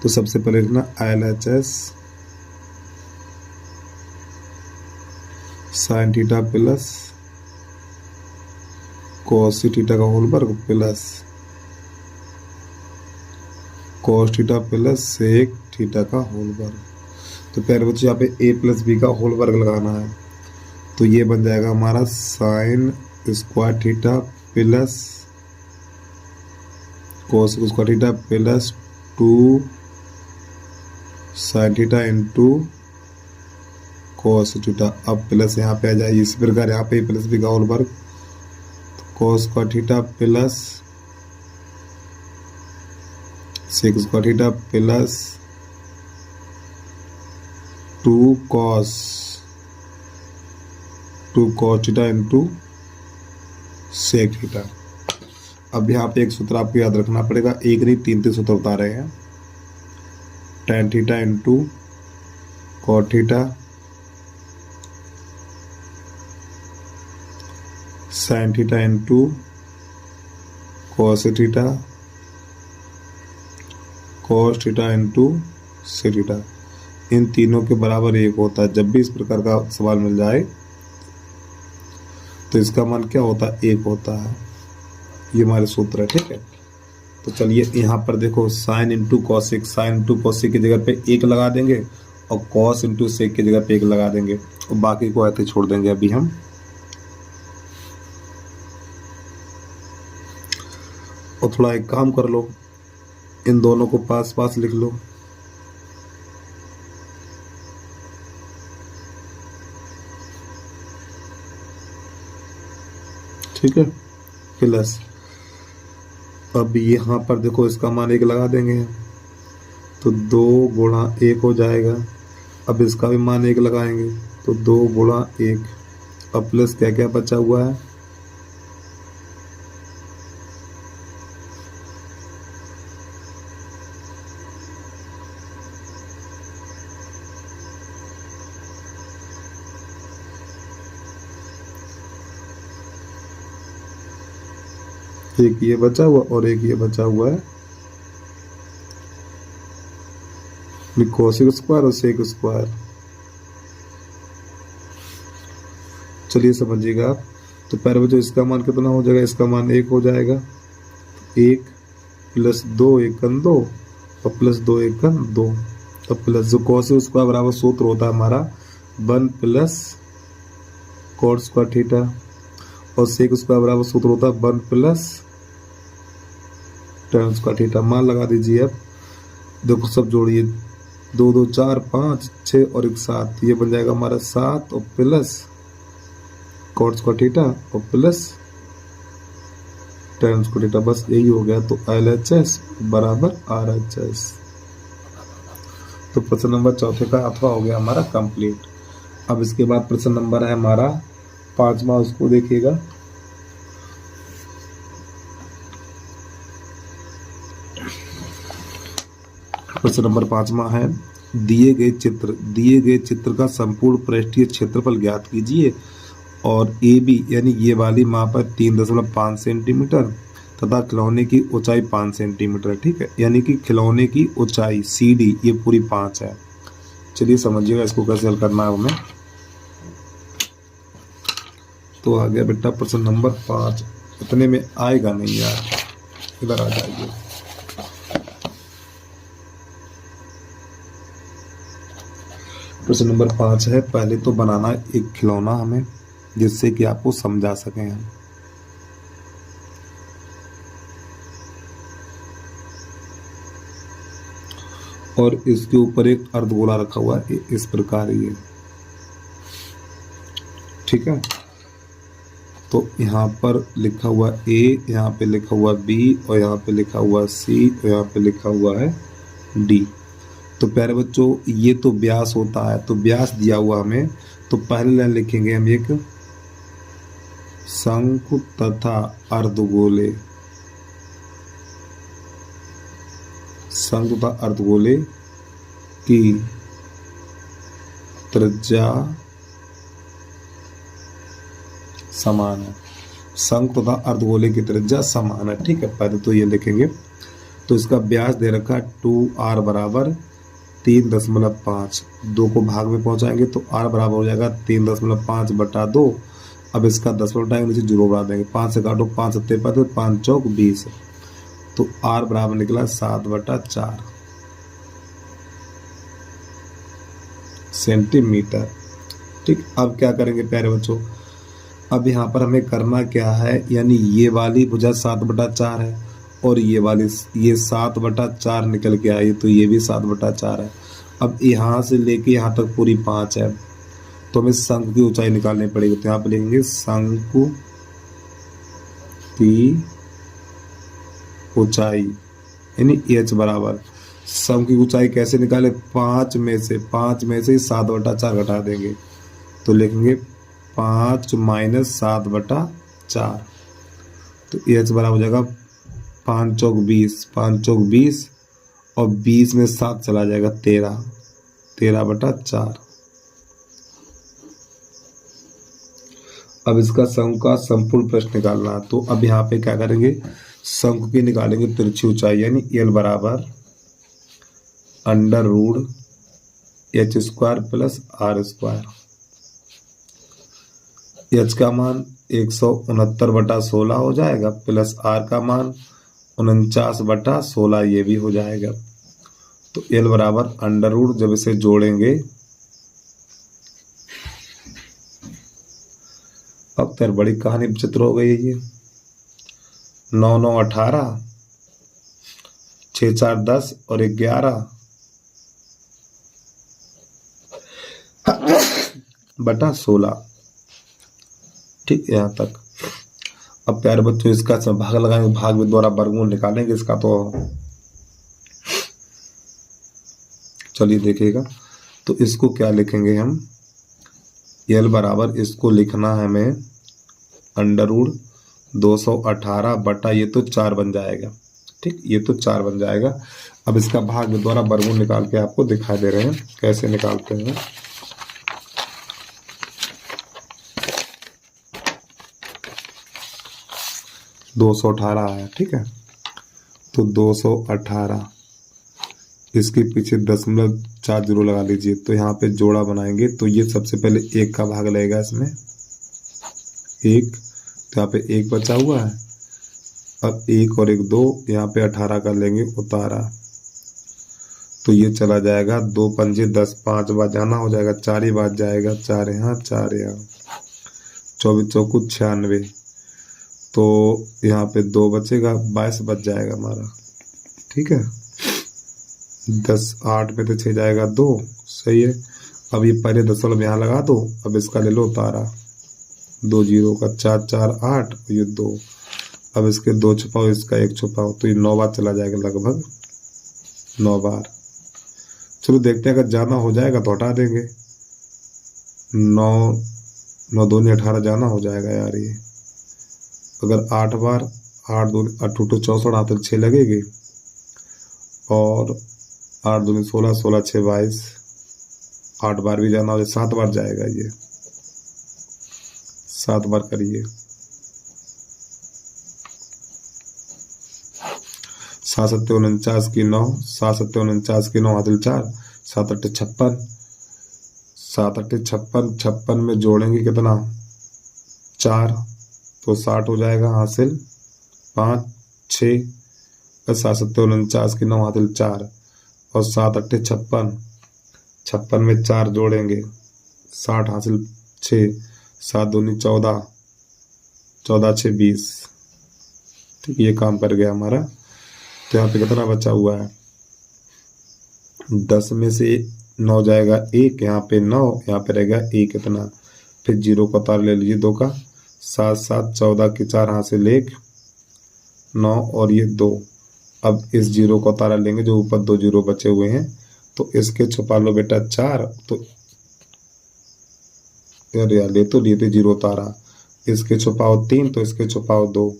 तो सबसे पहले लिखना LHS sine theta plus cos theta का होल वर्ग plus cos theta plus sec theta का होल वर्ग। तो प्यारे बच्चों यहाँ पे a प्लस बी का होल वर्ग लगाना है, तो ये बन जाएगा हमारा sine square theta plus cos square theta plus 2 sine theta into cos theta. अब प्लस यहाँ पे आ जाए, इसी प्रकार यहाँ पे a प्लस बी का होल वर्ग, cos square theta plus sec square theta plus 2 cos theta into sec theta. अब यहाँ पे एक सूत्र आपको याद रखना पड़ेगा, एक नहीं 3 सूत्र बता रहे हैं। tan theta into cot theta sin theta into cos theta cos theta into sec theta. इन तीनों के बराबर एक होता है। जब भी इस प्रकार का सवाल मिल जाए तो इसका मान क्या होता है, एक होता है। ये हमारे सूत्र है, ठीक है। तो चलिए यहाँ पर देखो, sine into cosec, sine into cosec की जगह पे एक लगा देंगे और कॉस इंटू सेक की जगह पे एक लगा देंगे और बाकी को ऐसे छोड़ देंगे अभी हम। और थोड़ा एक काम कर लो, इन दोनों को पास पास लिख लो। ठीक है, प्लस अब यहाँ पर देखो इसका मान एक लगा देंगे तो 2 गुणा 1 हो जाएगा। अब इसका भी मान एक लगाएंगे तो 2 गुणा 1। अब प्लस क्या क्या बचा हुआ है, एक ये बचा हुआ और एक ये बचा हुआ है, कोसेक स्क्वायर और सेक स्क्वायर। चलिए समझिएगा आप। तो पहले बच्चों इसका मान कितना हो जाएगा, इसका मान 1 हो जाएगा। 1 प्लस 2 1 2 और प्लस 2 1 2। तो प्लस जो कोसेक स्क्वायर बराबर सूत्र होता है हमारा 1 प्लस कॉट स्क्वायर थीटा और सेक स्क्वायर बराबर सूत्र होता है 1 प्लस tan स्क्वायर थीटा। मान लगा दीजिए। अब देखो सब जोड़िए, 2 2 4 5 6 और 1 7, ये बन जाएगा हमारा 7 और प्लस कॉट स्क्वायर थीटा और प्लस tan स्क्वायर थीटा। बस यही हो गया। तो LHS बराबर RHS। तो प्रश्न नंबर 4 का अथवा हो गया हमारा कंप्लीट। अब इसके बाद प्रश्न नंबर है हमारा 5वां, उसको देखिएगा। प्रश्न नंबर 5वां है, दिए गए चित्र का संपूर्ण पृष्ठीय क्षेत्रफल ज्ञात कीजिए और AB यानी ये वाली माप है 3.5 सेंटीमीटर तथा खिलौने की ऊंचाई 5 सेंटीमीटर। ठीक है, यानी कि खिलौने की ऊंचाई CD ये पूरी 5 है। चलिए समझिएगा इसको कैसे हल करना है हमें। तो आ गया बेटा प्रश्न नंबर 5। इतने में आएगा नहीं यार, इधर आ जाइए। प्रश्न नंबर 5 है, पहले तो बनाना एक खिलौना हमें जिससे कि आपको समझा सकें हम। और इसके ऊपर एक अर्धगोला रखा हुआ है इस प्रकार ये। ठीक है, तो यहाँ पर लिखा हुआ A, यहाँ पे लिखा हुआ B और यहाँ पे लिखा हुआ C और यहाँ पे लिखा हुआ है D। तो प्यारे बच्चों ये तो व्यास होता है, तो व्यास दिया हुआ हमें, तो पहले लाइन लिखेंगे हम एक शंकु तथा अर्धगोले, शंकु तथा अर्धगोले की त्रिज्या समान है। शंकु तथा अर्धगोले की त्रिज्या समान है। ठीक है, पहले तो ये लिखेंगे। तो इसका व्यास दे रखा है 2r बराबर 3.5। 2 को भाग में पहुंचाएंगे तो r बराबर हो जाएगा 3.5 बटा 2। अब इसका 10 उठाएंगे, नीचे 0 बढ़ा देंगे। 5 से काटो, 5 7 5 5 चौक 20। तो r बराबर निकला 7/4 सेंटीमीटर। ठीक, अब क्या करेंगे प्यारे बच्चों, अब यहाँ पर हमें करना क्या है, यानी ये वाली भुजा 7/4 है और ये वाली ये 7/4 निकल के आई, तो ये भी 7/4 है। अब यहाँ से लेके यहाँ तक पूरी 5 है, तो हमें शंकु की ऊंचाई निकालनी पड़ेगी। तो यहाँ पर लिखेंगे शंकु की ऊंचाई यानी h बराबर सम की ऊंचाई कैसे निकाले, 5 में से 7/4 घटा देंगे तो लिखेंगे 5 - 7/4। तो h बराबर हो जाएगा 5 चौक 20 और 20 में 7 चला जाएगा 13/4। अब इसका शंकु का संपूर्ण प्रश्न निकालना है। तो अब यहाँ पे क्या करेंगे, शंकु की निकालेंगे तिरछी ऊंचाई यानी L बराबर √h² + r²। h का मान 169/16 हो जाएगा प्लस r का मान 49/16 ये भी हो जाएगा। तो L बराबर √ जब इसे जोड़ेंगे, अब तो बड़ी कहानी विचित्र हो गई है ये। 9 9 18, 6 4 10 और 11/16। ठीक है, यहाँ तक। अब प्यारे बच्चों इसका भाग लगाएंगे, भाग में द्वारा वर्गमूल निकालेंगे इसका। तो चलिए देखिएगा। तो इसको क्या लिखेंगे हम, L बराबर इसको लिखना है हमें √218 बटा ये तो 4 बन जाएगा। ठीक, ये तो 4 बन जाएगा। अब इसका भाग में द्वारा वर्गमूल निकाल के आपको दिखा दे रहे हैं कैसे निकालते हैं। दो 218 है, ठीक है। तो 218 इसके पीछे 0.40 लगा लीजिए। तो यहाँ पे जोड़ा बनाएंगे तो ये सबसे पहले 1 का भाग लगेगा इसमें, 1। तो यहाँ पे 1 बचा हुआ है। अब 1 और 1 2, यहाँ पे 18 कर लेंगे उतारा। तो ये चला जाएगा 2 पंजे 10, 5 बार जाना हो जाएगा, 4 ही बार जाएगा, 4 यहाँ 4 यहाँ, 24 चौकू 96। तो यहाँ पे 2 बचेगा, 22 बच जाएगा हमारा। ठीक है, 10 8 में तो 6 जाएगा 2, सही है। अब ये पहले दशमलव यहाँ लगा दो। अब इसका ले लो उतारा, 2 0 का 4 4 8, ये 2। अब इसके 2 छुपाओ, इसका 1 छुपाओ, तो ये 9 बार चला जाएगा, लगभग 9 बार। चलो देखते हैं, अगर जाना हो जाएगा तो हटा देंगे। 9 9 2 18 जाना हो जाएगा यार ये। अगर 8 बार, 8 2 8 2 64 हाथ 6 लगेगी, और 8 2 16 16 6 22, 8 बार भी जाना हो जाए, 7 बार जाएगा ये, 7 बार करिए। 7 7 49 की 9, 7 7 49 की 9 हासिल 4, 7 8 56, 7 8 56, 56 में जोड़ेंगे कितना 4, तो 60 हो जाएगा, हासिल 5 6। 7 7 49 की 9 हासिल 4 और 7 8 56, 56 में 4 जोड़ेंगे, 60 हासिल 6, 7 2 14, 14 6 20। ठीक, ये काम कर गया हमारा। तो यहाँ पे कितना बचा हुआ है, 10 में से 9 जाएगा 1, यहाँ पे 9, यहाँ पे रहेगा 1 कितना, फिर 0 का तार ले लीजिए 2 का, 7 7 14 की 4 हासिल 1 9 और ये 2। अब इस 0 को तारा लेंगे, जो ऊपर 2 0 बचे हुए हैं, तो इसके छुपा लो बेटा 4। तो यार ले तो लिए थे 0 तारा, इसके छुपाओ 3, तो इसके छुपाओ 2।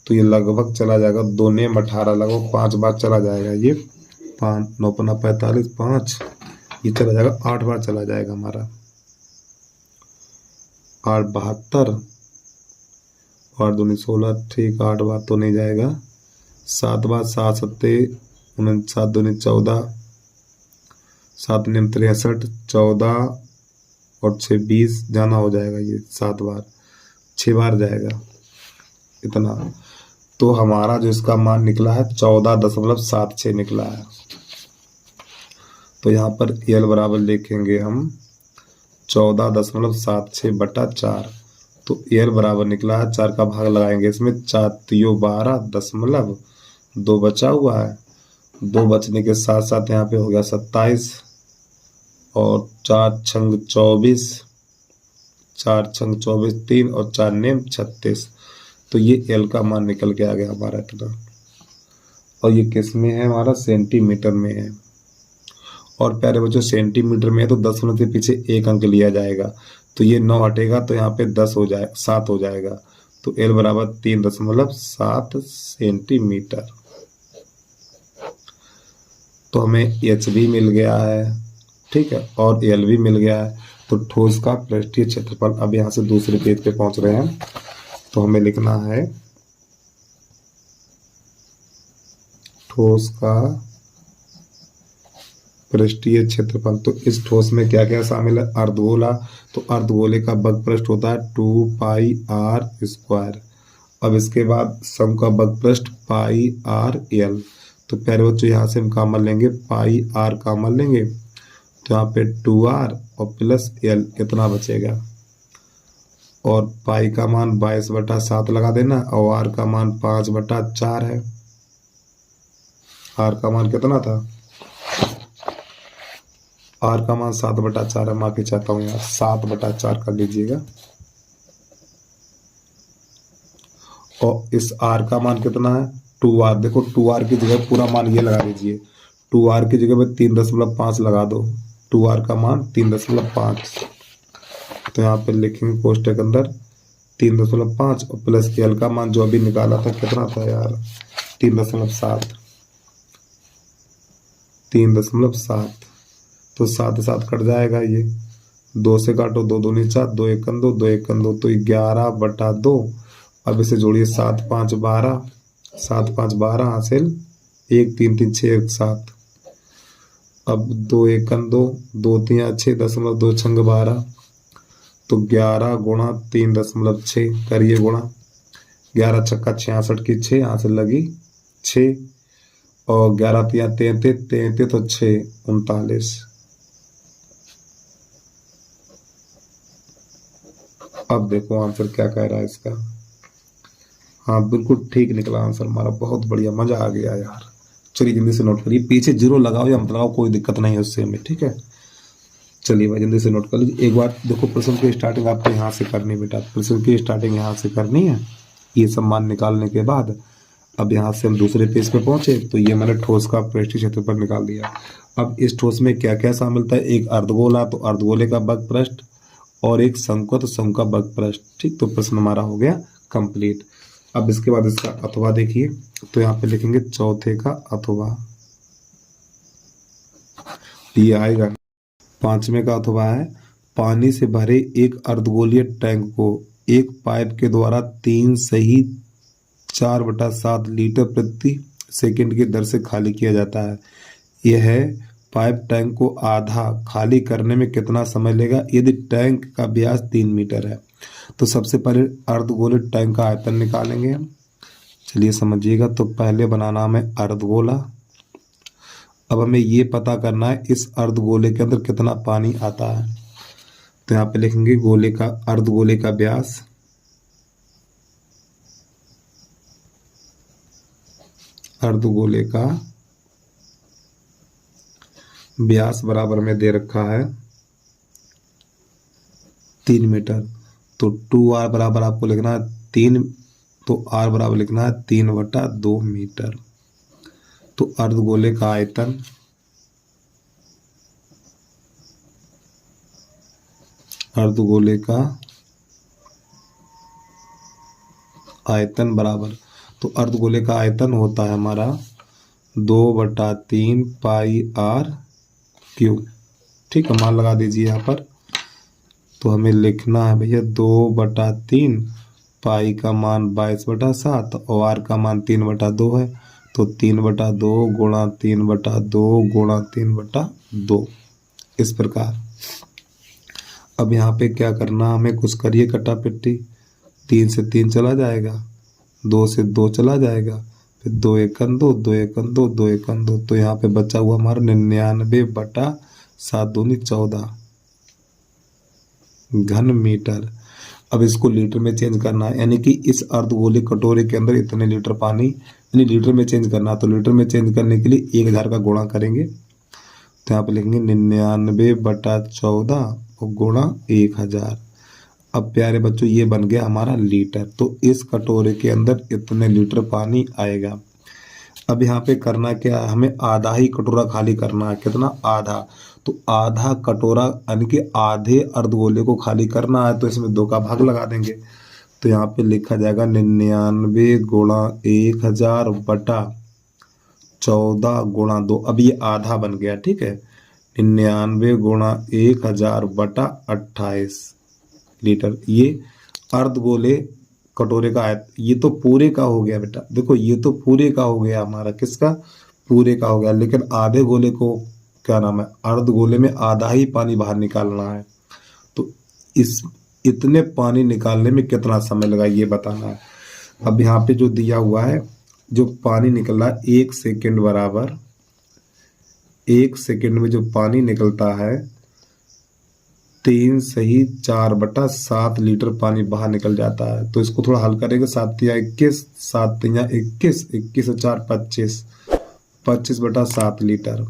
तो ये लगभग चला जाएगा 2 ने 18, लगभग 5 बार चला जाएगा ये। 5 9 45 5, ये चला जाएगा 8 बार चला जाएगा हमारा। 8 72 और 2 16, ठीक, 8 बार तो नहीं जाएगा, 7 बार, 7 7 49 2 14, 7 9 63, 14 और 6 20 जाना हो जाएगा ये 7 बार, 6 बार जाएगा इतना। तो हमारा जो इसका मान निकला है 14.76 निकला है। तो यहाँ पर L बराबर लिखेंगे हम 14.76 बटा 4। तो L बराबर निकला है, 4 का भाग लगाएंगे इसमें, 4 3 12.2 बचा हुआ है, 2 बचने के साथ साथ यहाँ पे हो गया 27 और 4 छंग 24, 4 छंग 24 3 और 4 नेम 36। तो ये एल का मान निकल के आ गया हमारा इतना। और ये किस में है, हमारा सेंटीमीटर में है। और प्यारे बच्चों सेंटीमीटर में है तो दशमलव के पीछे एक अंक लिया जाएगा, तो ये 9 हटेगा तो यहाँ पे 10 हो जाए 7 हो जाएगा। तो एल बराबर 3.7 सेंटीमीटर। तो हमें एच भी मिल गया है, ठीक है, और एल भी मिल गया है। तो ठोस का पृष्ठीय क्षेत्रफल, अब यहाँ से दूसरे पेज पे पहुंच रहे हैं, तो हमें लिखना है ठोस का पृष्ठीय क्षेत्रफल। तो इस ठोस में क्या क्या शामिल है, अर्धगोला, तो अर्धगोले का बग पृष्ठ होता है 2πr²। अब इसके बाद सम का बग पृष्ठ πr_l। तो प्यारे बच्चों यहाँ से हम कॉमन लेंगे, πr कॉमन लेंगे, तो यहाँ पे 2r और प्लस l इतना बचेगा। और पाई का मान 22/7 लगा देना, और r का मान 5/4 है। r का मान कितना था, r का मान 7/4 है, माफी चाहता हूँ यार, 7/4 कर लीजिएगा। और इस r का मान कितना है 2r। देखो 2r की जगह पूरा मान ये लगा दीजिए, 2r की जगह पे 3.5 लगा दो, 2r का मान 3.5। तो यहाँ पे लिखेंगे कोष्टक अंदर 3.5 और प्लस एल का मान जो अभी निकाला था कितना था यार, 3.7। तो 7 कट जाएगा, ये 2 से काटो, 2 दूनी 4, 2 एकम 2, 2 एकम 2, तो 11/2। अब इसे जोड़िए 7 5 12, 7 5 12 हासिल 1 3 3 6 1 7। अब 2 एकम 2, 2 3 6, 2 छंग 12, तो 11 गुणा 3.6 करिए गुणा, 11 छक्का 66 की 6 यहाँ से लगी 6, और 11 तिया 33 तो 6 39। अब देखो आंसर क्या कह रहा है इसका। हाँ बिल्कुल ठीक निकला आंसर हमारा, बहुत बढ़िया, मजा आ गया यार। चलिए जल्दी से नोट करिए, पीछे जीरो लगाओ या मत लगाओ कोई दिक्कत नहीं है उससे हमें, ठीक है। चलिए भाई जल्दी से नोट कर लीजिए। एक बार देखो प्रश्न की स्टार्टिंग आपको यहाँ से करनी है बेटा, प्रश्न की स्टार्टिंग यहाँ से करनी है। ये सब मान निकालने के बाद अब यहाँ से हम दूसरे पेज पे पहुंचे, तो ये मैंने ठोस का पृष्ठीय क्षेत्रफल निकाल दिया। अब इस ठोस में क्या क्या शामिल था, एक अर्धगोला, तो अर्धगोले का बग पृष्ठ, और एक शंकु, तो शंकु का बग पृष्ठ, ठीक। तो प्रश्न हमारा हो गया कंप्लीट। अब इसके बाद इसका अथवा देखिए, तो यहाँ पे लिखेंगे चौथे का अथवा, ये आएगा। पांचवें का अथवा है, पानी से भरे एक अर्धगोलीय टैंक को एक पाइप के द्वारा 3 सही 4/7 लीटर प्रति सेकंड की दर से खाली किया जाता है। यह पाइप टैंक को आधा खाली करने में कितना समय लेगा यदि टैंक का व्यास 3 मीटर है। तो सबसे पहले अर्धगोले टैंक का आयतन निकालेंगे। चलिए समझिएगा, तो पहले बनाना हमें अर्धगोला। अब हमें ये पता करना है इस अर्धगोले के अंदर कितना पानी आता है। तो यहाँ पे लिखेंगे गोले का, अर्धगोले का व्यास, अर्धगोले का व्यास बराबर में दे रखा है 3 मीटर। तो 2r बराबर आपको लिखना है 3, तो r बराबर लिखना है 3/2 मीटर। तो अर्धगोले का आयतन, अर्धगोले का आयतन बराबर, तो अर्धगोले का आयतन होता है हमारा 2/3 πr³। ठीक है, मान लगा दीजिए यहाँ पर। तो हमें लिखना है भैया 2/3, पाई का मान 22/7 और आर का मान 3/2 है। तो 3/2 गुणा 3/2 गुणा 3/2, इस प्रकार। अब यहाँ पे क्या करना, हमें कुछ करिए कटा पिट्टी। 3 से 3 चला जाएगा, 2 से 2 चला जाएगा, फिर 2 एकम 2, 2 एकम 2, 2 एकम 2। तो यहाँ पे बचा हुआ हमारा 99/7 दूनी 14 घन मीटर। अब इसको लीटर में चेंज करना है, यानी कि इस अर्धगोले कटोरे के अंदर इतने लीटर पानी, यानी लीटर में चेंज करना। तो लीटर में चेंज करने के लिए 1000 का गुणा करेंगे। तो यहाँ पे लिखेंगे 99/14 और गुणा 1000। अब प्यारे बच्चों ये बन गया हमारा लीटर, तो इस कटोरे के अंदर इतने लीटर पानी आएगा। अब यहाँ पे करना क्या है, हमें आधा ही कटोरा खाली करना है। कितना? आधा। तो आधा कटोरा यानी कि आधे अर्धगोले को खाली करना है, तो इसमें 2 का भाग लगा देंगे। तो यहाँ पे लिखा जाएगा 99 गुणा 1000 बटा 14 गुणा 2। अब ये आधा बन गया, ठीक है। 99 गुणा 1000 बटा 28 लीटर। ये अर्धगोले कटोरे का आयत, ये तो पूरे का हो गया बेटा। देखो ये तो पूरे का हो गया हमारा, किसका? पूरे का हो गया। लेकिन आधे गोले को क्या नाम है, अर्धगोले में आधा ही पानी बाहर निकालना है। तो इस इतने पानी निकालने में कितना समय लगा ये बताना है। अब यहाँ पे जो दिया हुआ है, जो पानी निकला 1 सेकेंड बराबर, 1 सेकेंड में जो पानी निकलता है 3 सही 4 बटा 7 लीटर पानी बाहर निकल जाता है। तो इसको थोड़ा हल करेंगे। 7 या 21, 7 या 21, 21 और 4 25, 25 बटा 7 लीटर।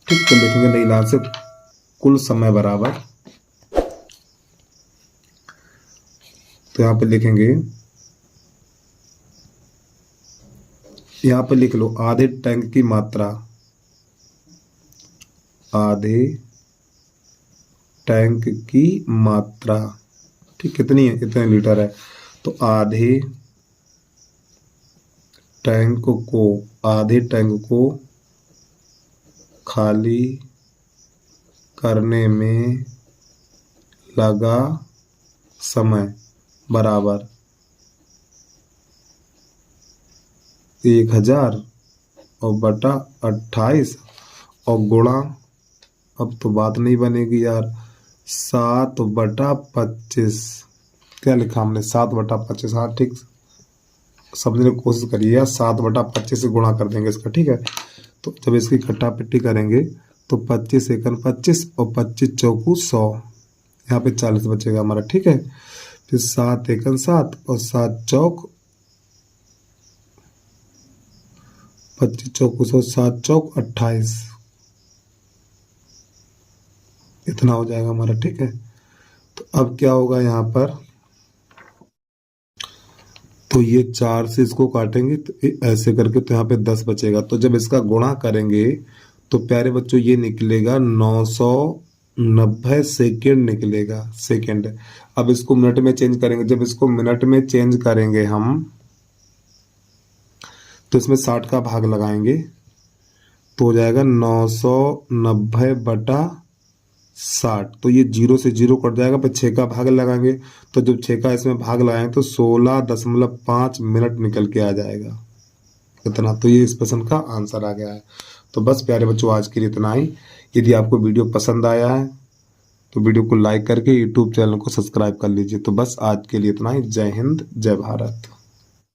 ठीक, तो लिखेंगे नई लाइन से कुल समय बराबर, तो यहाँ पे लिखेंगे, यहाँ पे लिख लो आधे टैंक की मात्रा, आधे टैंक की मात्रा, ठीक, कितनी है? इतने लीटर है। तो आधे टैंक को खाली करने में लगा समय बराबर 1000 और बटा 28 और गुणा, अब तो बात नहीं बनेगी यार, 7 बटा 25। क्या लिखा हमने? 7 बटा 25। हाँ ठीक, समझने की कोशिश करिए यार। 7 बटा 25 से गुणा कर देंगे इसका, ठीक है। तो जब इसकी कट्टा पिट्टी करेंगे तो 25 एकन 25 और 25 चौकू 100, यहाँ पे 40 बचेगा हमारा, ठीक है। फिर 7 एकन 7 और 7 चौक 25 चौकू 100, 7 चौक 28, इतना हो जाएगा हमारा, ठीक है। तो अब क्या होगा यहाँ पर, तो ये 4 से इसको काटेंगे तो ऐसे करके, तो यहाँ पे 10 बचेगा। तो जब इसका गुणा करेंगे तो प्यारे बच्चों ये निकलेगा 990 सेकेंड निकलेगा, सेकेंड। अब इसको मिनट में चेंज करेंगे। जब इसको मिनट में चेंज करेंगे हम, तो इसमें 60 का भाग लगाएंगे, तो हो जाएगा 990 बटा 60। तो ये 0 से 0 कट जाएगा, फिर 6 का भाग लगाएंगे। तो जब 6 का इसमें भाग लगाएंगे तो 16.5 मिनट निकल के आ जाएगा, इतना। तो ये इस प्रश्न का आंसर आ गया है। तो बस प्यारे बच्चों आज के लिए इतना ही। यदि आपको वीडियो पसंद आया है तो वीडियो को लाइक करके यूट्यूब चैनल को सब्सक्राइब कर लीजिए। तो बस आज के लिए इतना ही। जय हिंद, जय भारत।